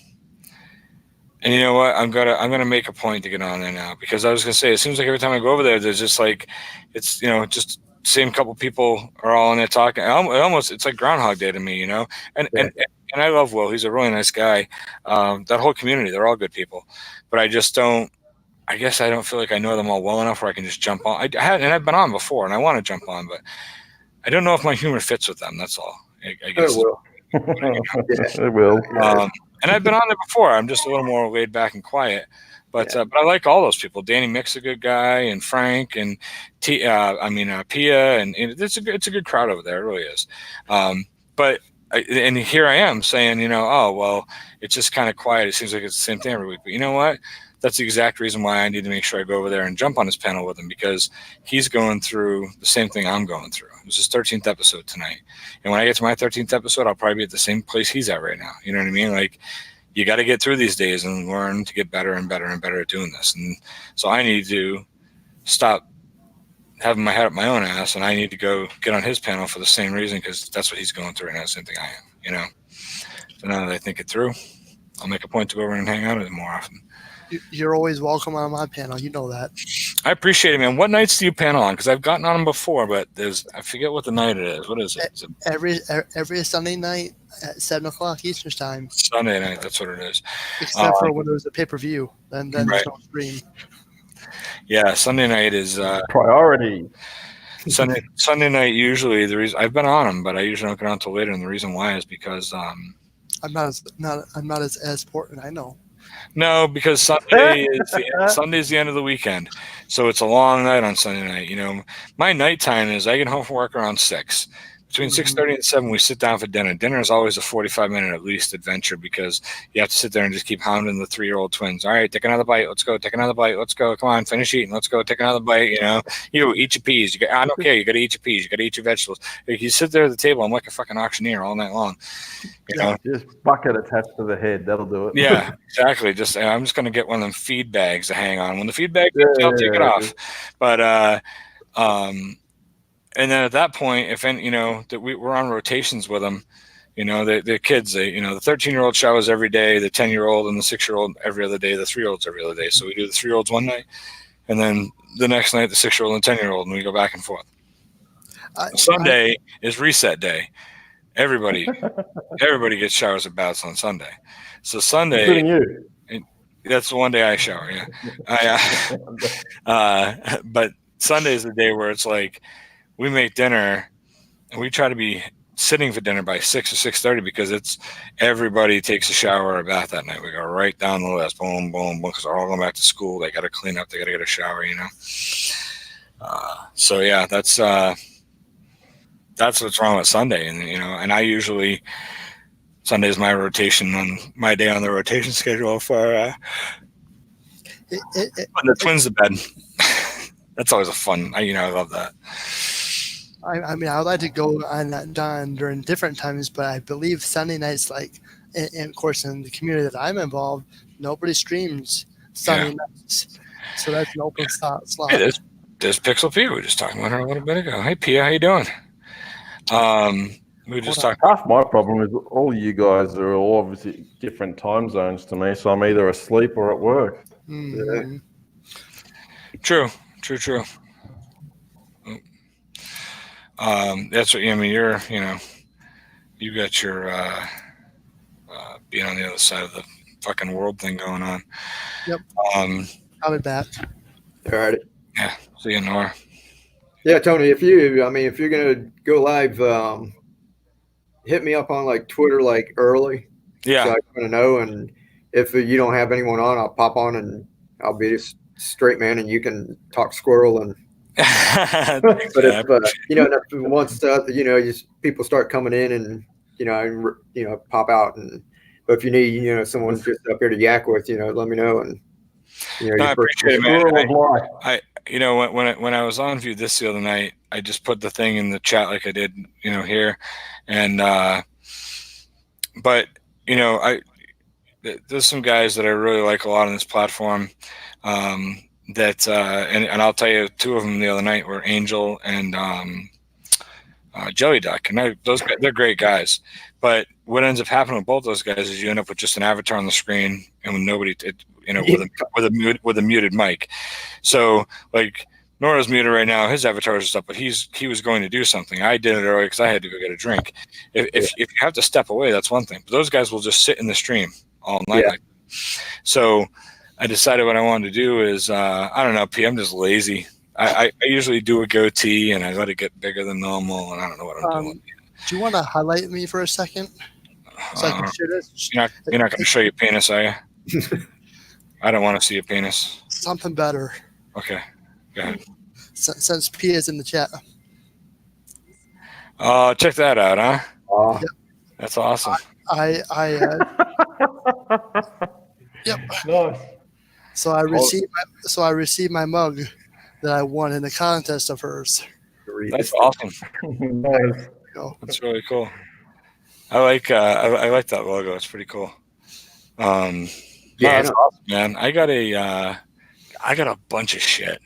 you know what? I'm gonna make a point to get on there now because I was going to say, it seems like every time I go over there, there's just like, it's, just same couple people are all in there talking. It's like Groundhog Day to me, and I love Will. He's a really nice guy. That whole community, they're all good people. But I just don't, I guess I don't feel like I know them all well enough where I can just jump on. I've been on before and I want to jump on, but I don't know if my humor fits with them. That's all. I guess. It will. It will. And I've been on there before. I'm just a little more laid back and quiet. But I like all those people. Danny Mick's a good guy, and Frank, and Pia, and it's a good crowd over there. It really is. And here I am saying, oh well, it's just kind of quiet. It seems like it's the same thing every week. But you know what? That's the exact reason why I need to make sure I go over there and jump on his panel with him, because he's going through the same thing I'm going through. It was his 13th episode tonight, and when I get to my 13th episode, I'll probably be at the same place he's at right now. You know what I mean? Like, you got to get through these days and learn to get better and better and better at doing this. And so I need to stop having my head up my own ass, and I need to go get on his panel for the same reason, because that's what he's going through right now, the same thing I am, So now that I think it through, I'll make a point to go over and hang out with him more often. You're always welcome on my panel. You know that. I appreciate it, man. What nights do you panel on? Because I've gotten on them before, but I forget what the night it is. What is it? Every Sunday night at 7:00 Eastern time. Sunday night, that's what it is. Except for when there's a pay-per-view, then there's no stream. Yeah, Sunday night is priority. Sunday night usually the reason I've been on them, but I usually don't get on until later, and the reason why is because I'm not as important. I know. No, because Sunday is the end of the weekend, so it's a long night on Sunday night. My nighttime is I get home from work around 6. Between 6:30 and 7, we sit down for dinner. Dinner is always a 45-minute at least adventure, because you have to sit there and just keep hounding the 3-year-old twins. All right, take another bite. Let's go. Take another bite. Let's go. Come on, finish eating. Let's go. Take another bite. You eat your peas. I don't care. You got to eat your peas. You got to eat your vegetables. Like, you sit there at the table. I'm like a fucking auctioneer all night long. Just bucket attached to the head. That'll do it. Yeah, exactly. I'm just gonna get one of them feed bags to hang on. When the feed bag gets, I'll take it off. But and then at that point, if that we're on rotations with them, the kids, the 13-year-old showers every day, the 10-year-old and the 6-year-old every other day, the 3-year-olds every other day. So we do the 3-year-olds one night, and then the next night the 6-year-old and 10-year-old, and we go back and forth. Sunday is reset day. Everybody gets showers and baths on Sunday. So Sunday, that's the one day I shower. Yeah, but Sunday is the day where it's like, we make dinner and we try to be sitting for dinner by 6 or 6:30, because it's everybody takes a shower or a bath that night. We go right down the list, boom, boom, boom, because they're all going back to school. They got to clean up. They got to get a shower, So yeah, that's what's wrong with Sunday. And and I usually, Sunday is my rotation on my day on the rotation schedule for putting the twins to bed. That's always a fun. I love that. I mean, I would like to go on that Don during different times, but I believe Sunday nights, like, and of course, in the community that I'm involved, nobody streams Sunday nights, so that's an open slot. Hey, there's Pixel P. We were just talking about her a little bit ago. Hey, Pia, how you doing? We were just talking. Half my problem is all you guys are all obviously different time zones to me, so I'm either asleep or at work. Mm-hmm. True. That's what I mean. You're, you got your being on the other side of the fucking world thing going on. Yep. I'll be back. All right. Yeah. See you, Nora. Yeah, Tony. If you're gonna go live, hit me up on like Twitter, like early. Yeah. So I want to know, and if you don't have anyone on, I'll pop on and I'll be a straight man, and you can talk squirrel and. But if once people start coming in and pop out, and but if you need someone just up here to yak with, let me know. And I appreciate it, man. When I was on View this the other night, I just put the thing in the chat like I did here, and but there's some guys that I really like a lot on this platform. That and I'll tell you, 2 of them the other night were Angel and Jelly Duck, and they're great guys. But what ends up happening with both those guys is you end up with just an avatar on the screen and with nobody, with a muted mic. So like Nora's muted right now, his avatar is up, but he was going to do something. I did it early because I had to go get a drink. If you have to step away, that's one thing. But those guys will just sit in the stream all night. Yeah. So I decided what I wanted to do is, I don't know, P, I'm just lazy. I usually do a goatee and I let it get bigger than normal, and I don't know what I'm doing. Do you want to highlight me for a second? So I can share this? You're not going to show your penis, are you? I don't want to see your penis. Something better. Okay, go ahead. Since P is in the chat. Check that out, huh? Oh, Yep. That's awesome. Yep. Nice. So I received my mug that I won in the contest of hers. That's awesome. Nice. That's really cool. I like that logo. It's pretty cool. yeah, that's awesome, man. I got a bunch of shit.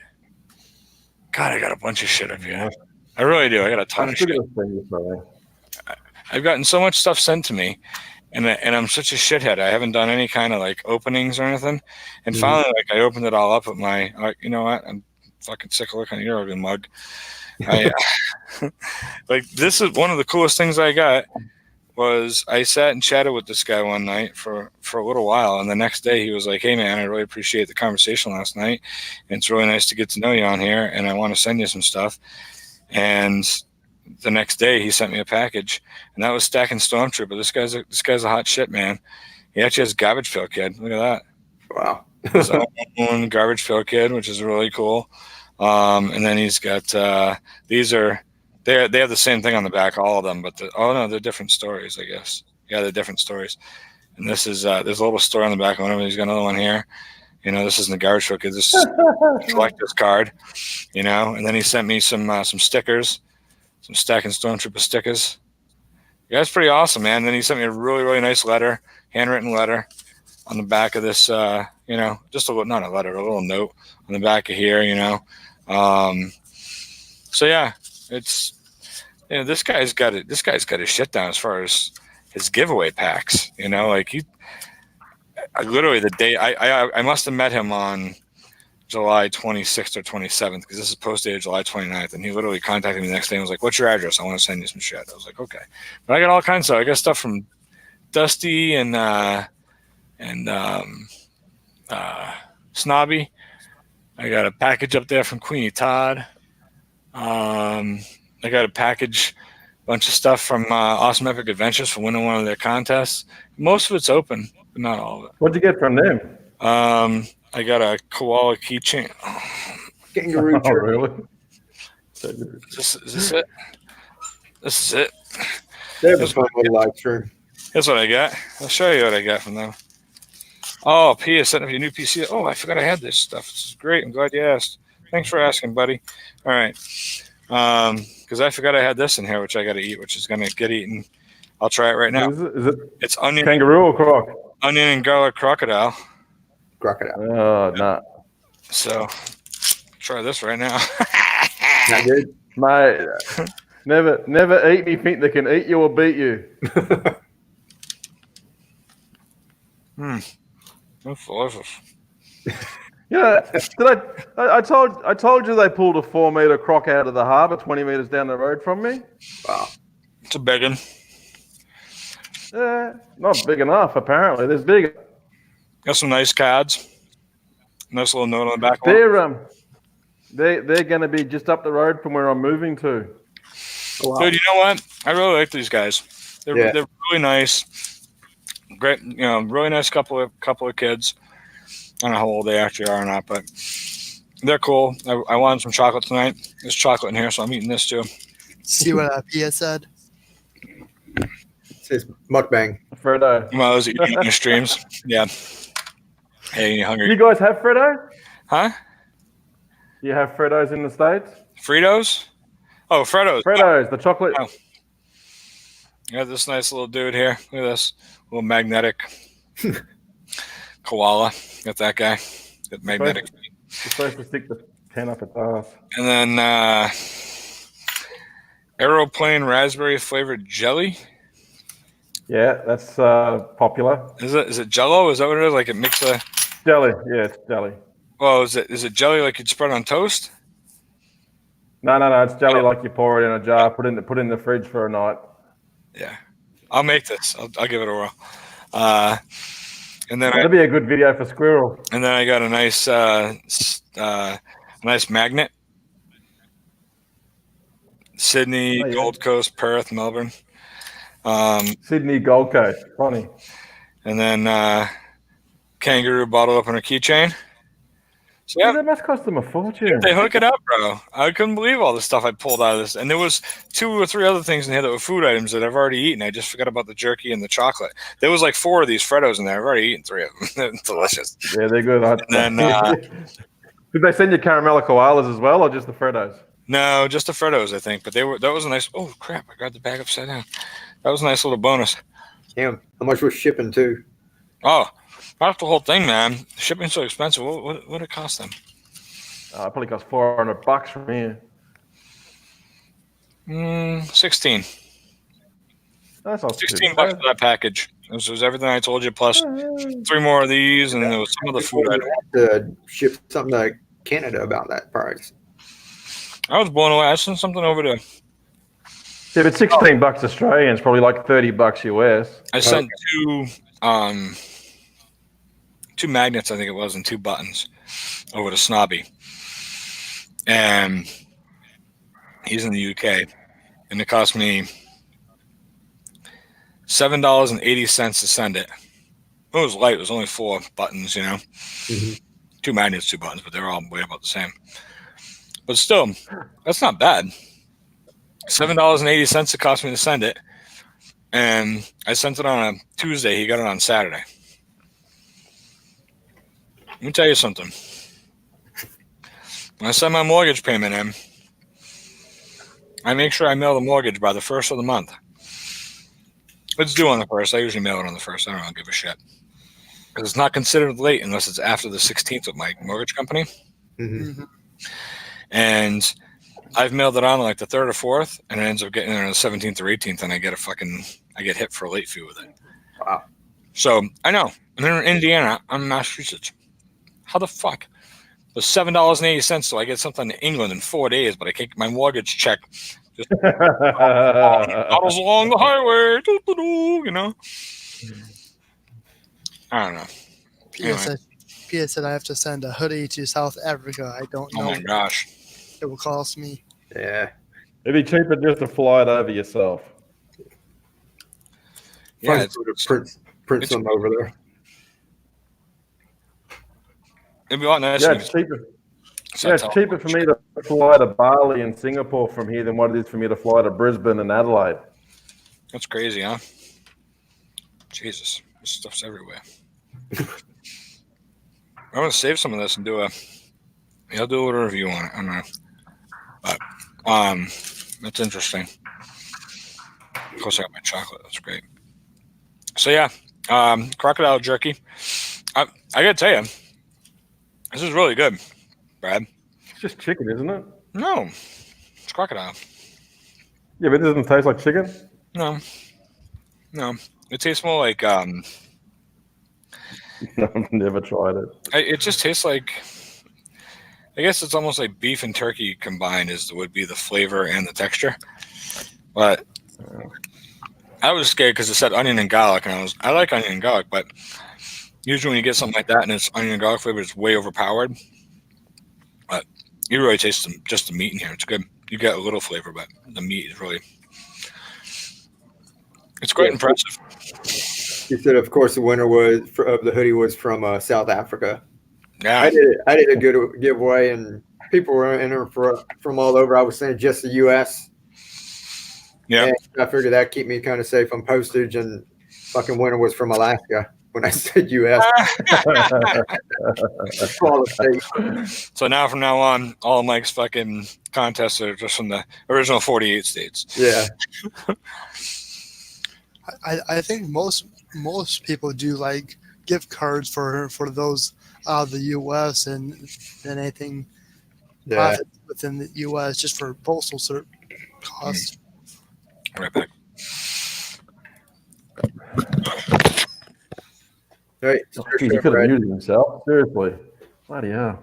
God, I got a bunch of shit up here. I really do. I got a ton of shit. I've gotten so much stuff sent to me, and I'm such a shithead. I haven't done any kind of like openings or anything. And finally, like I opened it all up with my. You know what? I'm fucking sick of looking at your ugly mug. Like this is one of the coolest things I got. Was I sat and chatted with this guy one night for a little while, and the next day he was like, "Hey man, I really appreciate the conversation last night, and it's really nice to get to know you on here, and I want to send you some stuff." And the next day he sent me a package, and that was Stacking Stormtrooper. This guy's a hot shit, man. He actually has Garbage Pail Kid. Look at that. wow. His own Garbage Pail Kid, which is really cool. And then he's got these are. They have the same thing on the back, all of them, but they're different stories, I guess. Yeah, they're different stories. And this is there's a little story on the back of one of them. He's got another one here. You know, this isn't the Garbage Pail Kid. This is a collector's card. You know, and then he sent me some stickers, some Stacking Stormtrooper stickers. Yeah, that's pretty awesome, man. And then he sent me a really, really nice letter, handwritten letter, on the back of this. You know, just not a letter, a little note on the back of here. You know, so yeah. It's, you know, this guy's got his shit down as far as his giveaway packs. You know, like I literally the day I must have met him on July 26th or 27th because this is posted July 29th, and he literally contacted me the next day and was like, "What's your address? I want to send you some shit." I was like, "Okay," but I got all kinds of stuff. I got stuff from Dusty and Snobby. I got a package up there from Queenie Todd. I got a bunch of stuff from Awesome Epic Adventures for winning one of their contests. Most of it's open, but not all of it. What'd you get from them? I got a koala keychain. Kangaroo. Oh, really? Is this it? This is it. They was a fun little live stream. Here's what I got. I'll show you what I got from them. Oh, P is setting up your new PC. Oh, I forgot I had this stuff. This is great. I'm glad you asked. Thanks for asking, buddy. All right. Because I forgot I had this in here, which I got to eat, which is going to get eaten. I'll try it right now. Is it it's onion, kangaroo or croc? Onion and garlic crocodile. Crocodile. Oh, no. So, try this right now. Not good. Mate, never eat anything that can eat you or beat you. That's delicious. Yeah, I told you they pulled a 4-meter croc out of the harbour 20 meters down the road from me. Wow. It's a big one. Not big enough, apparently. There's bigger. Got some nice cards. Nice little note on the back. They're going to be just up the road from where I'm moving to. Wow. Dude, you know what? I really like these guys. They're really nice. Great, you know, really nice couple of kids. I don't know how old they actually are or not, but they're cool. I wanted some chocolate tonight. There's chocolate in here, so I'm eating this too. See what Pia said? It says mukbang. Fredo. Well, I was eating your streams. Yeah. Hey, you hungry? You guys have Fredo? Huh? You have Freddos in the States? Fritos? Oh, Freddos. Freddos, the chocolate. Oh. You got this nice little dude here. Look at this little magnetic koala. Got that guy. Got magnetic. You're supposed to stick the pen up its ass. And then aeroplane raspberry flavored jelly. Yeah, that's popular. Is it Jello? Is that what it is? Like it makes a jelly? Yeah, it's jelly. Well, is it jelly like you'd spread on toast? No. It's jelly like you pour it in a jar, put in the fridge for a night. Yeah, I'll make this. I'll give it a whirl. And then that'd be a good video for Squirrel. And then I got a nice magnet Sydney, Oh, yeah. Gold Coast, Perth, Melbourne. Sydney, Gold Coast. Funny. And then kangaroo bottle opener keychain. So Yeah, that must cost them a fortune. they hook it up, bro. I couldn't believe all the stuff I pulled out of this. And there was 2 or 3 other things in here that were food items that I've already eaten. I just forgot about the jerky and the chocolate. There was like 4 of these Freddos in there. I've already eaten 3 of them. They're delicious. Yeah, they're good. And then, did they send you caramel koalas as well, or just the Freddos? No, just the Freddos, I think. But that was a nice. Oh crap! I grabbed the bag upside down. That was a nice little bonus. Damn, how much was shipping too? Oh, that's the whole thing, man. Shipping's so expensive. What did it cost them? It probably cost $400 from here. 16. That's not $16 for that package. This was everything I told you, plus 3 more of these, and there was some other food item. To ship something to Canada about that price. I was blown away. I sent something over to. Yeah, but $16 Australian is probably like $30 US. I sent 2 magnets, I think it was, and 2 buttons over to Snobby, and he's in the UK, and it cost me $7.80 to send it. It was light. It was only 4 buttons, you know. Mm-hmm. 2 magnets, 2 buttons, but they're all way about the same. But still, that's not bad. $7.80 it cost me to send it, and I sent it on a Tuesday. He got it on Saturday. Let me tell you something. When I send my mortgage payment in, I make sure I mail the mortgage by the 1st of the month. It's due on the 1st. I usually mail it on the 1st. I don't give a shit. Because it's not considered late unless it's after the 16th with my mortgage company. Mm-hmm. And I've mailed it on like the 3rd or 4th, and it ends up getting there on the 17th or 18th, and I get hit for a late fee with it. Wow. So I know. And then in Indiana, I'm in Massachusetts. How the fuck? It was $7.80, so I get something in England in 4 days, but I can't get my mortgage check. Just bottles along the highway, you know. I don't know. Pia said I have to send a hoodie to South Africa. I don't know. Oh my gosh. It will cost me. Yeah. It'd be cheaper just to fly it over yourself. Yeah, print some over there. It'd be a lot nicer. Yeah, it's cheaper. Yeah, it's cheaper for me to fly to Bali and Singapore from here than what it is for me to fly to Brisbane and Adelaide. That's crazy, huh? Jesus, this stuff's everywhere. I'm gonna save some of this and I'll do a little review on it. I don't know, but that's interesting. Of course, I got my chocolate. That's great. So yeah, crocodile jerky. I gotta tell you, this is really good, Brad. It's just chicken, isn't it? No, it's crocodile. Yeah, but it doesn't taste like chicken? No. It tastes more like No, I've never tried it. It just tastes like, I guess it's almost like beef and turkey combined would be the flavor and the texture. But I was scared because it said onion and garlic, and I like onion and garlic, but usually when you get something like that and it's onion and garlic flavor, it's way overpowered. But you really taste just the meat in here. It's good. You get a little flavor, but the meat is really, it's quite impressive. You said, of course, the winner of the hoodie was from South Africa. Yeah, I did a good giveaway, and people were entering from all over. I was saying just the U.S. Yeah, and I figured that keep me kind of safe on postage. And fucking winner was from Alaska when I said U.S. So now from now on, all of Mike's fucking contests are just from the original 48 states. Yeah. I think most people do like gift cards for those out of the U.S. and anything profit within the U.S. just for postal costs. Right back. Right. He could have muted himself. Seriously. Bloody hell.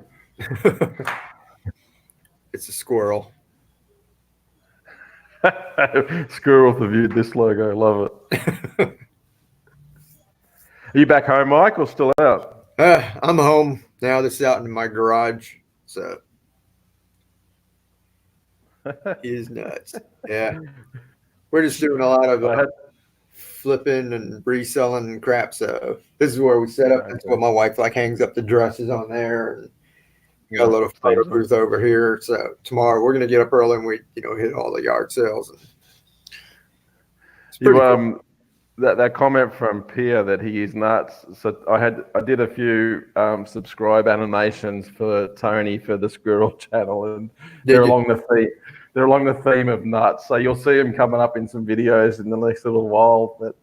It's a squirrel. Squirrel reviewed this logo. Love it. Are you back home, Mike, or still out? I'm home now. This is out in my garage. So He is nuts. Yeah. We're just doing a lot of flipping and reselling and crap. So this is where we set up. That's what my wife like hangs up the dresses on there. And got a little photo booth over here. So tomorrow we're going to get up early and we, hit all the yard sales. You, that comment from Pierre that he is nuts. So I did a few subscribe animations for Tony for the Squirrel channel, and they're along the theme of nuts. So you'll see him coming up in some videos in the next little while. But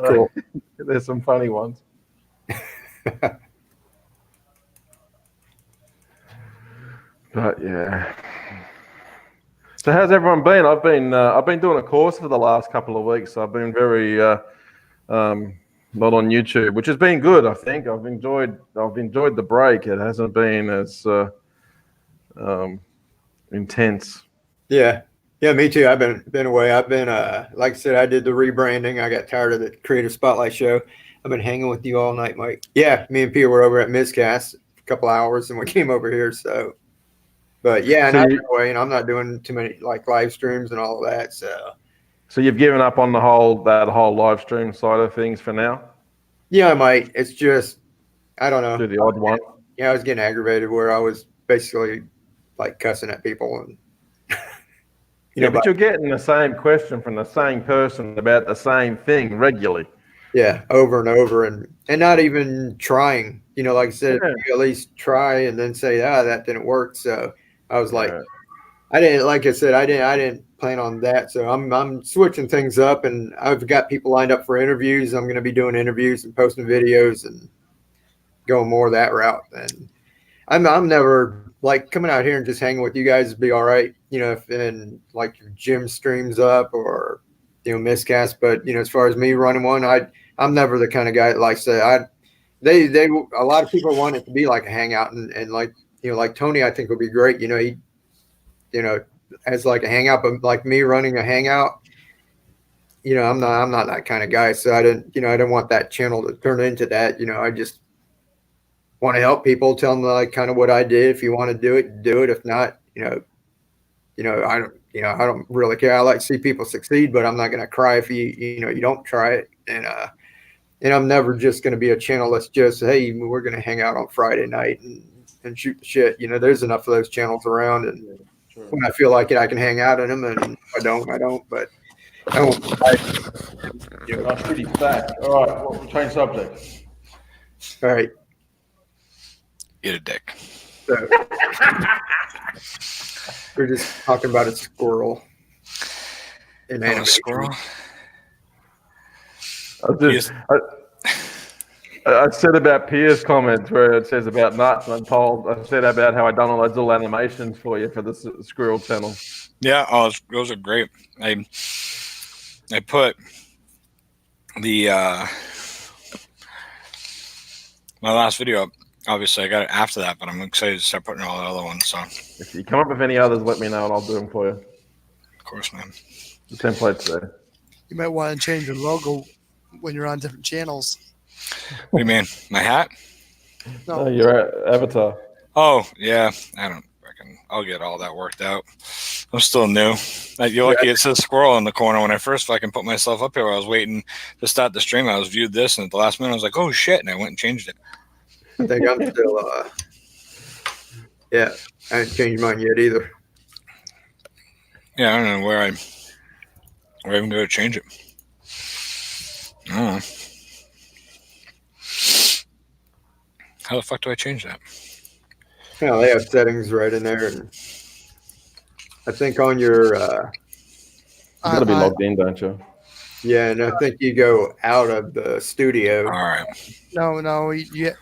cool. There's some funny ones. But yeah. So how's everyone been? I've been doing a course for the last couple of weeks. So I've been very not on YouTube, which has been good. I think I've enjoyed the break. It hasn't been as intense. Yeah, me too. I've been away. I've been like I said, I did the rebranding. I got tired of the Creative Spotlight show. I've been hanging with you all night, Mike. Yeah, me and Peter were over at Miscast a couple hours, and we came over here. So. But yeah, and I've been away, and I'm not doing too many like live streams and all of that. So you've given up on that whole live stream side of things for now? Yeah, I might. It's just I don't know. Do the odd one. Yeah, I was getting aggravated where I was basically like cussing at people and but you're getting the same question from the same person about the same thing regularly. Yeah, over and over, and not even trying. Like I said, you at least try and then say, that didn't work. So I was like, I didn't plan on that. So I'm switching things up, and I've got people lined up for interviews. I'm going to be doing interviews and posting videos and going more that route. And I'm never like coming out here and just hanging with you guys would be all right. If in like your gym streams up or miscast, but as far as me running one, I'm never the kind of guy that likes to. A lot of people want it to be like a hangout, and like like Tony, I think would be great. He as like a hangout, but like me running a hangout, I'm not that kind of guy. So I didn't want that channel to turn into that. I just want to help people, tell them like kind of what I did. If you want to do it, do it. If not, I don't really care. I like to see people succeed, but I'm not going to cry if you don't try it. And I'm never just going to be a channel that's just, hey, we're going to hang out on Friday night and shoot the shit. There's enough of those channels around, and when I feel like it, I can hang out in them, and if I don't. But I won't. That's pretty fat. All right, we'll change subject. All right. Get a dick. So, we're just talking about a squirrel. A squirrel? I said about Pierre's comments where it says about nuts, and I said about how I done all those little animations for you for the Squirrel channel. Yeah, those are great. I put the my last video up. Obviously, I got it after that, but I'm excited to start putting all the other ones on. If you come up with any others, let me know, and I'll do them for you. Of course, man. The template's there. You might want to change your logo when you're on different channels. What do you mean? My hat? No, your avatar. Oh, yeah. I don't reckon. I'll get all that worked out. I'm still new. You're lucky it says squirrel in the corner. When I first fucking put myself up here, I was waiting to start the stream. I was viewed this, and at the last minute, I was like, oh, shit, and I went and changed it. I think I'm still, I haven't changed mine yet either. Yeah, I don't know where I'm going to change it. I don't know. How the fuck do I change that? Yeah, they have settings right in there, and I think on your you gotta be logged in, don't you? Yeah, and I think you go out of the studio. All right. No, you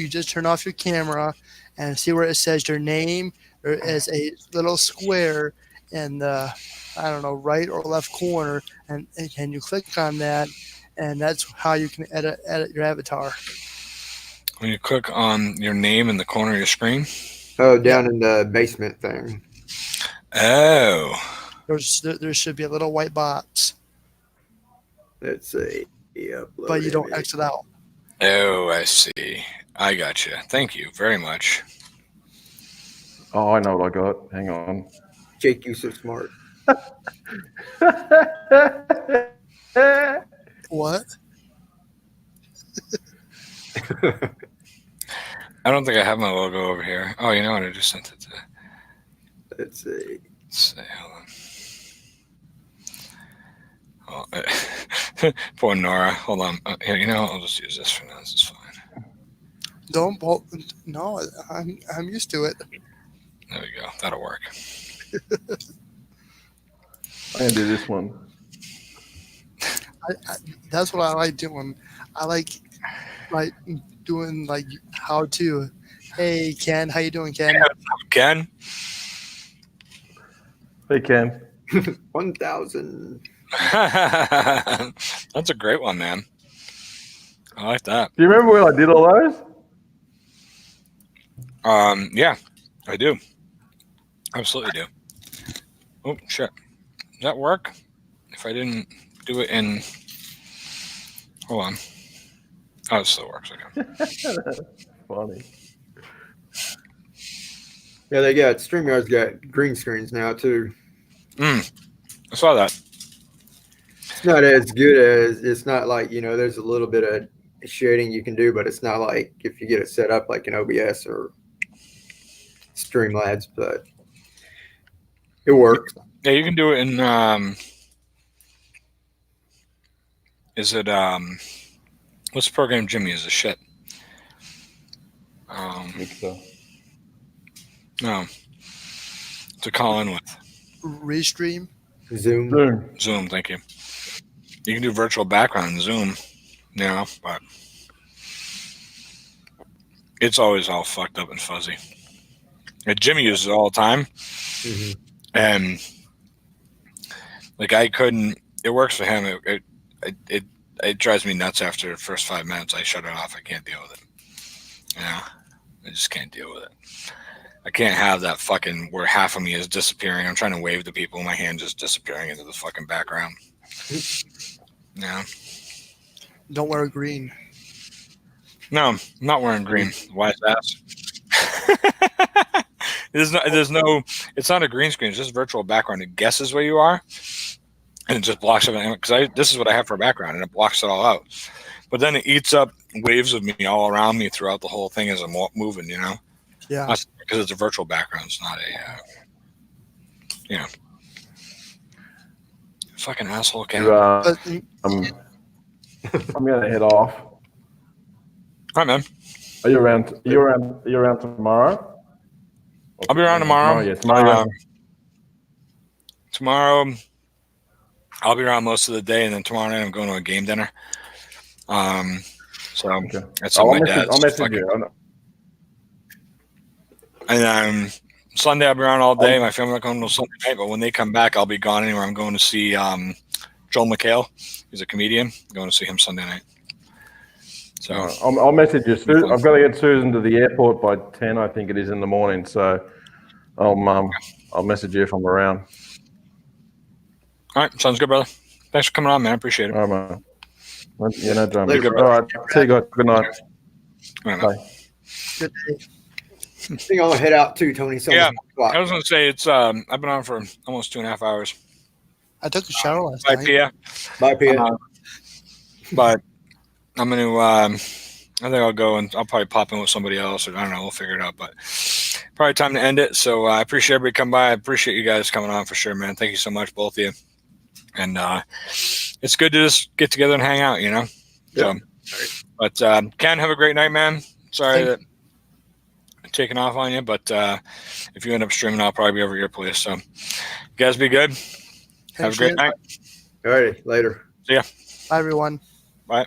just turn off your camera and see where it says your name. There is a little square in the right or left corner, and you click on that, and that's how you can edit your avatar. When you click on your name in the corner of your screen? Oh, down in the basement thing. Oh. There should be a little white box. Let's see. But you don't exit out. Oh, I see. I got you. Thank you very much. Oh, I know what I got. Hang on. Jake, you so smart. What? I don't think I have my logo over here. Oh, you know what? I just sent it to. Let's see. Let's see. Hold on. Oh, poor Nora. Hold on. Here, you know, I'll just use this for now. This is fine. Don't. No, I'm used to it. There we go. That'll work. I can do this one. That's what I like doing. I like doing like how to. Hey Ken, how you doing, Ken? Ken. Hey, Ken. 1,000. That's a great one, man. I like that. Do you remember when I did all those? Yeah, I do. Absolutely do. Oh shit. Does that work? If I didn't do it in, hold on. Oh, it still works. Okay. Funny. Yeah, they got StreamYard's got green screens now too. I saw that. It's not as good as, it's not like, you know, there's a little bit of shading you can do, but it's not like if you get it set up like an OBS or Streamlabs, but it works. Yeah, you can do it in. Is it what's the program Jimmy uses? Shit. Mixer. No. To call in with. Restream. Zoom. Zoom, thank you. You can do virtual background in Zoom, you know, but it's always all fucked up and fuzzy. And Jimmy uses it all the time, and like I couldn't. It works for him. It drives me nuts after the first 5 minutes. I shut it off. I can't deal with it. You know, I just can't deal with it. I can't have that fucking where half of me is disappearing. I'm trying to wave to people, my hand just disappearing into the fucking background. Yeah. Don't wear green. No, I'm not wearing green. Wise ass. There's no. It's not a green screen. It's just virtual background. It guesses where you are, and it just blocks everything. Because this is what I have for a background, and it blocks it all out. But then it eats up waves of me all around me throughout the whole thing as I'm moving. You know. Yeah. Because it's a virtual background. It's not a. You know. Fucking asshole cat. I'm gonna head off. All right, man. Are you around? Are you around tomorrow? I'll be around tomorrow. Yes, tomorrow. Tomorrow, I'll be around most of the day, and then tomorrow night I'm going to a game dinner. So Okay. that's my dad's. I'll message you. And Sunday I'll be around all day. My family are going to Sunday night, but when they come back, I'll be gone anywhere. I'm going to see Joel McHale. He's a comedian. I'm going to see him Sunday night. So I'll message you. I've got to get Susan to the airport by 10, I think it is, in the morning. So I'll message you if I'm around. All right, sounds good, brother. Thanks for coming on, man. I appreciate it. All right, man. Yeah, no drama. Later, All right, see you guys. Good night. All right, Bye. Good day. I think I'm gonna head out too, Tony. So Yeah, I was gonna say it's. I've been on for almost 2.5 hours. I took a shower last Bye, night. Pia. Bye, Pia. But I'm gonna. I think I'll go and I'll probably pop in with somebody else, or I don't know. We'll figure it out. But probably time to end it. So I appreciate everybody coming by. I appreciate you guys coming on for sure, man. Thank you so much, both of you. And it's good to just get together and hang out, you know. Yep. So, but Ken, have a great night, man. Sorry that I'm taking off on you, but if you end up streaming, I'll probably be over at your place. So, you guys be good. Have a great night. All righty, later. See ya. Bye, everyone. Bye.